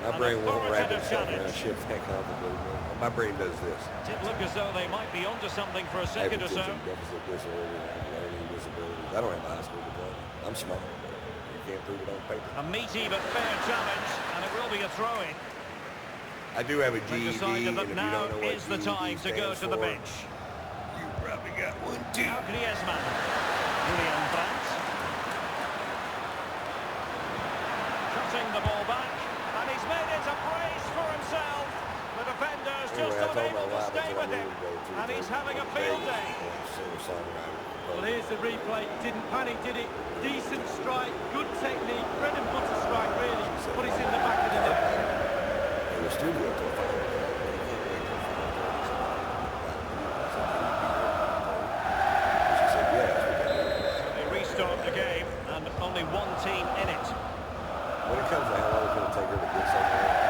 My brain won't wrap itself around shit that complicated. My brain does this. Did look as though they might be onto something for a I have second or so. attention deficit disorder, I have learning disabilities. I don't have a high school diploma. I'm smart, but you can't prove it on paper. A meaty but fair challenge, and it will be a throw-in. I do have a They GED, decided and that if you now don't know what is the GED time to go stands to the for, bench. you probably got one too. Now Griezmann. Julian Brandt. Cutting the ball back, and he's made it a brace for himself. The defender's just Anyway, I told unable my to wife stay that's what with I him, needed to go and he's having a field day. Well, here's the replay. Didn't panic, did it? Decent strike, good technique, bread and butter strike, really. But it's in the back of the net. In the studio till 5. She said, yes. They restart the game, and only one team in it. When it comes to how long it's going to take her to get somewhere,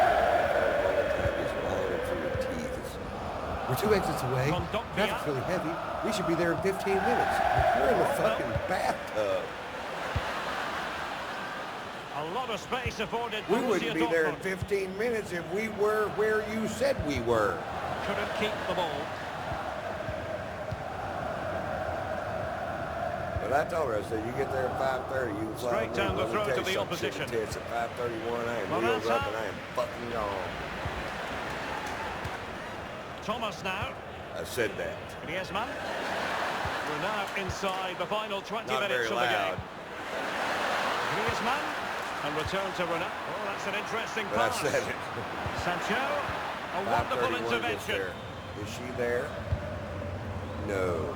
we're 2 exits away. Traffic's really heavy. We should be there in 15 minutes. We're in the fucking bathtub. A lot of space afforded. We Borussia wouldn't be there in Dortmund. 15 minutes if we were where you said we were. Couldn't keep the ball. But I told her, I said, you get there at 5:30, you can fly Straight me. down the Let me throat tell to you the something, opposition. chicken tits, at 5:31, I am Morata. wheels up and I am fucking gone. Thomas now. I said that. Griezmann. We're now inside the final 20 Not minutes very of the loud. game. Griezmann. And return to Ronaldo. Oh, that's an interesting But I pass. said it. Sancho. A wonderful 5:31 gets intervention. there. Is she there? No.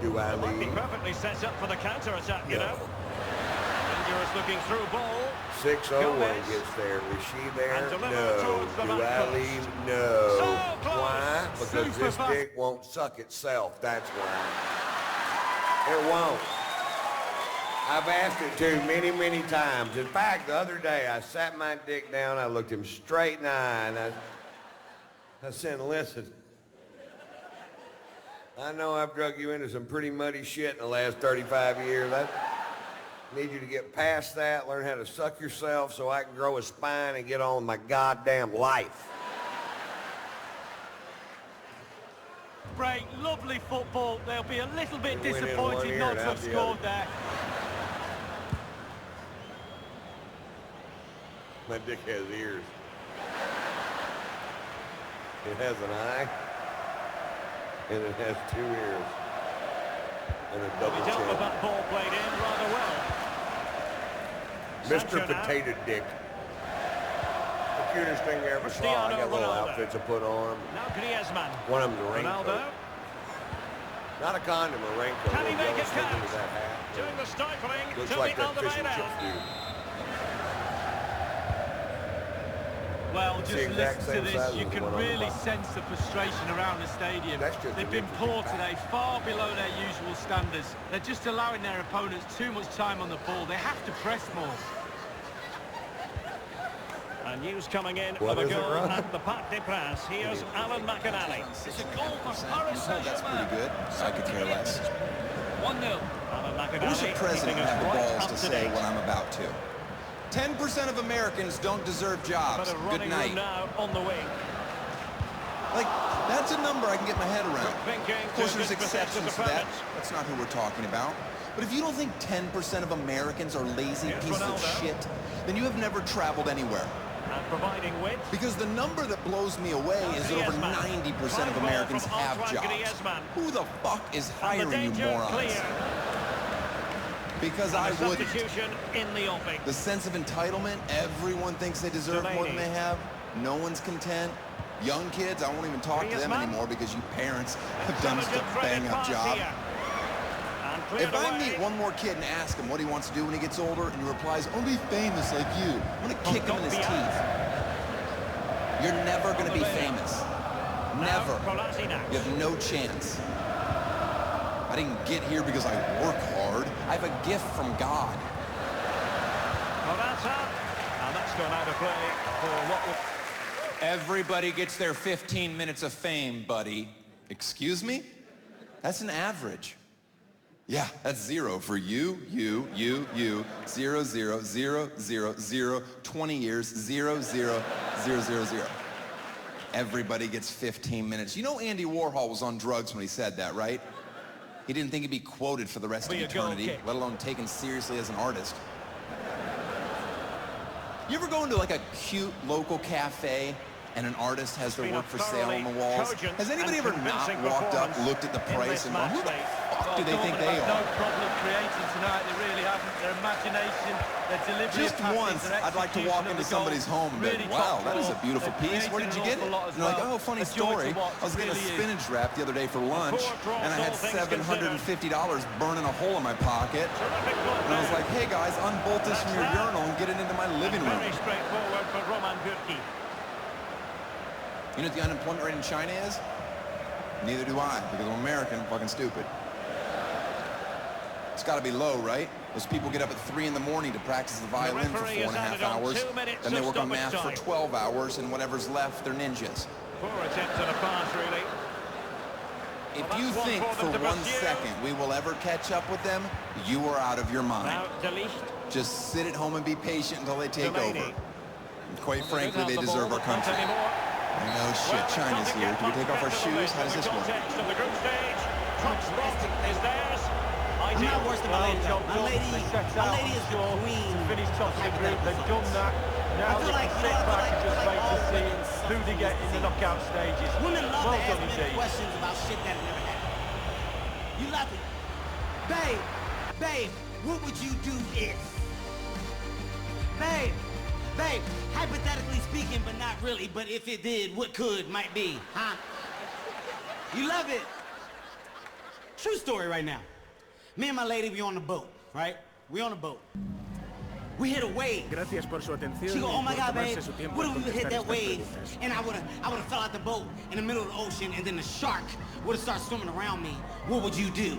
Do I Might be leave? perfectly set up for the counter-attack, you No. know. Dangerous looking through ball. 6:01 Gomez. gets there. Is she there? And delivered No. towards the Do back I post. leave? No. So close. Why? Because Super this fast. dick won't suck itself. That's why. It won't. I've asked it to many, many times. In fact, the other day, I sat my dick down, I looked him straight in the eye, and I said, listen, I know I've drug you into some pretty muddy shit in the last 35 years. I need you to get past that, learn how to suck yourself so I can grow a spine and get on with my goddamn life. Break, lovely football. They'll be a little bit We went in one disappointed ear not and to out have the scored other. there. My dick has ears. It has an eye, and it has 2 ears, and a double He dealt with chin. that ball played in rather well. Mr. Sancho now. Potato Dick. The cutest thing you ever saw. I got little outfits I put on them. Now Griezmann. One of them's a raincoat. Ronaldo. Not a condom, a raincoat. Can he Little make it yellow count? with that hat. Doing the stifling Looks to like the that fish and Alderweireld. chips dude. Well, It's just the exact listen to same this. size You as the can one on the really bottom. sense the frustration around the stadium. That's just They've an been empty poor bag. today, far below their usual standards. They're just allowing their opponents too much time on the ball. They have to press more. And news coming in What of a is it, goal Ron? at the Parc des Princes. Here's Alan McInally. It's a goal for Paris That's pretty Saint-Germain. good. I could care less. 1-0. Alan I McInally wish a president keeping us had the right balls up to to say date. what I'm about to. 10% of Americans don't deserve jobs. Bit of Good running night. room now on the wing. Like, that's a number I can get my head around. Thinking Of course, to there's dispossess exceptions his to that. opponents. That's not who we're talking about. But if you don't think 10% of Americans are lazy Here's pieces of Ronaldo. shit, then you have never traveled anywhere. And providing width. Because the number that blows me away Now is that over Griezmann. 90% of Fine ball Americans from have Antoine jobs. Griezmann. Who the fuck is And the hiring you danger morons? clear. Because And I a wouldn't. substitution in the offing. The sense of entitlement, everyone thinks they deserve more than Delaney. they have. No one's content. Young kids, I won't even talk to them Griezmann. anymore because you parents have done such a Intelligent bang-up threaded job. pass here. And cleared If I away. meet one more kid and ask him what he wants to do when he gets older, and he replies, "I'll be famous like you," I'm gonna kick him in his teeth. You're never gonna be famous. Never. Kolasinac. You have no chance. I didn't get here because I work hard. I have a gift from God. Morata. And that's gone out of play for what was... Everybody gets their 15 minutes of fame, buddy. Excuse me? That's an average. Yeah, that's 0 for you, 0, 0, 0, 0, 0, 20 years, 0, 0, 0, 0, 0. Everybody gets 15 minutes. You know Andy Warhol was on drugs when he said that, right? He didn't think he'd be quoted for the rest of Be a goal eternity, kick. let alone taken seriously as an artist. You ever go into like a cute local cafe and an artist has their Been a work for sale on the thoroughly walls? cogent Has anybody and ever not convincing walked up, performance looked at the in price this and gone, who the match, fuck do they think they Dortmund have are? no problem creating tonight. They really haven't. Their imagination, their delivery Just of passes, once, their I'd like to execution walk of into the goals, somebody's home and be really like, wow, top that is a drawer. beautiful They've piece. Where did you created get it? an awful lot as And they're like, well. oh, funny A joy to story. watch, I was getting a really is. spinach wrap the other day for lunch, Poor draws, and I had all things $750 burning a hole in my pocket. And I was like, hey guys, unbolt this from your urinal and get it into my living room. Very straightforward for Roman Bürki. You know what the unemployment rate in China is? Neither do I, because I'm American, fucking stupid. It's got to be low, right? Those people get up at 3 in the morning to practice the violin for referee has 4.5 added on hours. 2 minutes Then they of work on stoppage math for time. 12 hours, and whatever's left, they're ninjas. Poor attempt at a pass, really. If Well, you that's one think for for them to 1 pursue. second we will ever catch up with them, you are out of your mind. Now, De Ligt. Just sit at home and be patient until they take Delaney. over. And quite frankly, they Without the deserve ball, our not country. anymore. I know, shit, Well, China's it doesn't here. get Do we take off our much shoes? How better does in this the work? context of the group stage. Top spot is theirs. I'm Ideal. not worse than my lady. Job My done. lady, They set my out lady is the to queen. finish top of the group. They've done that. I Now feel they like, can you know, sit back and I just feel wait like to all see women who they get in the knockout stages. Women love Well to ask done men indeed. questions about shit that never happened. You love it. Babe, what would you do if? Babe, hypothetically speaking, but not really, but if it did, what could, might be, huh? You love it. True story right now. Me and my lady, we on the boat, right? We on the boat. We hit a wave. Gracias por su atención. She go, oh my y God, por babe, tomarse su tiempo what en if we hit contestar that estas wave preguntas. and I would've fell out the boat in the middle of the ocean and then the shark would've started swimming around me? What would you do?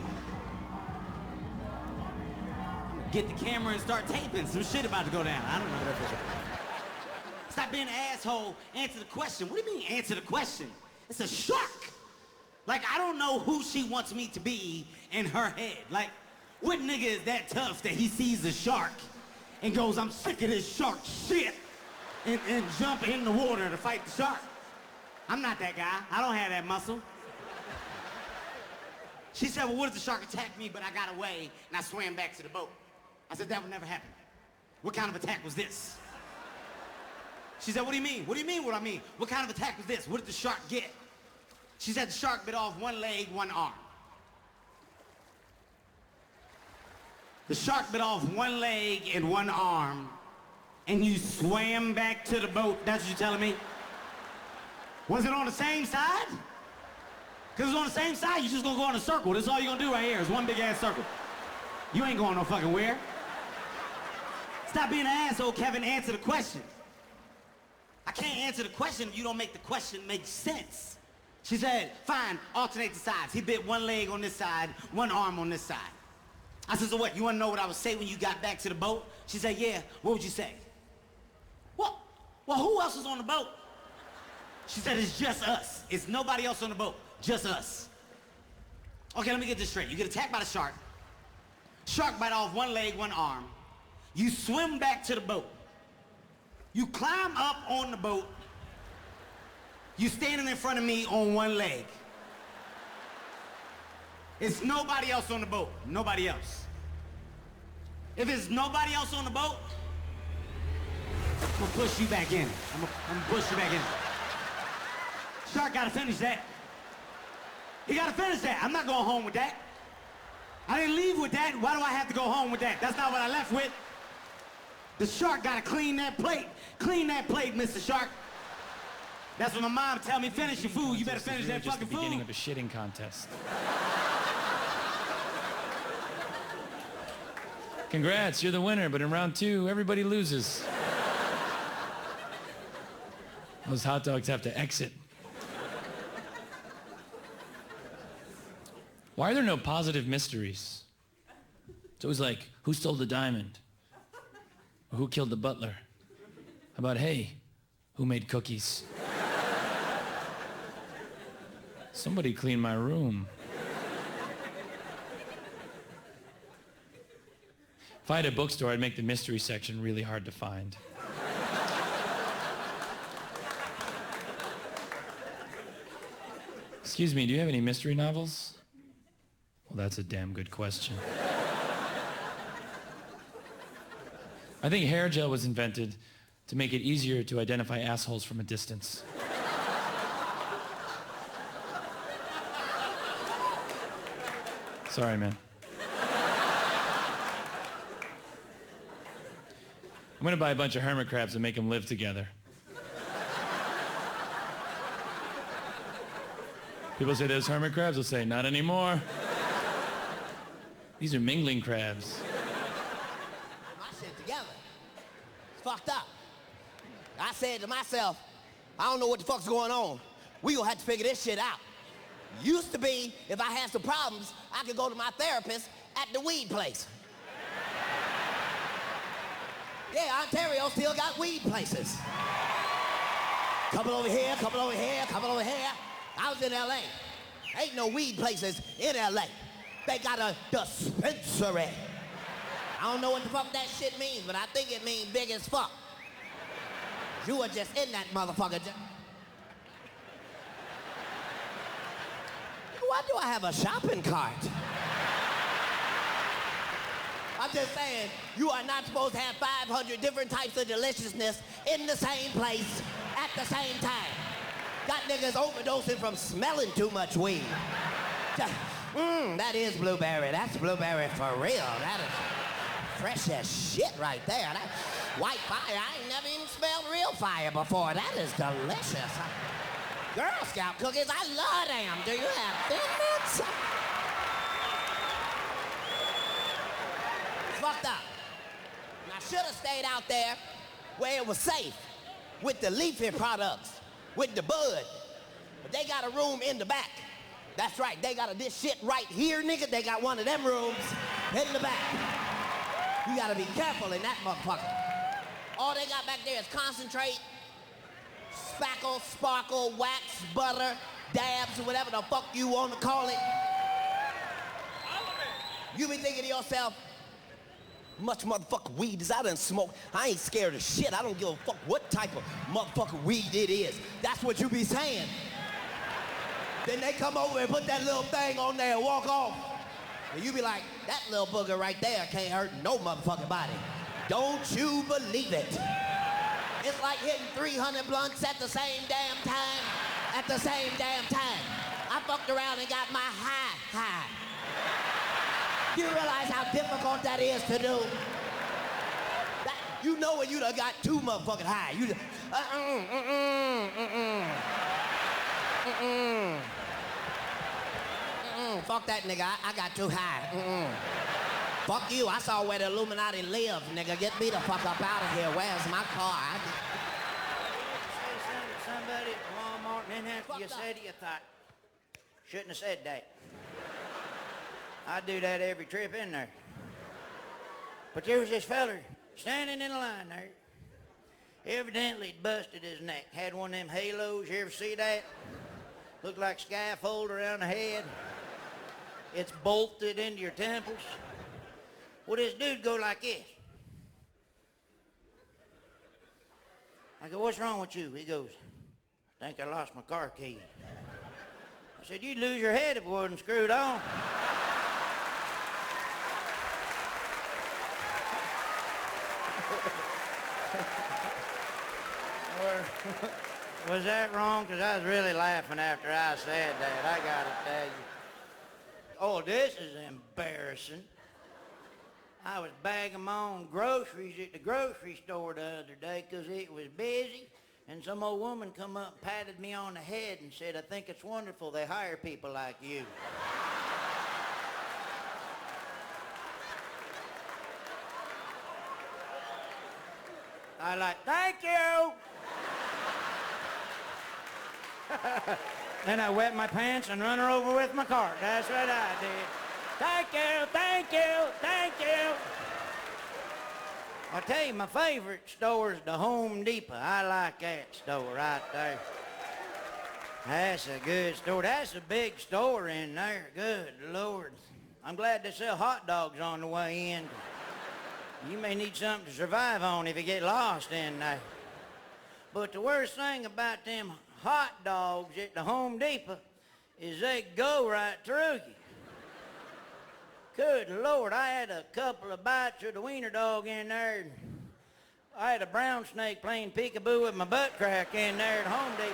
Get the camera and start taping. Some shit about to go down. I don't know. Stop being an asshole. Answer the question. What do you mean answer the question? It's a shark. Like, I don't know who she wants me to be in her head. Like, what nigga is that tough that he sees a shark and goes, I'm sick of this shark shit, and jump in the water to fight the shark? I'm not that guy. I don't have that muscle. She said, well, what if the shark attacked me, but I got away, and I swam back to the boat? I said, that would never happen. What kind of attack was this? She said, what do you mean? What do you mean what I mean? What kind of attack was this? What did the shark get? She said the shark bit off one leg, one arm. The shark bit off one leg and one arm, and you swam back to the boat. That's what you're telling me? Was it on the same side? Because it's on the same side, you're just gonna go in a circle. That's all you're gonna do right here is one big ass circle. You ain't going no fucking where. Stop being an asshole, Kevin. Answer the question. I can't answer the question if you don't make the question make sense. She said, fine, alternate the sides. He bit one leg on this side, one arm on this side. I said, so what, you wanna know what I would say when you got back to the boat? She said, yeah, what would you say? Well, who else is on the boat? She said, it's just us. It's nobody else on the boat, just us. Okay, let me get this straight. You get attacked by the shark. Shark bite off one leg, one arm. You swim back to the boat. You climb up on the boat. You standing in front of me on one leg. It's nobody else on the boat. Nobody else. If it's nobody else on the boat, I'm gonna push you back in. I'm gonna push you back in. Shark gotta finish that. He gotta finish that. I'm not going home with that. I didn't leave with that. Why do I have to go home with that? That's not what I left with. The shark gotta clean that plate. Clean that plate, Mr. Shark. That's what my mom tell me. Finish your food. You better finish that fucking food. It's the beginning of a shitting contest. Congrats, you're the winner, but in round 2, everybody loses. Those hot dogs have to exit. Why are there no positive mysteries? It's always like, who stole the diamond? Or who killed the butler? How about, hey, who made cookies? Somebody cleaned my room. If I had a bookstore, I'd make the mystery section really hard to find. Excuse me, do you have any mystery novels? Well, that's a damn good question. I think hair gel was invented to make it easier to identify assholes from a distance. Sorry, man. I'm gonna buy a bunch of hermit crabs and make them live together. People say there's hermit crabs, I'll say, not anymore. These are mingling crabs. My shit together. It's fucked up. I said to myself, I don't know what the fuck's going on. We gonna have to figure this shit out. Used to be, if I had some problems, I could go to my therapist at the weed place. Yeah, Ontario still got weed places. Couple over here, couple over here, couple over here. I was in LA. Ain't no weed places in LA. They got a dispensary. I don't know what the fuck that shit means, but I think it means big as fuck. You were just in that motherfucker. Why do I have a shopping cart? I'm just saying, you are not supposed to have 500 different types of deliciousness in the same place at the same time. Got niggas overdosing from smelling too much weed. That is blueberry. That's blueberry for real. That is fresh as shit right there. That white fire, I ain't never even smelled real fire before. That is delicious. Girl Scout cookies, I love them. Do you have Thin Mints? Fucked up. And I should have stayed out there where it was safe with the leafy products, with the bud. But they got a room in the back. That's right, they got this shit right here, nigga. They got one of them rooms in the back. You gotta be careful in that motherfucker. All they got back there is concentrate, spackle, sparkle, wax, butter, dabs, or whatever the fuck you want to call it. You be thinking to yourself, much motherfucking weed is I done smoke. I ain't scared of shit. I don't give a fuck what type of motherfucking weed it is. That's what you be saying. Then they come over and put that little thing on there and walk off. And you be like, that little booger right there can't hurt no motherfucking body. Don't you believe it. It's like hitting 300 blunts at the same damn time. At the same damn time. I fucked around and got my high. You realize how difficult that is to do? You know when you done got too motherfucking high. You just, fuck that nigga, I got too high. Fuck you, I saw where the Illuminati live, nigga. Get me the fuck up out of here. Where's my car? Somebody at Walmart, and then after you said it, you thought, shouldn't have said that. I do that every trip in there. But there was this feller standing in a line there. Evidently he'd busted his neck. Had one of them halos, you ever see that? Looked like scaffold around the head. It's bolted into your temples. Well, this dude go like this. I go, what's wrong with you? He goes, I think I lost my car key. I said, you'd lose your head if it wasn't screwed on. Or was that wrong? Because I was really laughing after I said that. I got to tell you. Oh, this is embarrassing. I was bagging my own groceries at the grocery store the other day because it was busy, and some old woman come up and patted me on the head and said, I think it's wonderful they hire people like you. I like, thank you. Then I wet my pants and run her over with my cart. That's what I did. Thank you, thank you, thank you. I'll tell you, my favorite store is the Home Depot. I like that store right there. That's a good store. That's a big store in there. Good Lord. I'm glad they sell hot dogs on the way in. You may need something to survive on if you get lost in there. But the worst thing about them hot dogs at the Home Depot is they go right through you. Good Lord, I had a couple of bites of the wiener dog in there. I had a brown snake playing peekaboo with my butt crack in there at Home Depot.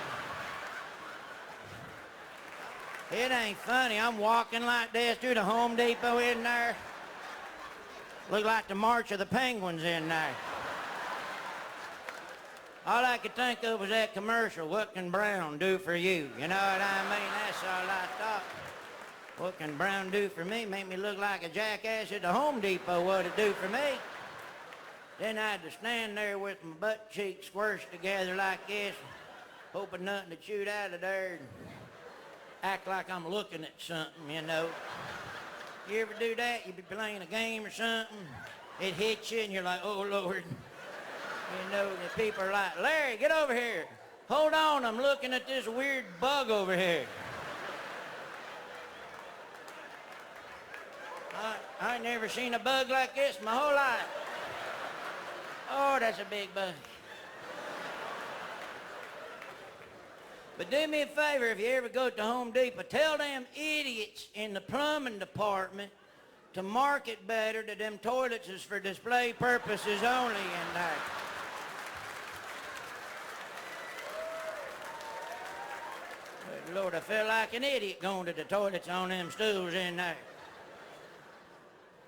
It ain't funny. I'm walking like this through the Home Depot in there. Look like the March of the Penguins in there. All I could think of was that commercial, what can Brown do for you? You know what I mean? That's all I thought. What can Brown do for me? Make me look like a jackass at the Home Depot, what it do for me? Then I had to stand there with my butt cheeks squished together like this, hoping nothing to shoot out of there, and act like I'm looking at something, you know. You ever do that? You be playing a game or something, it hits you and you're like, oh Lord. You know, the people are like, Larry, get over here. Hold on, I'm looking at this weird bug over here. I ain't never seen a bug like this my whole life. Oh, that's a big bug. But do me a favor, if you ever go to Home Depot, tell them idiots in the plumbing department to market better that them toilets is for display purposes only in there. Good Lord, I feel like an idiot going to the toilets on them stools in there.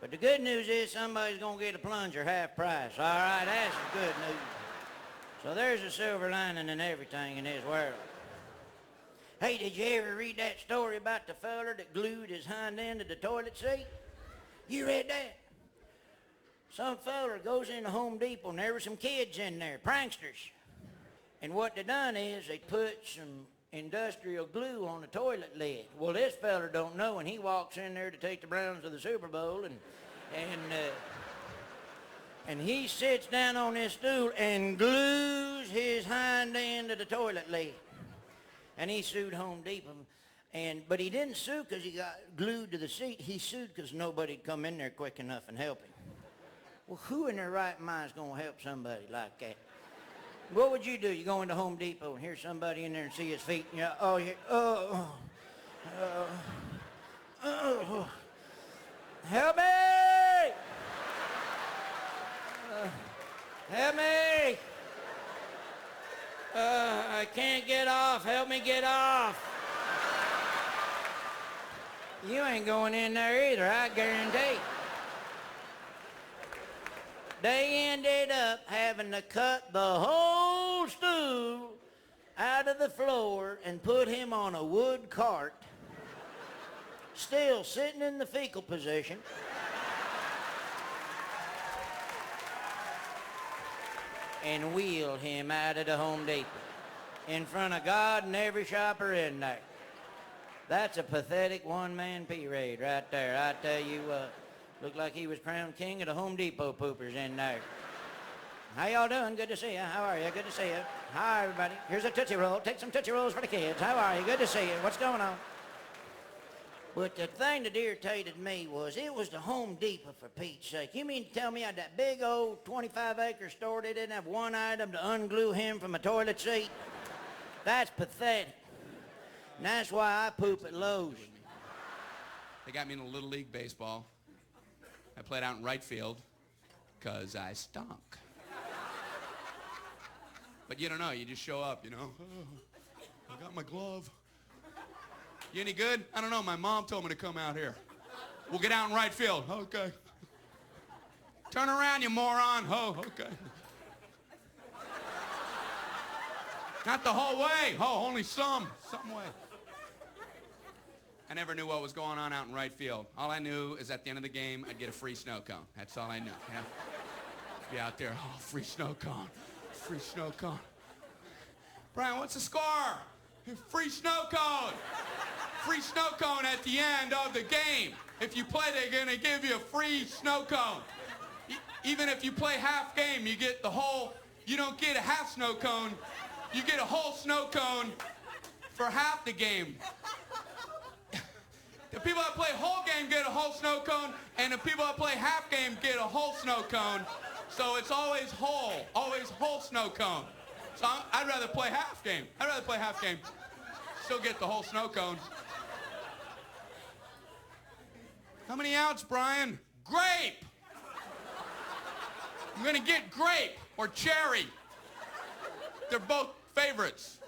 But the good news is somebody's going to get a plunger half price. All right, that's the good news. So there's a silver lining in everything in this world. Hey, did you ever read that story about the feller that glued his hind end to the toilet seat? You read that? Some feller goes into Home Depot and there were some kids in there, pranksters. And what they done is they put some industrial glue on the toilet lid. Well, this feller don't know, and he walks in there to take the Browns to the Super Bowl, and he sits down on this stool and glues his hind end to the toilet lid. And he sued Home Depot, but he didn't sue because he got glued to the seat. He sued because nobody'd come in there quick enough and help him. Well, who in their right mind is going to help somebody like that? What would you do? You go into Home Depot and hear somebody in there and see his feet, and you're, oh, yeah, help me! Help me! I can't get off. Help me get off. You ain't going in there either, I guarantee. They ended up having to cut the whole stool out of the floor and put him on a wood cart, still sitting in the fecal position. And wheel him out of the Home Depot in front of God and every shopper in there. That's a pathetic one-man parade right there. I tell you what, looked like he was crowned king of the Home Depot poopers in there. How y'all doing? Good to see you. How are you? Good to see you. Hi, everybody. Here's a Tootsie Roll. Take some Tootsie Rolls for the kids. How are you? Good to see you. What's going on? But the thing that irritated me was it was the Home Depot, for Pete's sake. You mean to tell me I had that big old 25-acre store that didn't have one item to unglue him from a toilet seat? That's pathetic. And that's why I poop at Lowe's. They got me in a Little League baseball. I played out in right field because I stunk. But you don't know, you just show up, you know. Oh, I got my glove. You any good? I don't know, my mom told me to come out here. We'll get out in right field. Okay. Turn around, you moron. Oh, okay. Not the whole way. Oh, only some way. I never knew what was going on out in right field. All I knew is at the end of the game, I'd get a free snow cone. That's all I knew. Yeah? Be out there, oh, free snow cone. Free snow cone. Brian, what's the score? Free snow cone. Free snow cone at the end of the game. If you play, they're gonna give you a free snow cone. Even if you play half game, you get the whole, you don't get a half snow cone, you get a whole snow cone for half the game. The people that play whole game get a whole snow cone, and the people that play half game get a whole snow cone. So it's always whole snow cone. So I'd rather play half game. Still get the whole snow cone. How many outs, Brian? Grape! I'm gonna get grape or cherry. They're both favorites.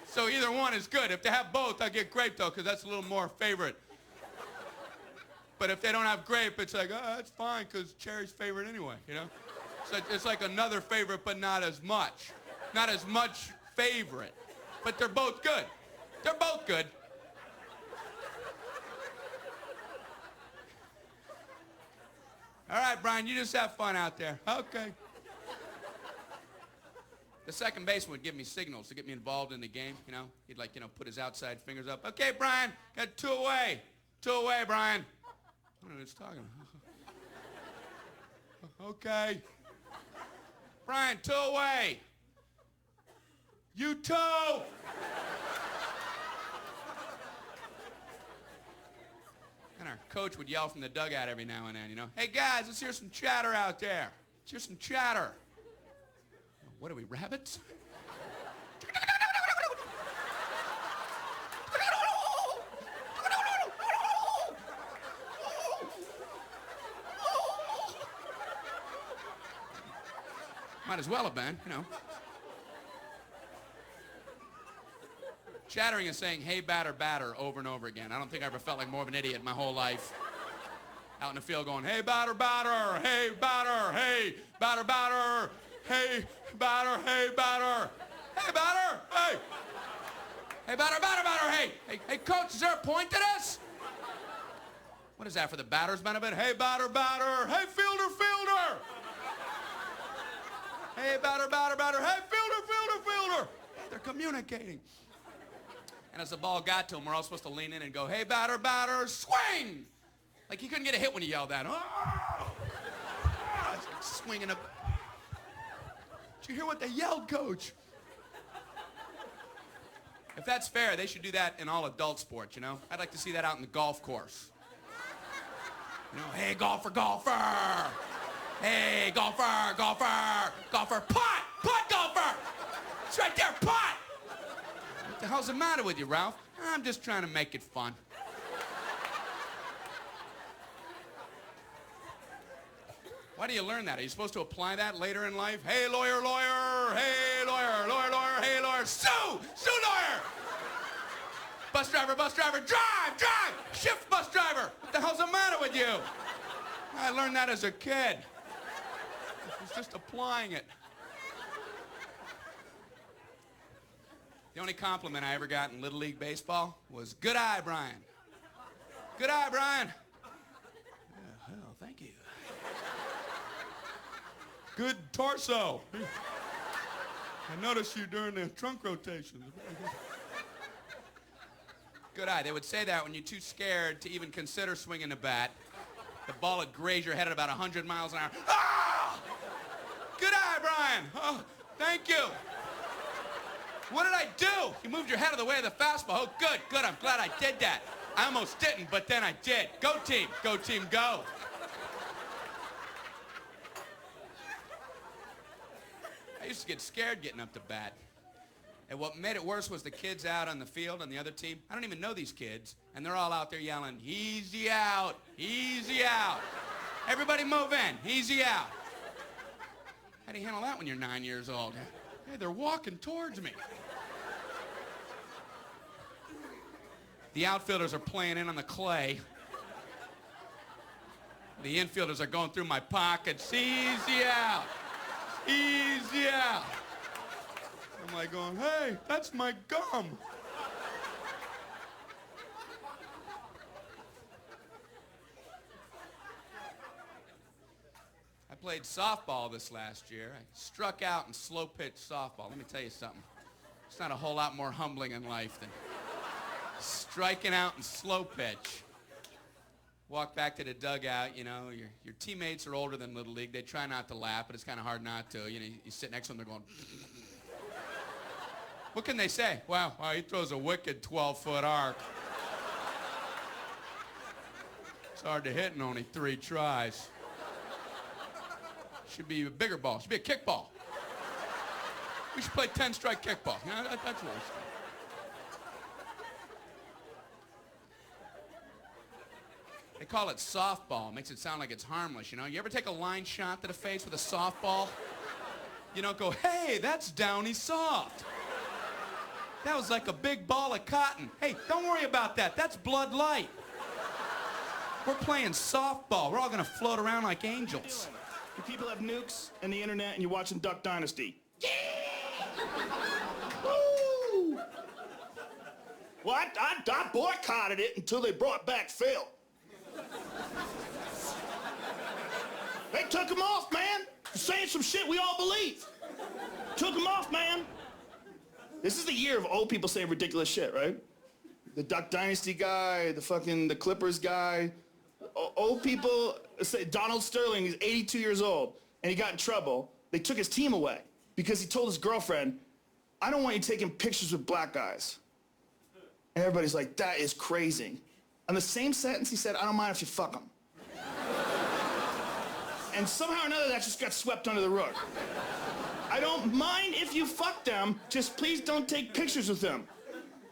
So either one is good. If they have both, I get grape though, because that's a little more favorite. But if they don't have grape, it's like, oh, that's fine, because cherry's favorite anyway, you know? So it's like another favorite, but not as much. Not as much favorite. But they're both good. They're both good. All right, Brian, you just have fun out there. Okay. The second baseman would give me signals to get me involved in the game, you know? He'd like, you know, put his outside fingers up. Okay, Brian, got 2 away. 2 away, Brian. I don't know what he's talking about. Okay. Brian, 2 away. You too. And our coach would yell from the dugout every now and then, you know, hey guys, let's hear some chatter out there. Let's hear some chatter. What are we, rabbits? Might as well have been, you know. Chattering is saying, hey, batter, batter, over and over again. I don't think I ever felt like more of an idiot my whole life. Out in the field going, hey, batter, batter, hey, batter, hey, batter, batter, hey, batter, hey, batter, hey, batter, hey. Hey, batter, batter, batter, hey. Hey, coach, is there a point to this? What is that, for the batter's benefit? Hey, batter, batter, hey, fielder, fielder. Hey, batter, batter, batter, hey, fielder, fielder, fielder. They're communicating. And as the ball got to him, we're all supposed to lean in and go, hey, batter, batter, swing! Like he couldn't get a hit when he yelled that. Oh! It's like swinging up. Did you hear what they yelled, coach? If that's fair, they should do that in all adult sports, you know? I'd like to see that out in the golf course. You know, hey, golfer, golfer! Hey, golfer, golfer, golfer, putt, putt, golfer! It's right there, putt! What the hell's the matter with you, Ralph? I'm just trying to make it fun. Why do you learn that? Are you supposed to apply that later in life? Hey, lawyer, lawyer, hey, lawyer, lawyer, lawyer, hey, lawyer. Sue lawyer! Bus driver, drive! Shift bus driver! What the hell's the matter with you? I learned that as a kid. I was just applying it. The only compliment I ever got in Little League Baseball was, good eye, Brian. Good eye, Brian. Hell, thank you. Good torso. I noticed you during the trunk rotations. Good eye. They would say that when you're too scared to even consider swinging the bat. The ball would graze your head at about 100 miles an hour. Ah! Good eye, Brian. Oh, thank you. What did I do? You moved your head out of the way of the fastball. Oh, good. I'm glad I did that. I almost didn't, but then I did. Go team, go. I used to get scared getting up to bat. And what made it worse was the kids out on the field on the other team. I don't even know these kids, and they're all out there yelling, easy out, easy out. Everybody move in, easy out. How do you handle that when you're 9 years old? Hey, they're walking towards me. The outfielders are playing in on the clay. The infielders are going through my pockets. Easy out. Easy out. I'm like going, hey, that's my gum. I played softball this last year. I struck out in slow pitch softball. Let me tell you something. It's not a whole lot more humbling in life than striking out in slow pitch. Walk back to the dugout, you know, your teammates are older than Little League. They try not to laugh, but it's kind of hard not to. You know, you sit next to them, they're going, what can they say? Wow, he throws a wicked 12-foot arc. It's hard to hit in only 3 tries. Should be a bigger ball. Should be a kickball. We should play 10-strike kickball. You know, that's what we should. They call it softball. Makes it sound like it's harmless, you know? You ever take a line shot to the face with a softball? You don't go, hey, that's downy soft. That was like a big ball of cotton. Hey, don't worry about that. That's Blood Light. We're playing softball. We're all gonna float around like angels. You people have nukes and the internet and you're watching Duck Dynasty. Yeah! Woo! Well, I boycotted it until they brought back Phil. They took him off, man. For saying some shit we all believe. Took him off, man. This is the year of old people saying ridiculous shit, right? The Duck Dynasty guy, the Clippers guy. Old people say Donald Sterling is 82 years old and he got in trouble. They took his team away because he told his girlfriend, I don't want you taking pictures with black guys. And everybody's like, that is crazy. On the same sentence, he said, I don't mind if you fuck them. And somehow or another, that just got swept under the rug. I don't mind if you fuck them, just please don't take pictures with them.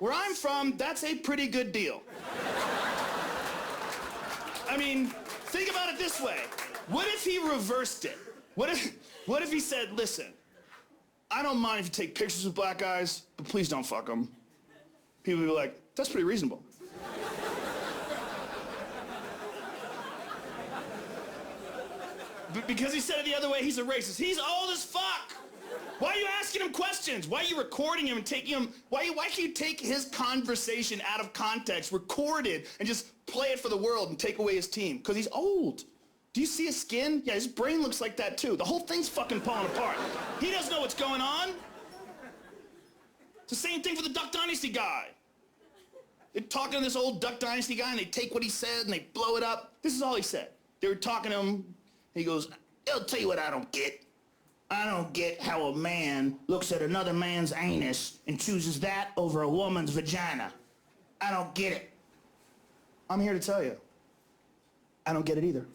Where I'm from, that's a pretty good deal. I mean, think about it this way. What if he reversed it? What if he said, listen, I don't mind if you take pictures with black guys, but please don't fuck them. People would be like, that's pretty reasonable. But because he said it the other way, he's a racist. He's old as fuck. Why are you asking him questions? Why are you recording him and taking him? Why can't you take his conversation out of context, record it, and just play it for the world and take away his team? Because he's old. Do you see his skin? Yeah, his brain looks like that too. The whole thing's fucking falling apart. He doesn't know what's going on. It's the same thing for the Duck Dynasty guy. They're talking to this old Duck Dynasty guy and they take what he said and they blow it up. This is all he said. They were talking to him. He goes, I'll tell you what I don't get. I don't get how a man looks at another man's anus and chooses that over a woman's vagina. I don't get it. I'm here to tell you, I don't get it either.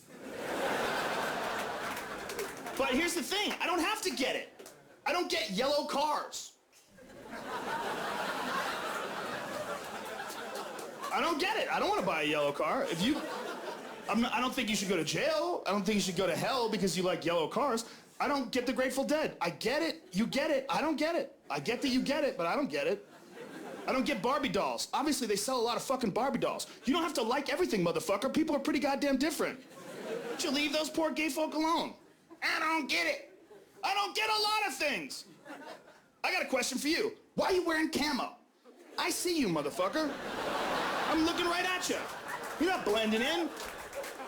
But here's the thing, I don't have to get it. I don't get yellow cars. I don't get it. I don't want to buy a yellow car. I don't think you should go to jail. I don't think you should go to hell because you like yellow cars. I don't get the Grateful Dead. I get it. You get it. I don't get it. I get that you get it, but I don't get it. I don't get Barbie dolls. Obviously, they sell a lot of fucking Barbie dolls. You don't have to like everything, motherfucker. People are pretty goddamn different. Don't you leave those poor gay folk alone? I don't get it. I don't get a lot of things. I got a question for you. Why are you wearing camo? I see you, motherfucker. I'm looking right at you. You're not blending in.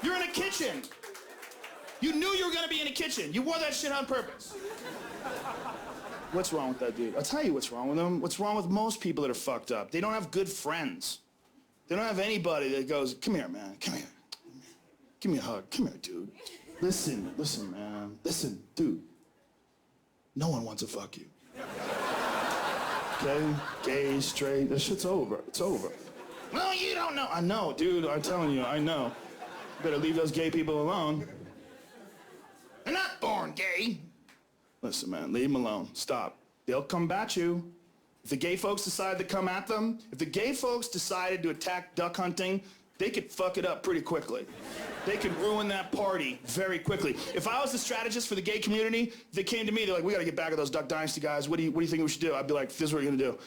You're in a kitchen. You knew you were gonna be in a kitchen. You wore that shit on purpose. What's wrong with that dude? I'll tell you what's wrong with him. What's wrong with most people that are fucked up? They don't have good friends. They don't have anybody that goes, come here, man, come here. Give me a hug. Come here, dude. Listen, man. Listen, dude. No one wants to fuck you. Okay? Gay, straight, that shit's over. It's over. Well, you don't know. I know, dude. I'm telling you, I know. You better leave those gay people alone. They're not born gay. Listen, man, leave them alone. Stop. They'll come at you. If the gay folks decide to come at them, if the gay folks decided to attack duck hunting, they could fuck it up pretty quickly. They could ruin that party very quickly. If I was the strategist for the gay community, they came to me, they're like, we gotta get back at those Duck Dynasty guys. What do you think we should do? I'd be like, this is what you're gonna do.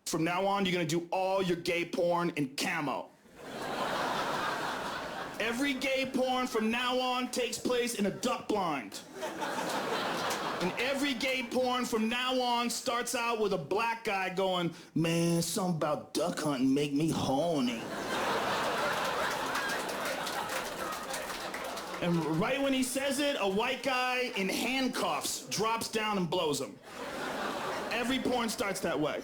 From now on, you're gonna do all your gay porn in camo. Every gay porn from now on takes place in a duck blind. And every gay porn from now on starts out with a black guy going, man, something about duck hunting make me horny. And right when he says it, a white guy in handcuffs drops down and blows him. Every porn starts that way.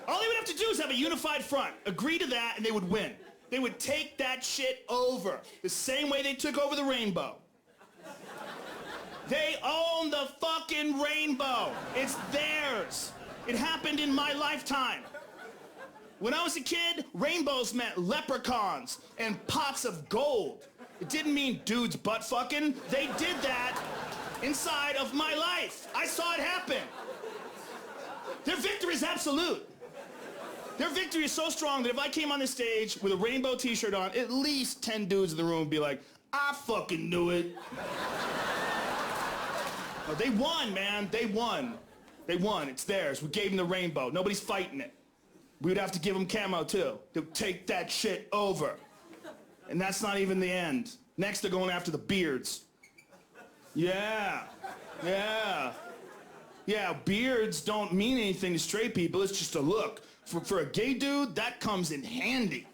All they would have to do is have a unified front, agree to that, and they would win. They would take that shit over, the same way they took over the rainbow. They own the fucking rainbow. It's theirs. It happened in my lifetime. When I was a kid, rainbows meant leprechauns and pots of gold. It didn't mean dudes butt fucking. They did that inside of my life. I saw it happen. Their victory is absolute. Their victory is so strong that if I came on this stage with a rainbow t-shirt on, at least 10 dudes in the room would be like, I fucking knew it. No, they won, man. They won. They won. It's theirs. We gave them the rainbow. Nobody's fighting it. We would have to give them camo, too. They'll take that shit over. And that's not even the end. Next, they're going after the beards. Yeah. Yeah, beards don't mean anything to straight people. It's just a look. For a gay dude, that comes in handy.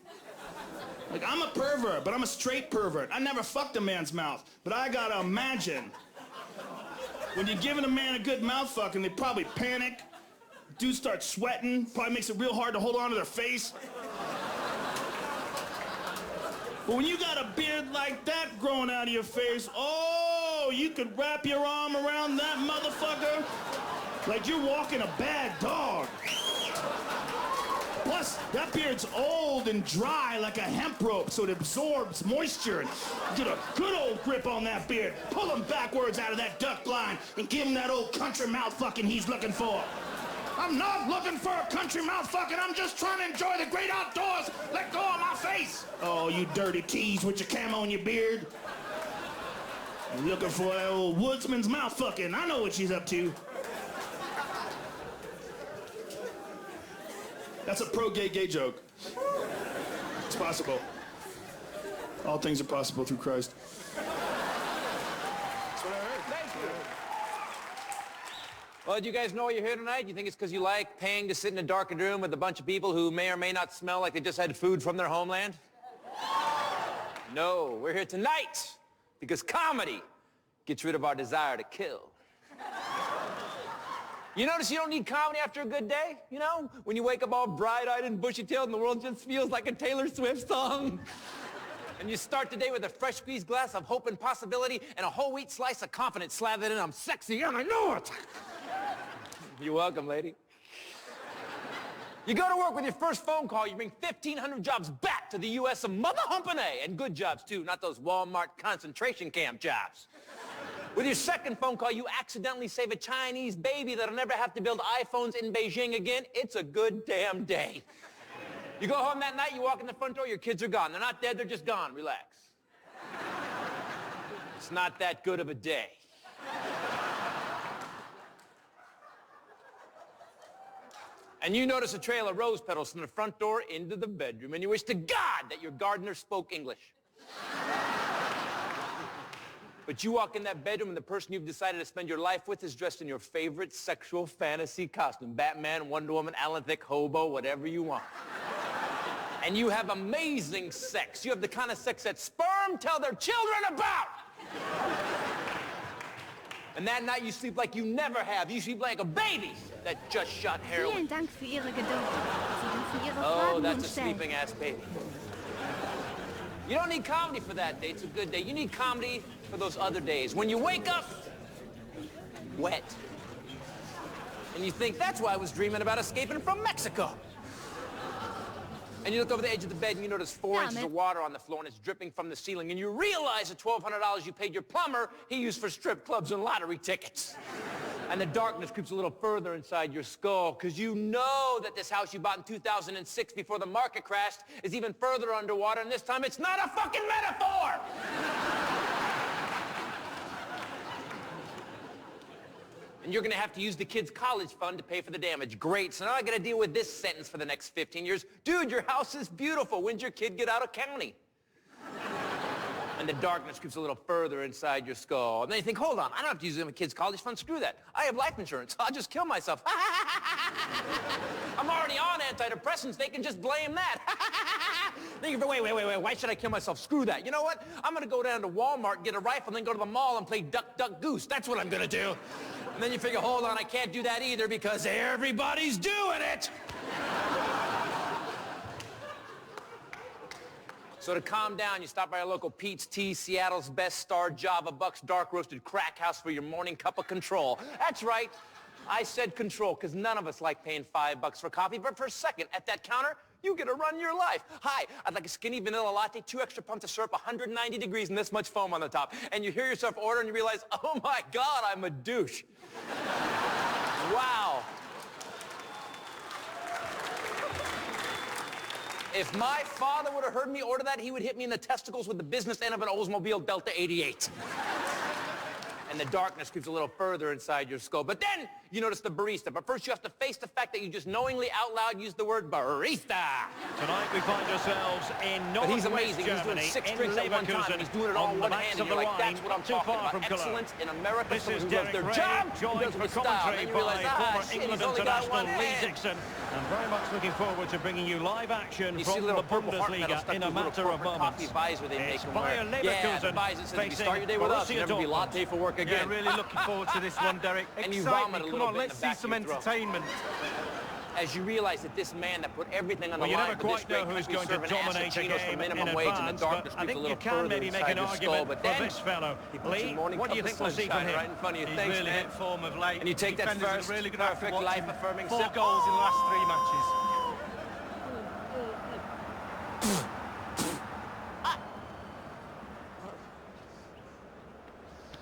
Like, I'm a pervert, but I'm a straight pervert. I never fucked a man's mouth, but I gotta imagine. When you're giving a man a good mouth fucking, they probably panic. Dudes start sweating. Probably makes it real hard to hold on to their face. But when you got a beard like that growing out of your face, oh, you could wrap your arm around that motherfucker like you're walking a bad dog. Plus, that beard's old and dry like a hemp rope, so it absorbs moisture. And get a good old grip on that beard. Pull him backwards out of that duck blind and give him that old country mouth fucking he's looking for. I'm not looking for a country mouth fucking. I'm just trying to enjoy the great outdoors. Let go of my face. Oh, you dirty tease with your camo and your beard. I'm looking for that old woodsman's mouth fucking. I know what she's up to. That's a pro-gay joke. It's possible. All things are possible through Christ. That's what I heard. Thank you. Well, do you guys know why you're here tonight? You think it's because you like paying to sit in a darkened room with a bunch of people who may or may not smell like they just had food from their homeland? No, we're here tonight because comedy gets rid of our desire to kill. You notice you don't need comedy after a good day? You know, when you wake up all bright-eyed and bushy-tailed and the world just feels like a Taylor Swift song. And you start the day with a fresh squeezed glass of hope and possibility and a whole wheat slice of confidence slathered in. I'm sexy and I know it. You're welcome, lady. You go to work with your first phone call, you bring 1,500 jobs back to the U.S. of mother humping A, and good jobs too, not those Walmart concentration camp jobs. With your second phone call, you accidentally save a Chinese baby that'll never have to build iPhones in Beijing again. It's a good damn day. You go home that night, you walk in the front door, your kids are gone. They're not dead, they're just gone. Relax. It's not that good of a day. And you notice a trail of rose petals from the front door into the bedroom, and you wish to God that your gardener spoke English. But you walk in that bedroom, and the person you've decided to spend your life with is dressed in your favorite sexual fantasy costume. Batman, Wonder Woman, Alan Thicke, hobo, whatever you want. And you have amazing sex. You have the kind of sex that sperm tell their children about. And that night you sleep like you never have. You sleep like a baby that just shot heroin. Vielen Dank für Ihre Geduld. Sie dürfen Ihre Oh, Fragen that's nun a stellen. sleeping ass baby. You don't need comedy for that day. It's a good day. You need comedy for those other days. When you wake up, wet. And you think, that's why I was dreaming about escaping from Mexico. And you look over the edge of the bed and you notice 4 inches of water on the floor and it's dripping from the ceiling. And you realize the $1,200 you paid your plumber, he used for strip clubs and lottery tickets. And the darkness creeps a little further inside your skull because you know that this house you bought in 2006 before the market crashed is even further underwater, and this time it's not a fucking metaphor! And you're gonna have to use the kids' college fund to pay for the damage. Great, so now I gotta deal with this sentence for the next 15 years. Dude, your house is beautiful. When'd your kid get out of county? And the darkness creeps a little further inside your skull. And then you think, hold on, I don't have to use my kids' college fund. Screw that. I have life insurance. I'll just kill myself. I'm already on antidepressants. They can just blame that. Then you think, wait, why should I kill myself? Screw that. You know what? I'm gonna go down to Walmart, get a rifle, and then go to the mall and play Duck, Duck, Goose. That's what I'm gonna do. And then you figure, hold on, I can't do that either because everybody's doing it. So to calm down, you stop by a local Pete's Tea, Seattle's Best Star, Java Bucks, dark roasted crack house for your morning cup of control. That's right. I said control because none of us like paying $5 for coffee, but for a second at that counter, you get to run your life. Hi, I'd like a skinny vanilla latte, 2 extra pumps of syrup, 190 degrees, and this much foam on the top. And you hear yourself order and you realize, oh my God, I'm a douche. Wow. If my father would have heard me order that, he would hit me in the testicles with the business end of an Oldsmobile Delta 88. And the darkness creeps a little further inside your skull. But then you notice the barista. But first you have to face the fact that you just knowingly out loud used the word barista. Tonight we find ourselves in Northwest Germany, he's doing 6 in drinks at one time, Leverkusen, and he's doing it all on in the one banks hand, of and you're the like, that's Rhine, what I'm not too talking far about. from Cologne. Excellence in America, This someone is who does Derek their Ray, job, who joined does it for with style. commentary And then you realize, by former shit, England he's only got one international Lee hand. Dixon, and very much looking forward to bringing you live action You see from the the little purple heart medal Bundesliga stuck in to a the little matter of corporate moments. coffee visor they make It's them wear. Bayer Yeah, the Leverkusen visor says, if you facing start your day with us, Borussia you'll never be Dortmund. latte for work again. Yeah, really looking forward to this one, Derek. And you Excite vomit a me. little Come on, bit in let's the see back of some your throat. entertainment. As you realize that this man that put everything on Well, the you line never for this quite know great who's country going to serving dominate a assassinos for game minimum in wage, and the advance, darkness but I creeps a think little you can further maybe make inside an your skull. argument But for then this fellow. he puts Lee, his morning what do you cup think of we'll see from sunshine him? right in front of you. He's Thanks, really man. hit form of late. And you take that Defenders are first really gonna have to perfect watch him. life-affirming 4 sip. goals in the last 3 matches.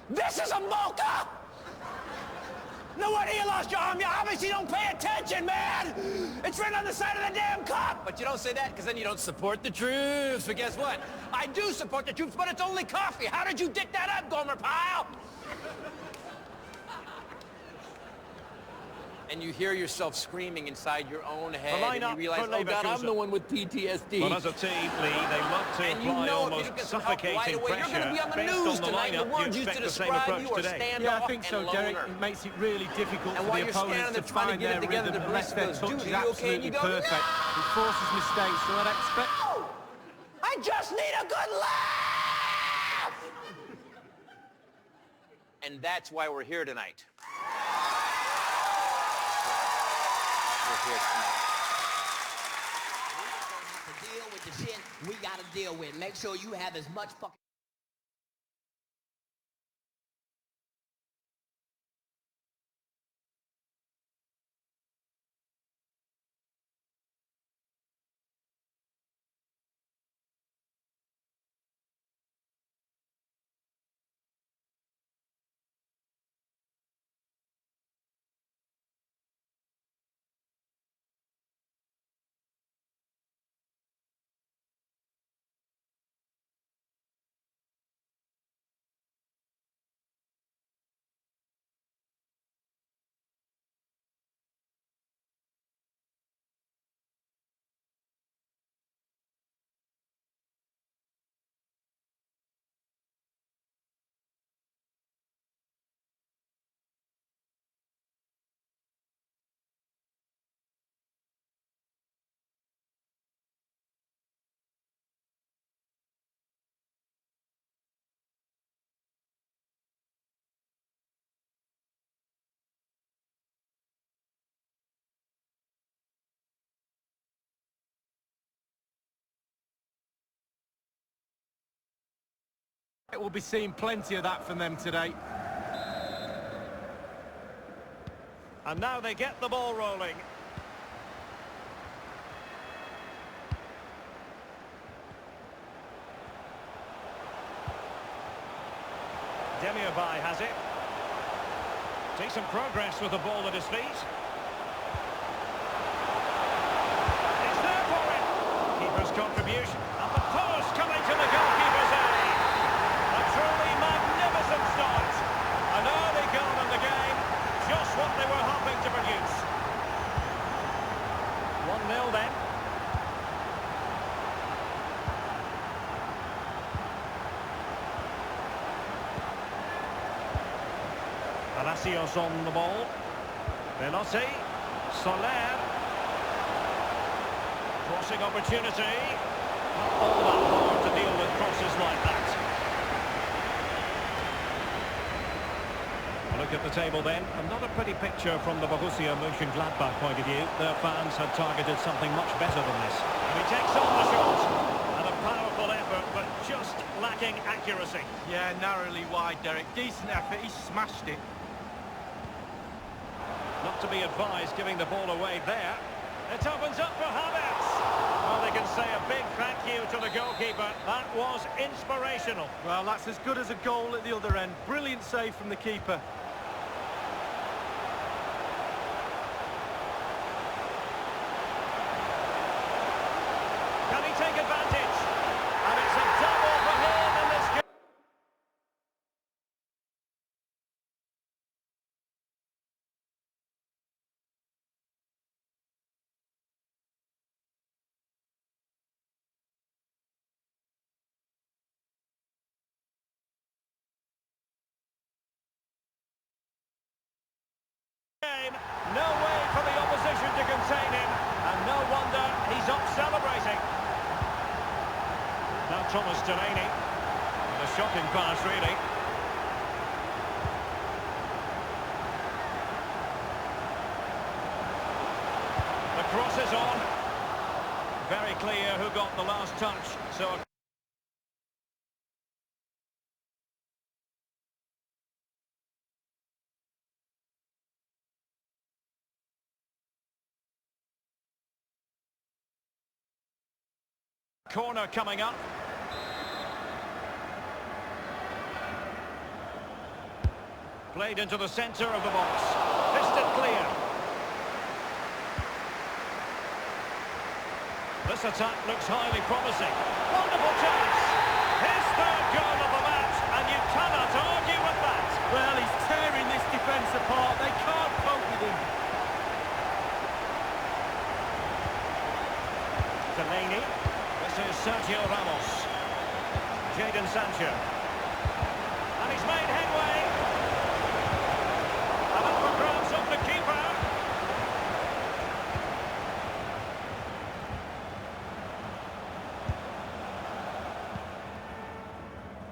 This is a mocha! No wonder you lost your arm. You obviously don't pay attention, man! It's written on the side of the damn cup! But you don't say that because then you don't support the troops. But guess what? I do support the troops, but it's only coffee. How did you dick that up, Gomer Pyle? And you hear yourself screaming inside your own head, and you realize, oh God, I'm the one with PTSD. Well, as a team, Lee, they love to And you apply know if you almost don't get some help right suffocating away, you're pressure. going to be on the Based news on the tonight. The lineup, words you used to expect the same describe approach you are today. standoff Yeah, I think so, and Derek. loner. It makes it really difficult And for while the you're opponents standing to there trying to find get it their together, rhythm the unless their barista goes, touch "Dude, is are you okay?" And absolutely you go, perfect. "No!" It forces mistakes, so I'd expect... I just need a good laugh! And that's why we're here tonight. We're here tonight. Deal with the shit we gotta deal with. Make sure you have as much fucking We'll be seeing plenty of that from them today. And now they get the ball rolling. Demirbay has it. Decent progress with the ball at his feet. It's there for him. Keeper's contribution. And the post coming to the goalkeeper's aid. A truly magnificent start. An early goal in the game. Just what they were hoping to produce. 1-0 then. Palacios on the ball. Veloci. Soler. Crossing opportunity. Not all that hard to deal with crosses like that. A look at the table then. Another pretty picture from the Borussia Mönchengladbach point of view. Their fans had targeted something much better than this. And he takes on the shot. And a powerful effort, but just lacking accuracy. Yeah, narrowly wide, Derek. Decent effort. He smashed it. Not to be advised giving the ball away there. It opens up for Havertz. Well, they can say a big thank you to the goalkeeper. That was inspirational. Well, that's as good as a goal at the other end. Brilliant save from the keeper. Can he take advantage? And it's a double for him in this game. No way for the opposition to contain him, and no wonder he's up celebrating. Now Thomas Delaney, with a shocking pass really. The cross is on. Very clear who got the last touch, so... Corner coming up. Played into the centre of the box. Fisted clear. This attack looks highly promising. Wonderful chance. His third goal of the match, and you cannot argue with that. Well, he's tearing this defence apart. They can't cope with him. Delaney. This is Sergio Ramos. Jadon Sancho. And he's made headway. And up for grabs of the keeper.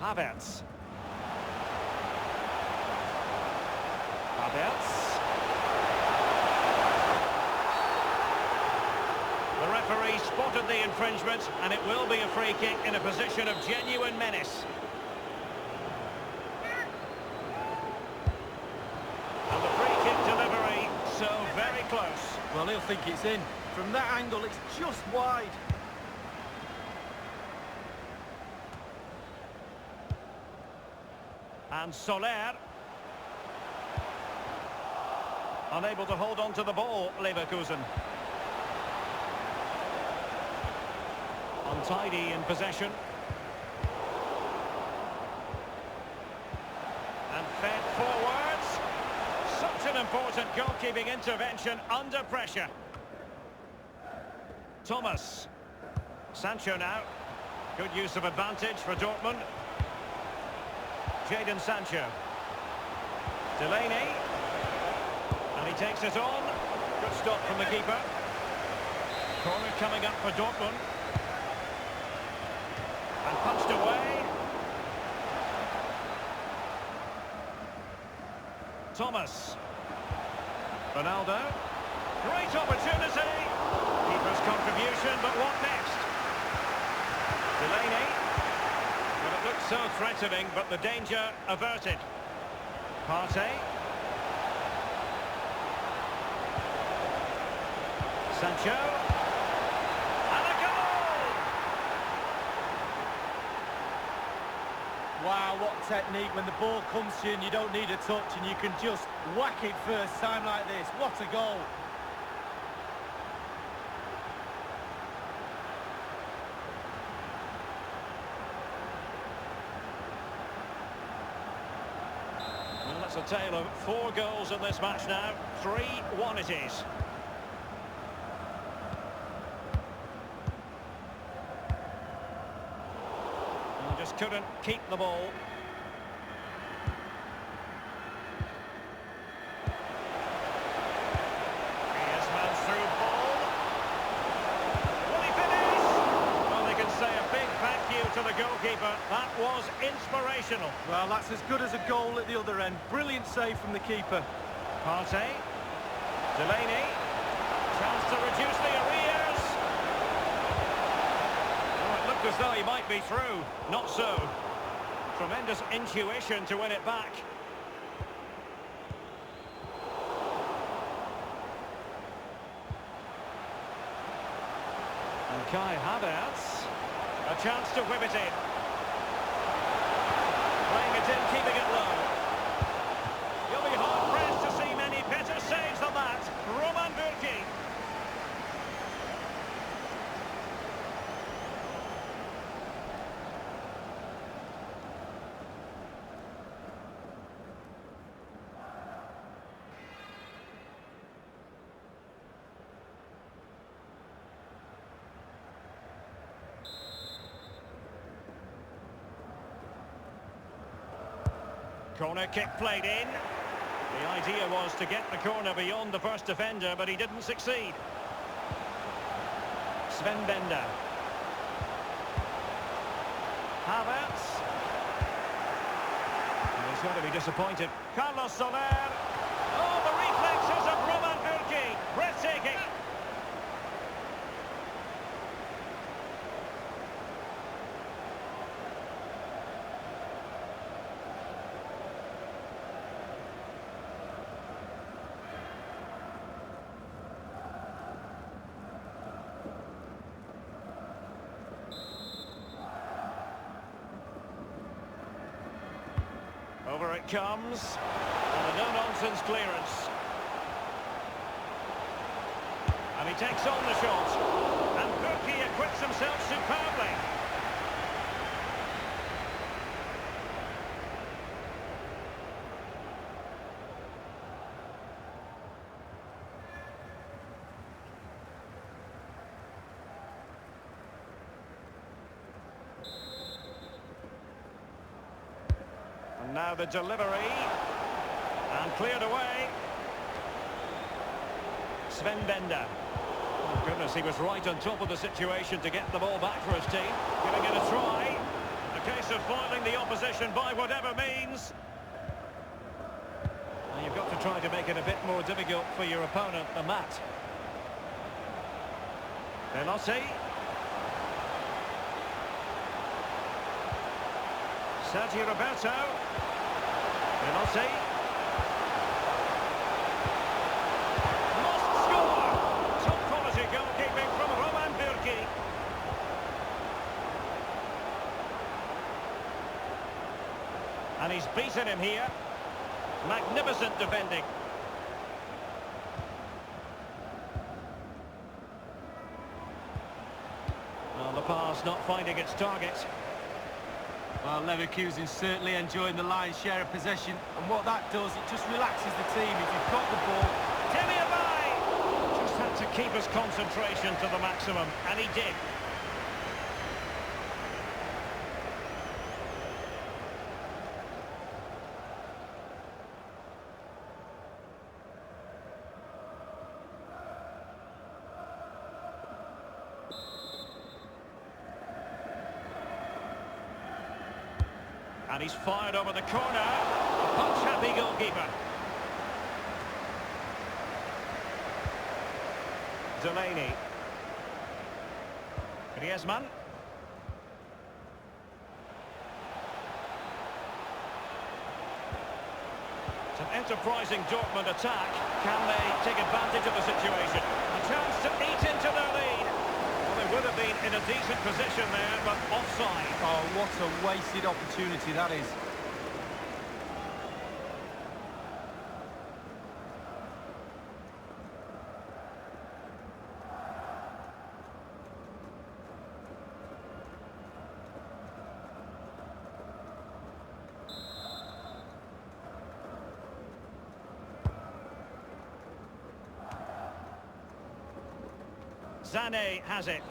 Havertz. Havertz. The referee spotted the infringement, and it will be a free kick in a position of genuine menace. And the free kick delivery, so very close. Well, he'll think it's in. From that angle, it's just wide. And Soler. Unable to hold on to the ball, Leverkusen. Untidy in possession. And fed forwards. Such an important goalkeeping intervention under pressure. Thomas. Sancho now. Good use of advantage for Dortmund. Jadon Sancho. Delaney. And he takes it on. Good stop from the keeper. Corner coming up for Dortmund. And punched away. Thomas. Ronaldo. Great opportunity. Keeper's contribution, but what next? Delaney. But it looks So threatening, but the danger averted. Partey. Sancho. And a goal! Wow, what technique. When the ball comes to you and you don't need a touch and you can just whack it first time like this. What a goal. Well, that's a tale of 4 goals in this match now. 3-1 it is. And just couldn't keep the ball. Griezmann through ball. Will he finish? Well, they can say a big thank you to the goalkeeper. That was inspirational. Well, that's as good as a goal at the other end. Brilliant save from the keeper. Partey. Delaney. Chance to reduce the arrears. Oh, it looked as though he might be through. Not so. Tremendous intuition to win it back. And Kai Havertz. A chance to whip it in. Playing it in, keeping it low. You'll be hard-pressed to see many better saves than that. Roman Bürki. Corner kick played in. The idea was to get the corner beyond the first defender, but he didn't succeed. Sven Bender. Havertz. He's going to be disappointed. Carlos Soler. Oh, the reflexes of Roman Bürki. Breathtaking. Over it comes, and a no-nonsense clearance. And he takes on the shot, and Bürki acquits himself superbly. Now the delivery, and cleared away. Sven Bender. Oh goodness, he was right on top of the situation to get the ball back for his team. Giving it a try. A case of foiling the opposition by whatever means. Now you've got to try to make it a bit more difficult for your opponent than that. Velotti. Sergio Roberto. Velotti. Must score! Top quality goalkeeping from Roman Bürki. And he's beaten him here. Magnificent defending. Well, the pass not finding its target. Well, Leverkusen's certainly enjoying the lion's share of possession, and what that does, it just relaxes the team. If you've got the ball, Timmy Abai! Just had to keep his concentration to the maximum, and he did. And he's fired over the corner. A punch-happy goalkeeper. Delaney. Griezmann. It's an enterprising Dortmund attack. Can they take advantage of the situation? A chance to eat into their lead. Well, they would have been in a decent position there, but offside. Oh, what a wasted opportunity that is. Sané has it.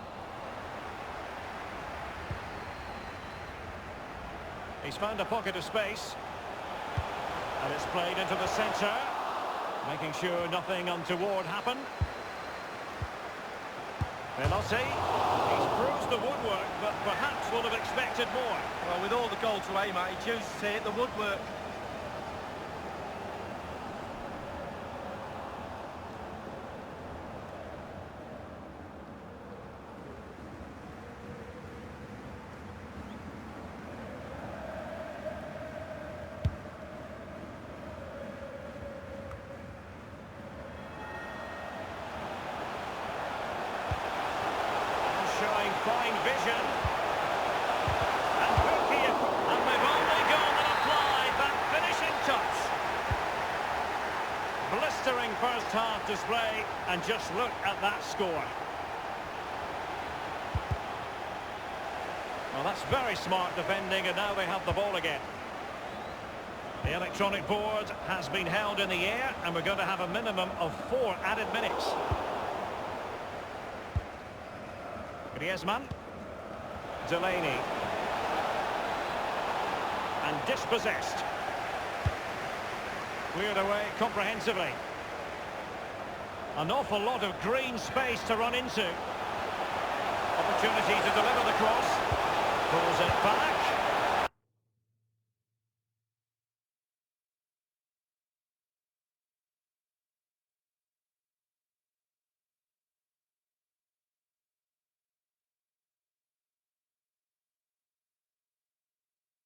He's found a pocket of space. And it's played into the centre. Making sure nothing untoward happened. Veloci. He's bruised the woodwork, but perhaps would have expected more. Well, with all the goal to aim at, he chooses to hit the woodwork. Showing fine vision. And Turkey, and they've only gone and applied that finishing touch. Blistering first half display, and just look at that score. Well, that's very smart defending, and now they have the ball again. The electronic board has been held in the air, and we're going to have a minimum of 4 added minutes. Griezmann, Delaney, and dispossessed. Cleared away comprehensively. An awful lot of green space to run into. Opportunity to deliver the cross. Pulls it back.